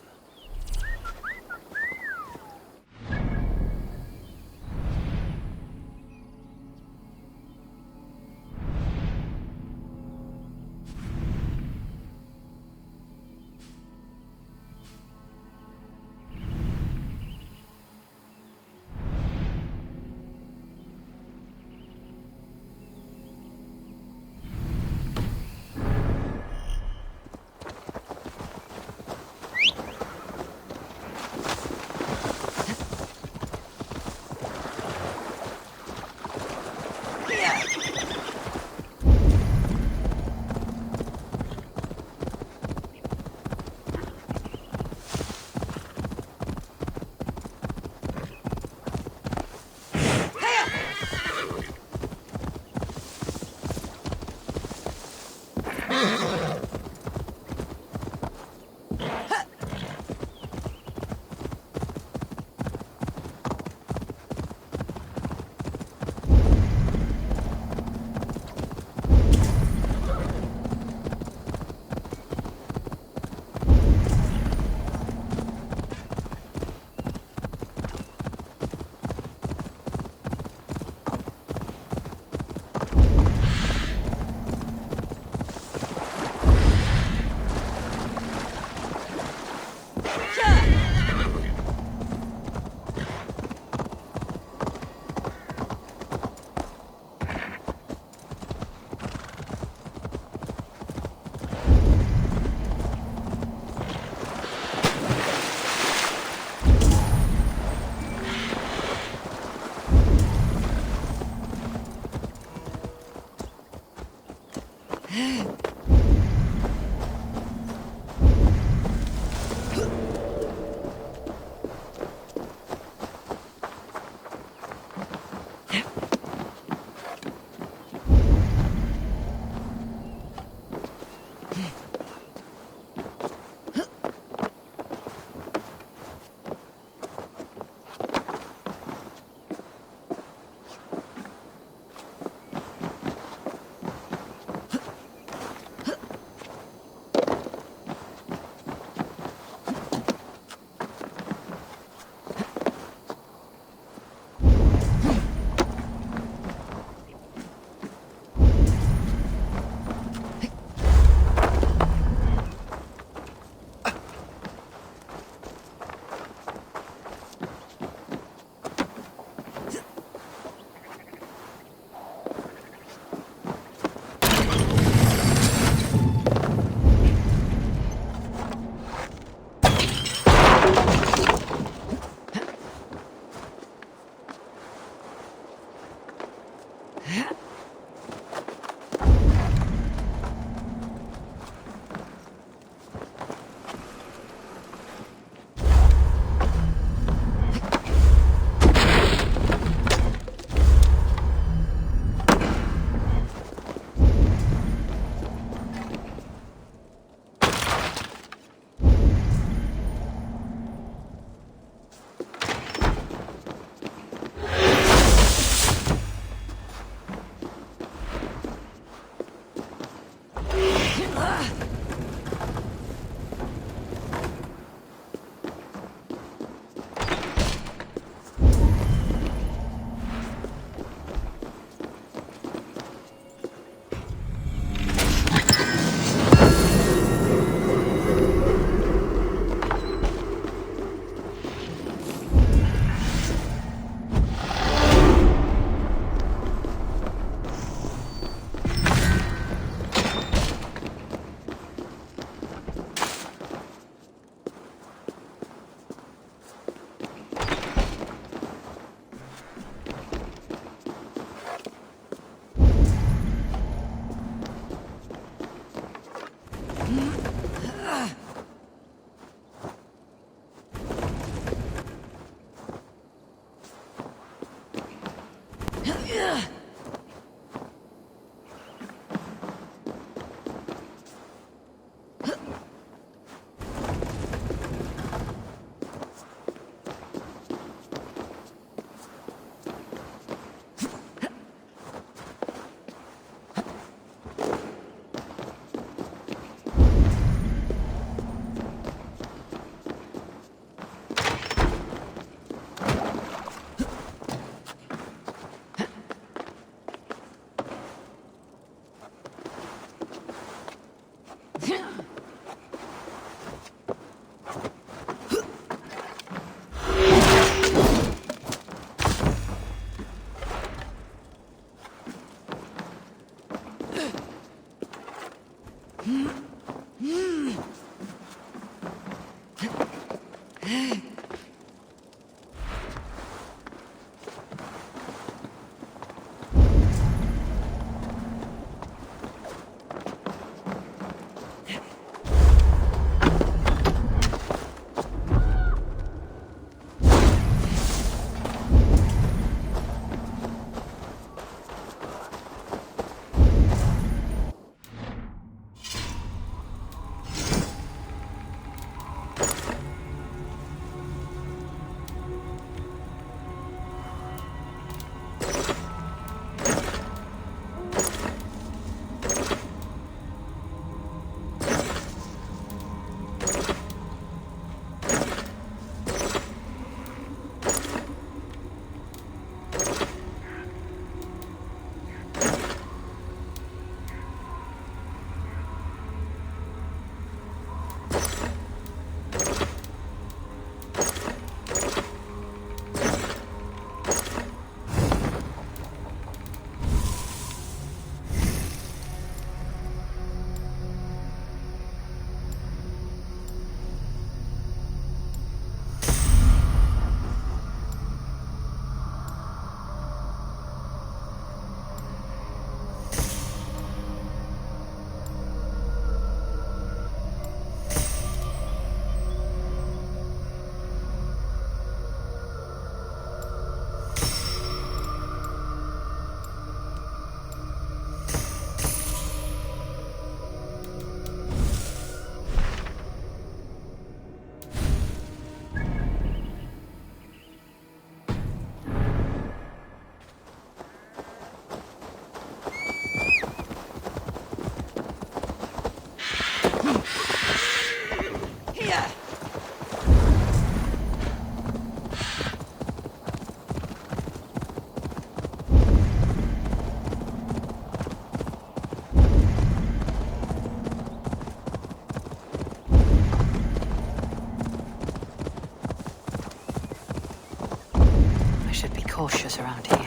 Cautious around here.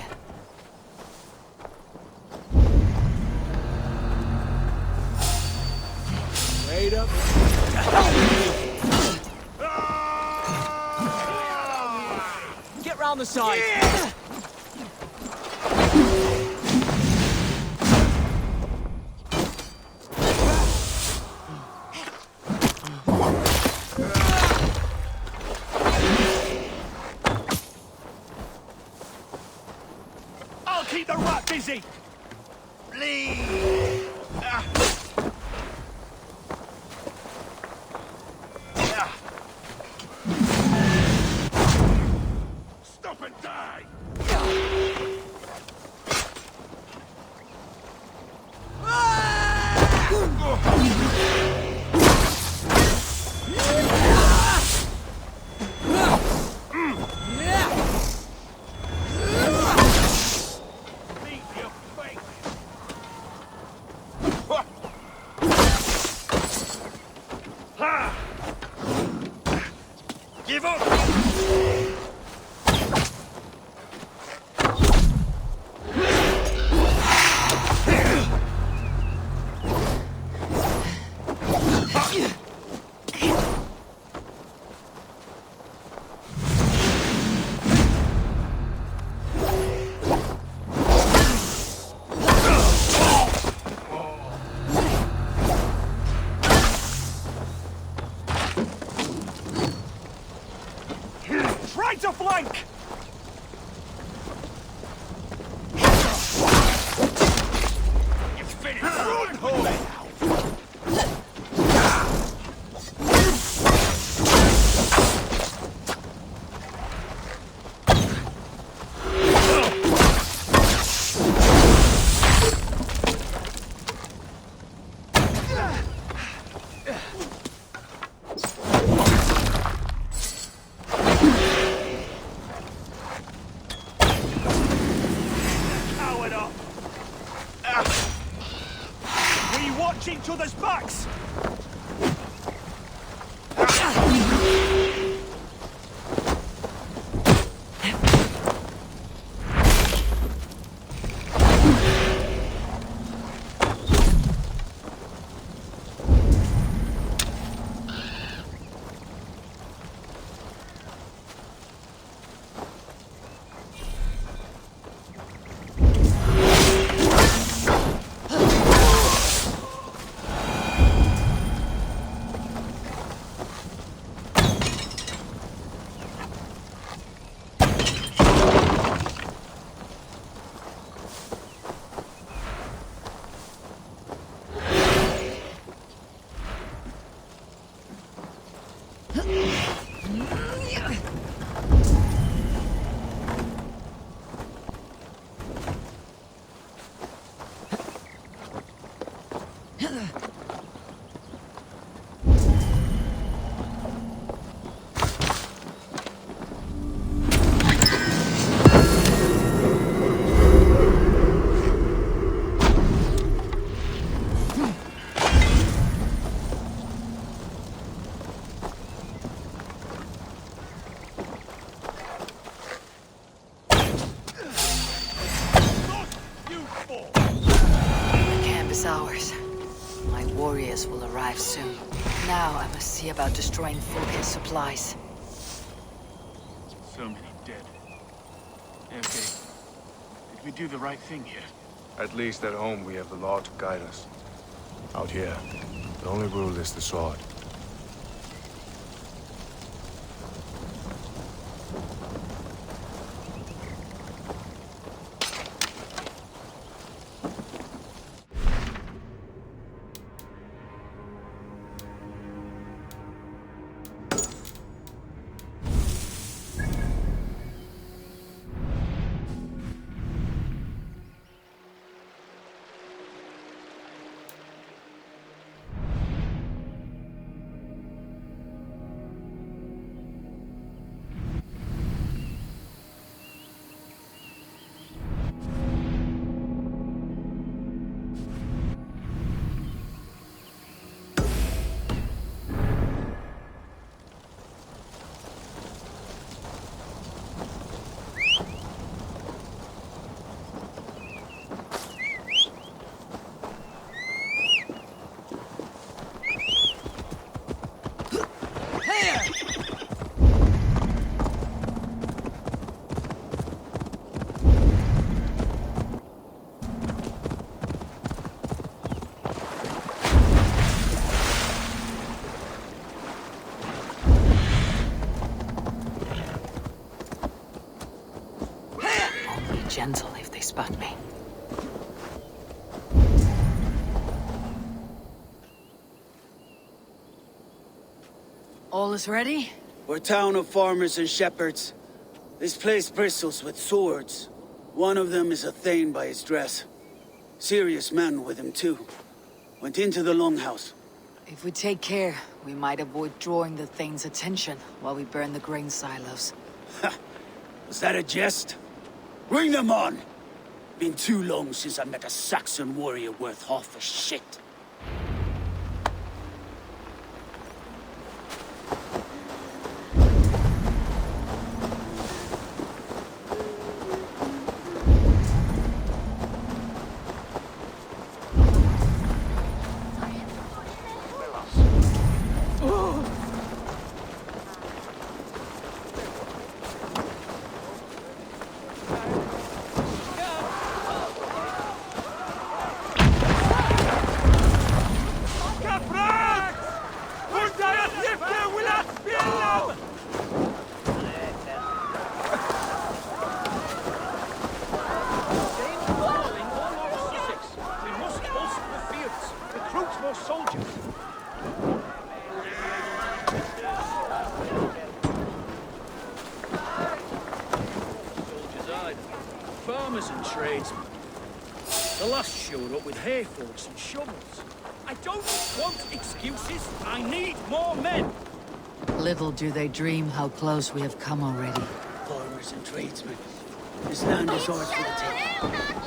Wait up. Get round the side.
keep the rat busy!
Bleed!
Stop and die!
Give up!
Try to flank!
It's finished! Run home!
Coward up! We watch each other's backs!
Ours. My warriors will arrive soon. Now I must see about destroying Fulkin's supplies.
So many dead. Okay. Did we do the right thing here?
At least at home we have the law to guide us. Out here, the only rule is the sword.
gentle if they spot me.
All is ready?
We're a town of farmers and shepherds. This place bristles with swords. One of them is a Thegn by his dress. Serious man with him too. Went into the longhouse.
If we take care, we might avoid drawing the Thane's attention while we burn the grain silos.
Ha! Was that a jest? Bring them on! Been too long since I met a Saxon warrior worth half a shit.
Farmers and tradesmen. The last showed up with hay forks and shovels. I don't want excuses. I need more men.
Little do they dream how close we have come already.
Farmers and tradesmen. This land is ours for the taking.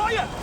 fire!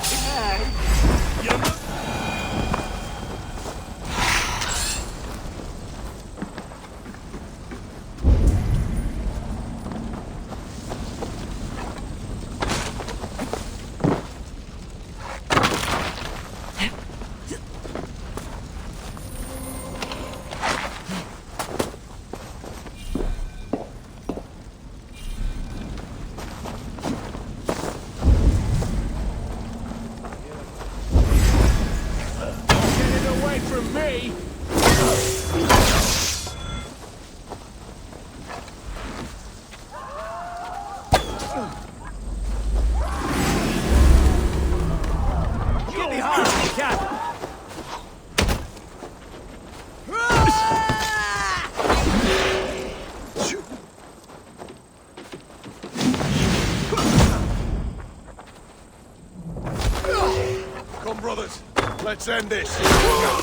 Come, brothers. Let's end this.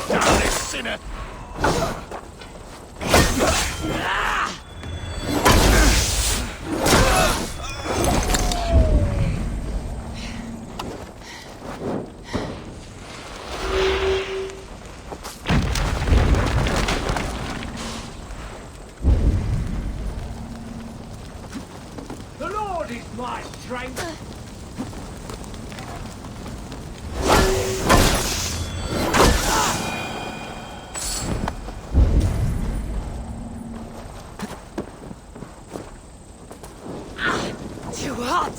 Down this sinner.
The Lord is my strength.
Too hot!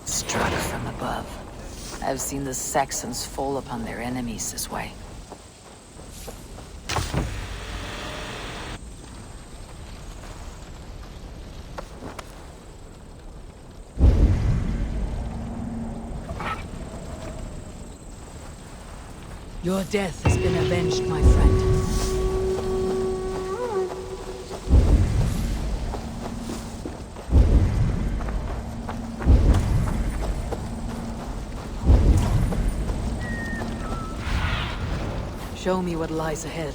Struck from above. I've seen the Saxons fall upon their enemies this way.
Your death has been avenged, my friend. Show me what lies ahead.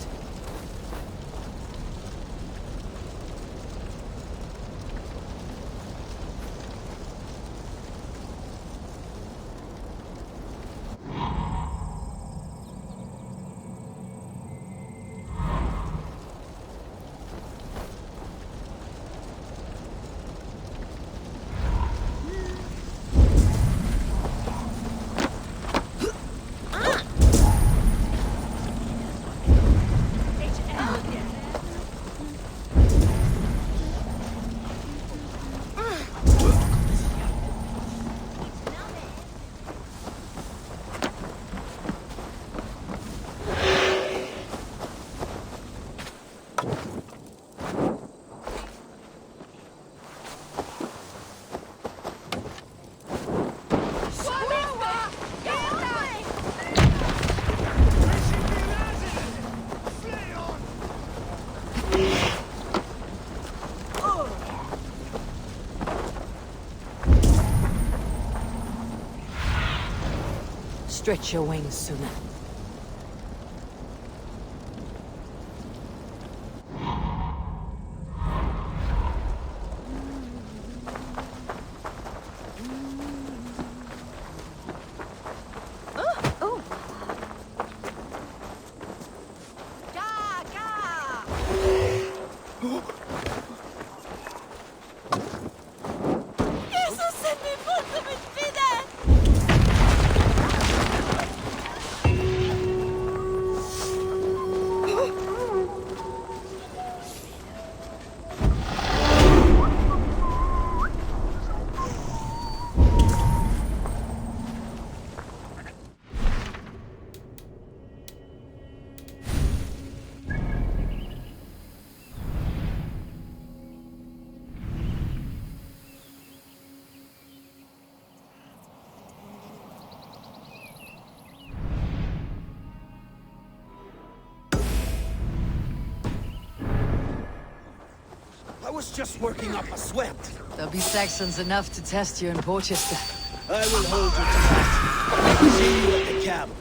Stretch your wings, Suna.
was just working up a sweat.
There'll be Saxons enough to test you in Porchester.
I will hold you to that. See you at the camp.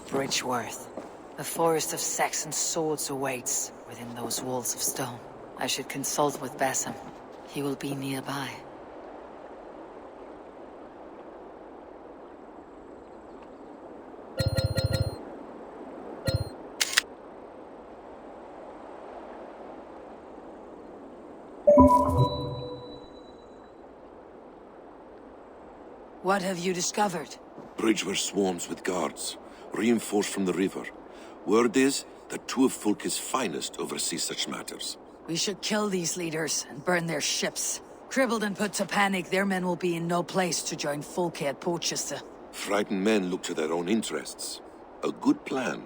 Bridgeworth. The forest of Saxon swords awaits within those walls of stone. I should consult with Basim. He will be nearby.
What have you discovered?
Bridgeworth swarms with guards, reinforced from the river. Word is that two of Fulke's finest oversee such matters.
We should kill these leaders and burn their ships. Crippled and put to panic, their men will be in no place to join Fulke at Porchester.
Frightened men look to their own interests. A good plan.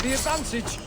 The advantage!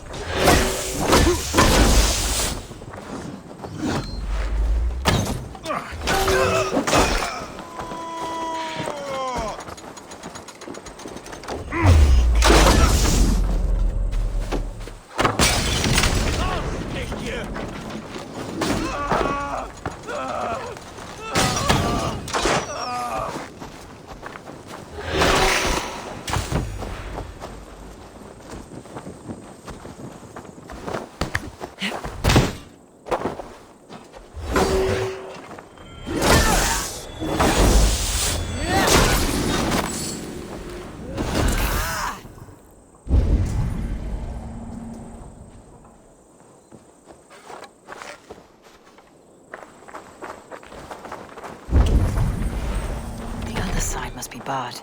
Must be barred.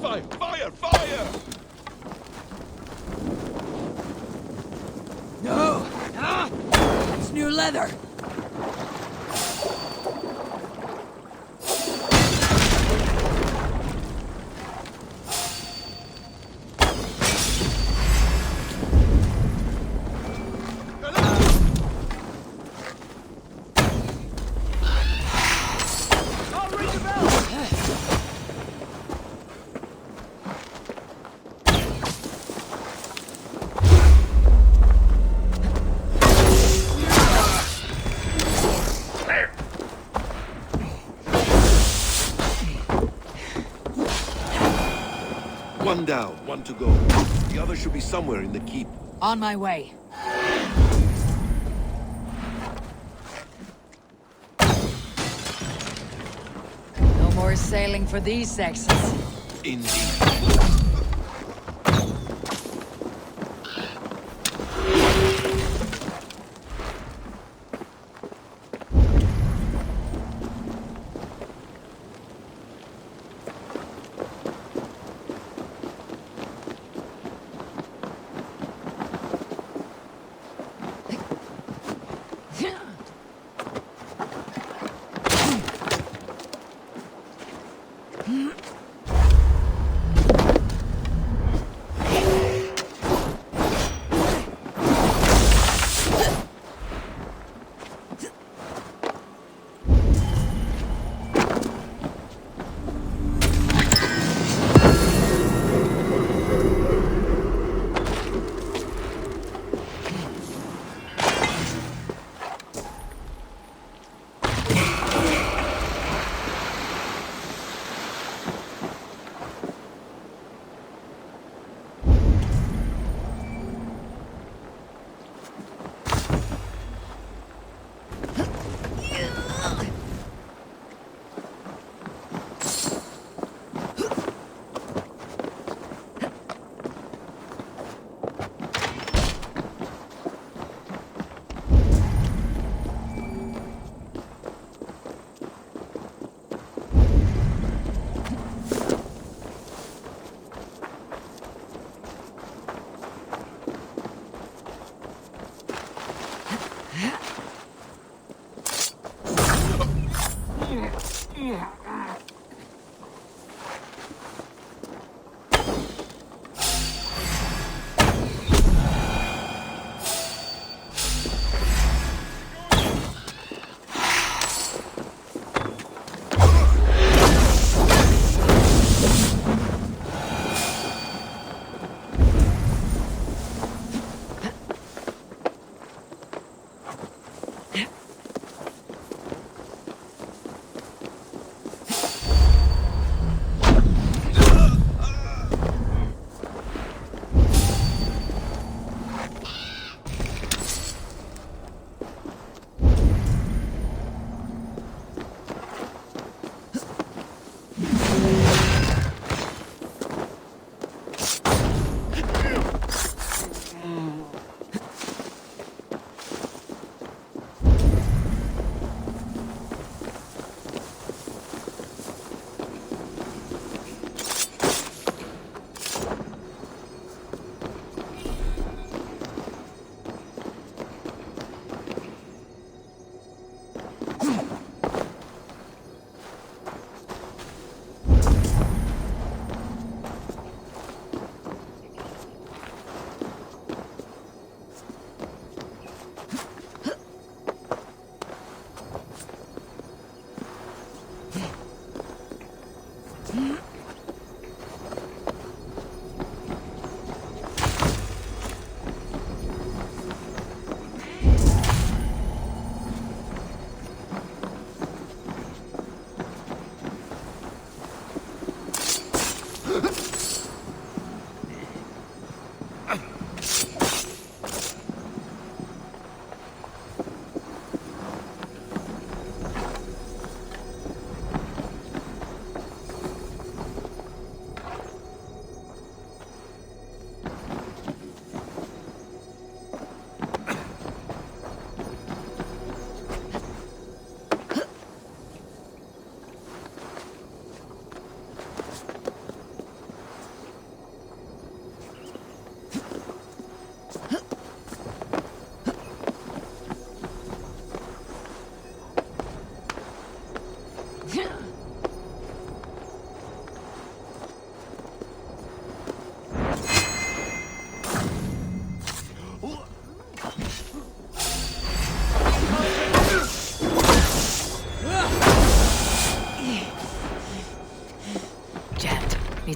Fire! Fire! Fire!
No! That's new leather!
One down, one to go. The other should be somewhere in the keep.
On my way. No more sailing for these sexes.
Indeed.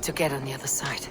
to get on the other side.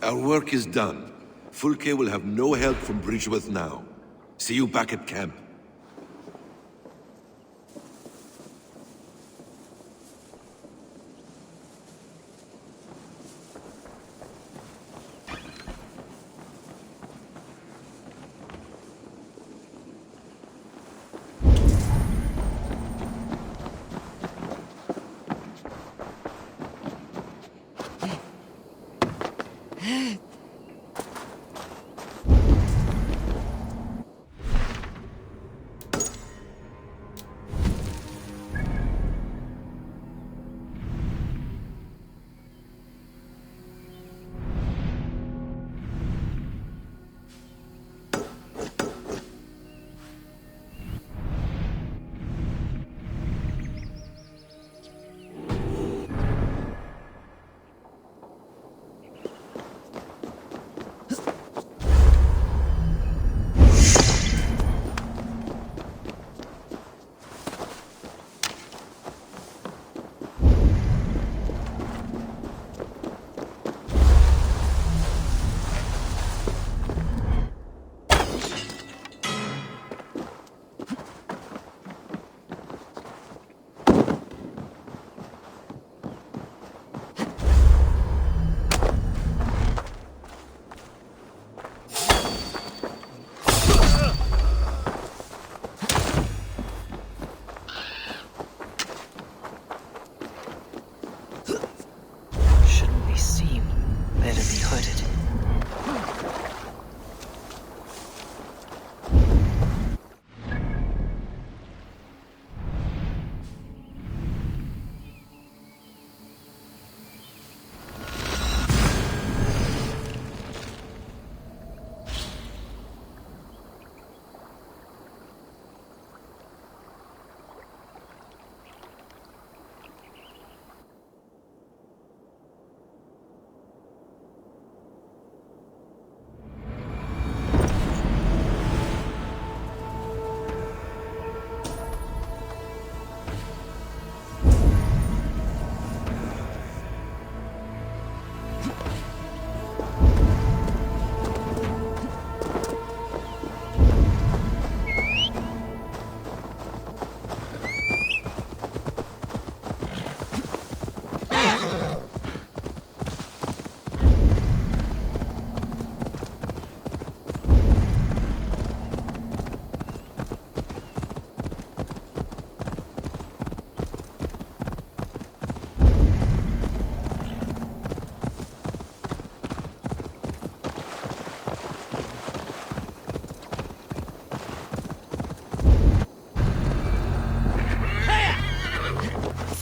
Our work is done. Fulke will have no help from Bridgeworth now. See you back at camp.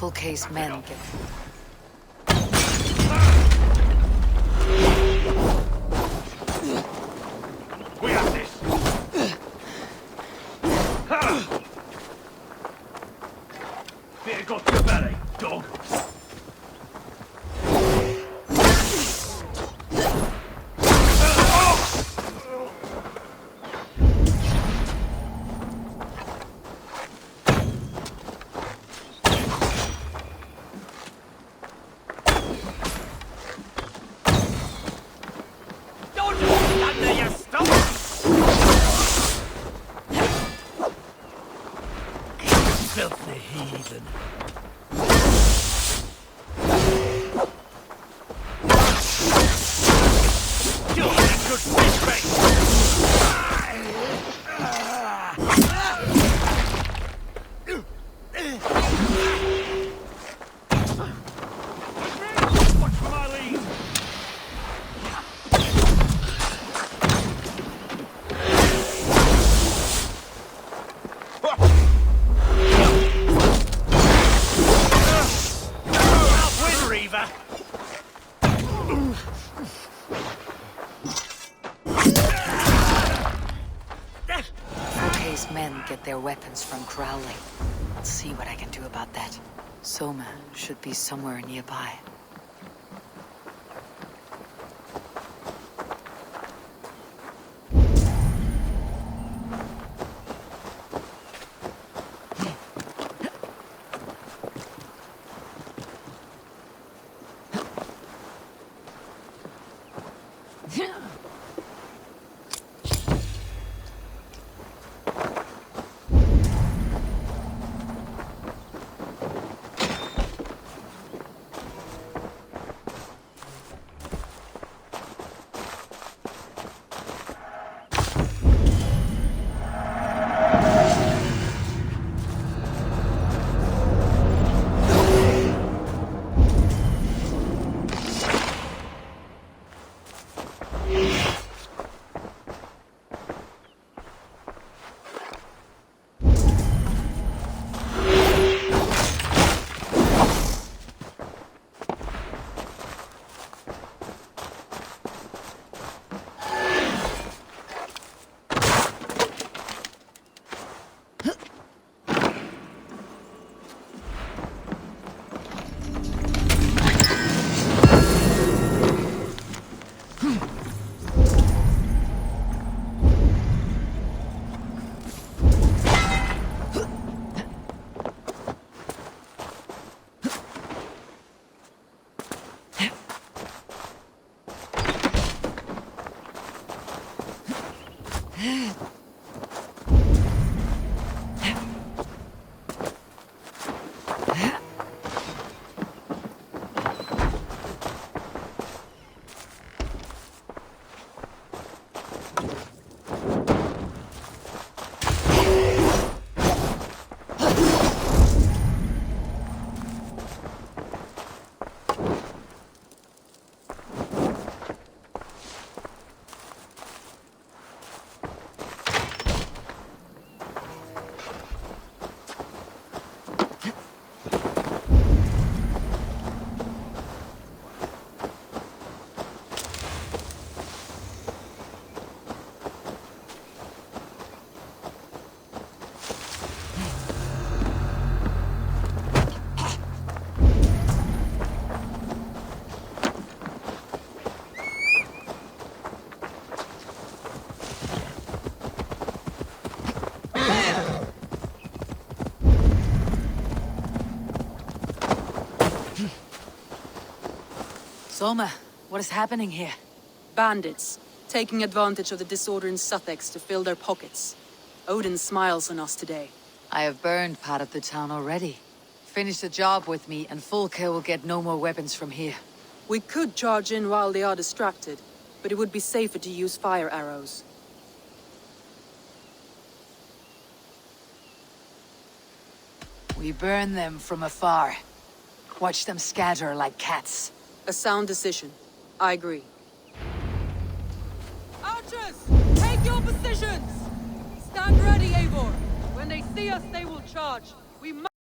Fulke's men get...
We have this! Beer got your belly, dog! something. You'll get a good fish bait! Watch for my lead! Outwin, Reaver!
Fouquet's men get their weapons from Crowley. I'll see what I can do about that. Soma should be somewhere nearby. Soma, what is happening here?
Bandits, taking advantage of the disorder in Sussex to fill their pockets. Odin smiles on us today.
I have burned part of the town already. Finish the job with me, and Fulke will get no more weapons from here.
We could charge in while they are distracted, but it would be safer to use fire arrows.
We burn them from afar. Watch them scatter like cats.
A sound decision. I agree.
Archers! Take your positions! Stand ready, Eivor! When they see us, they will charge. We must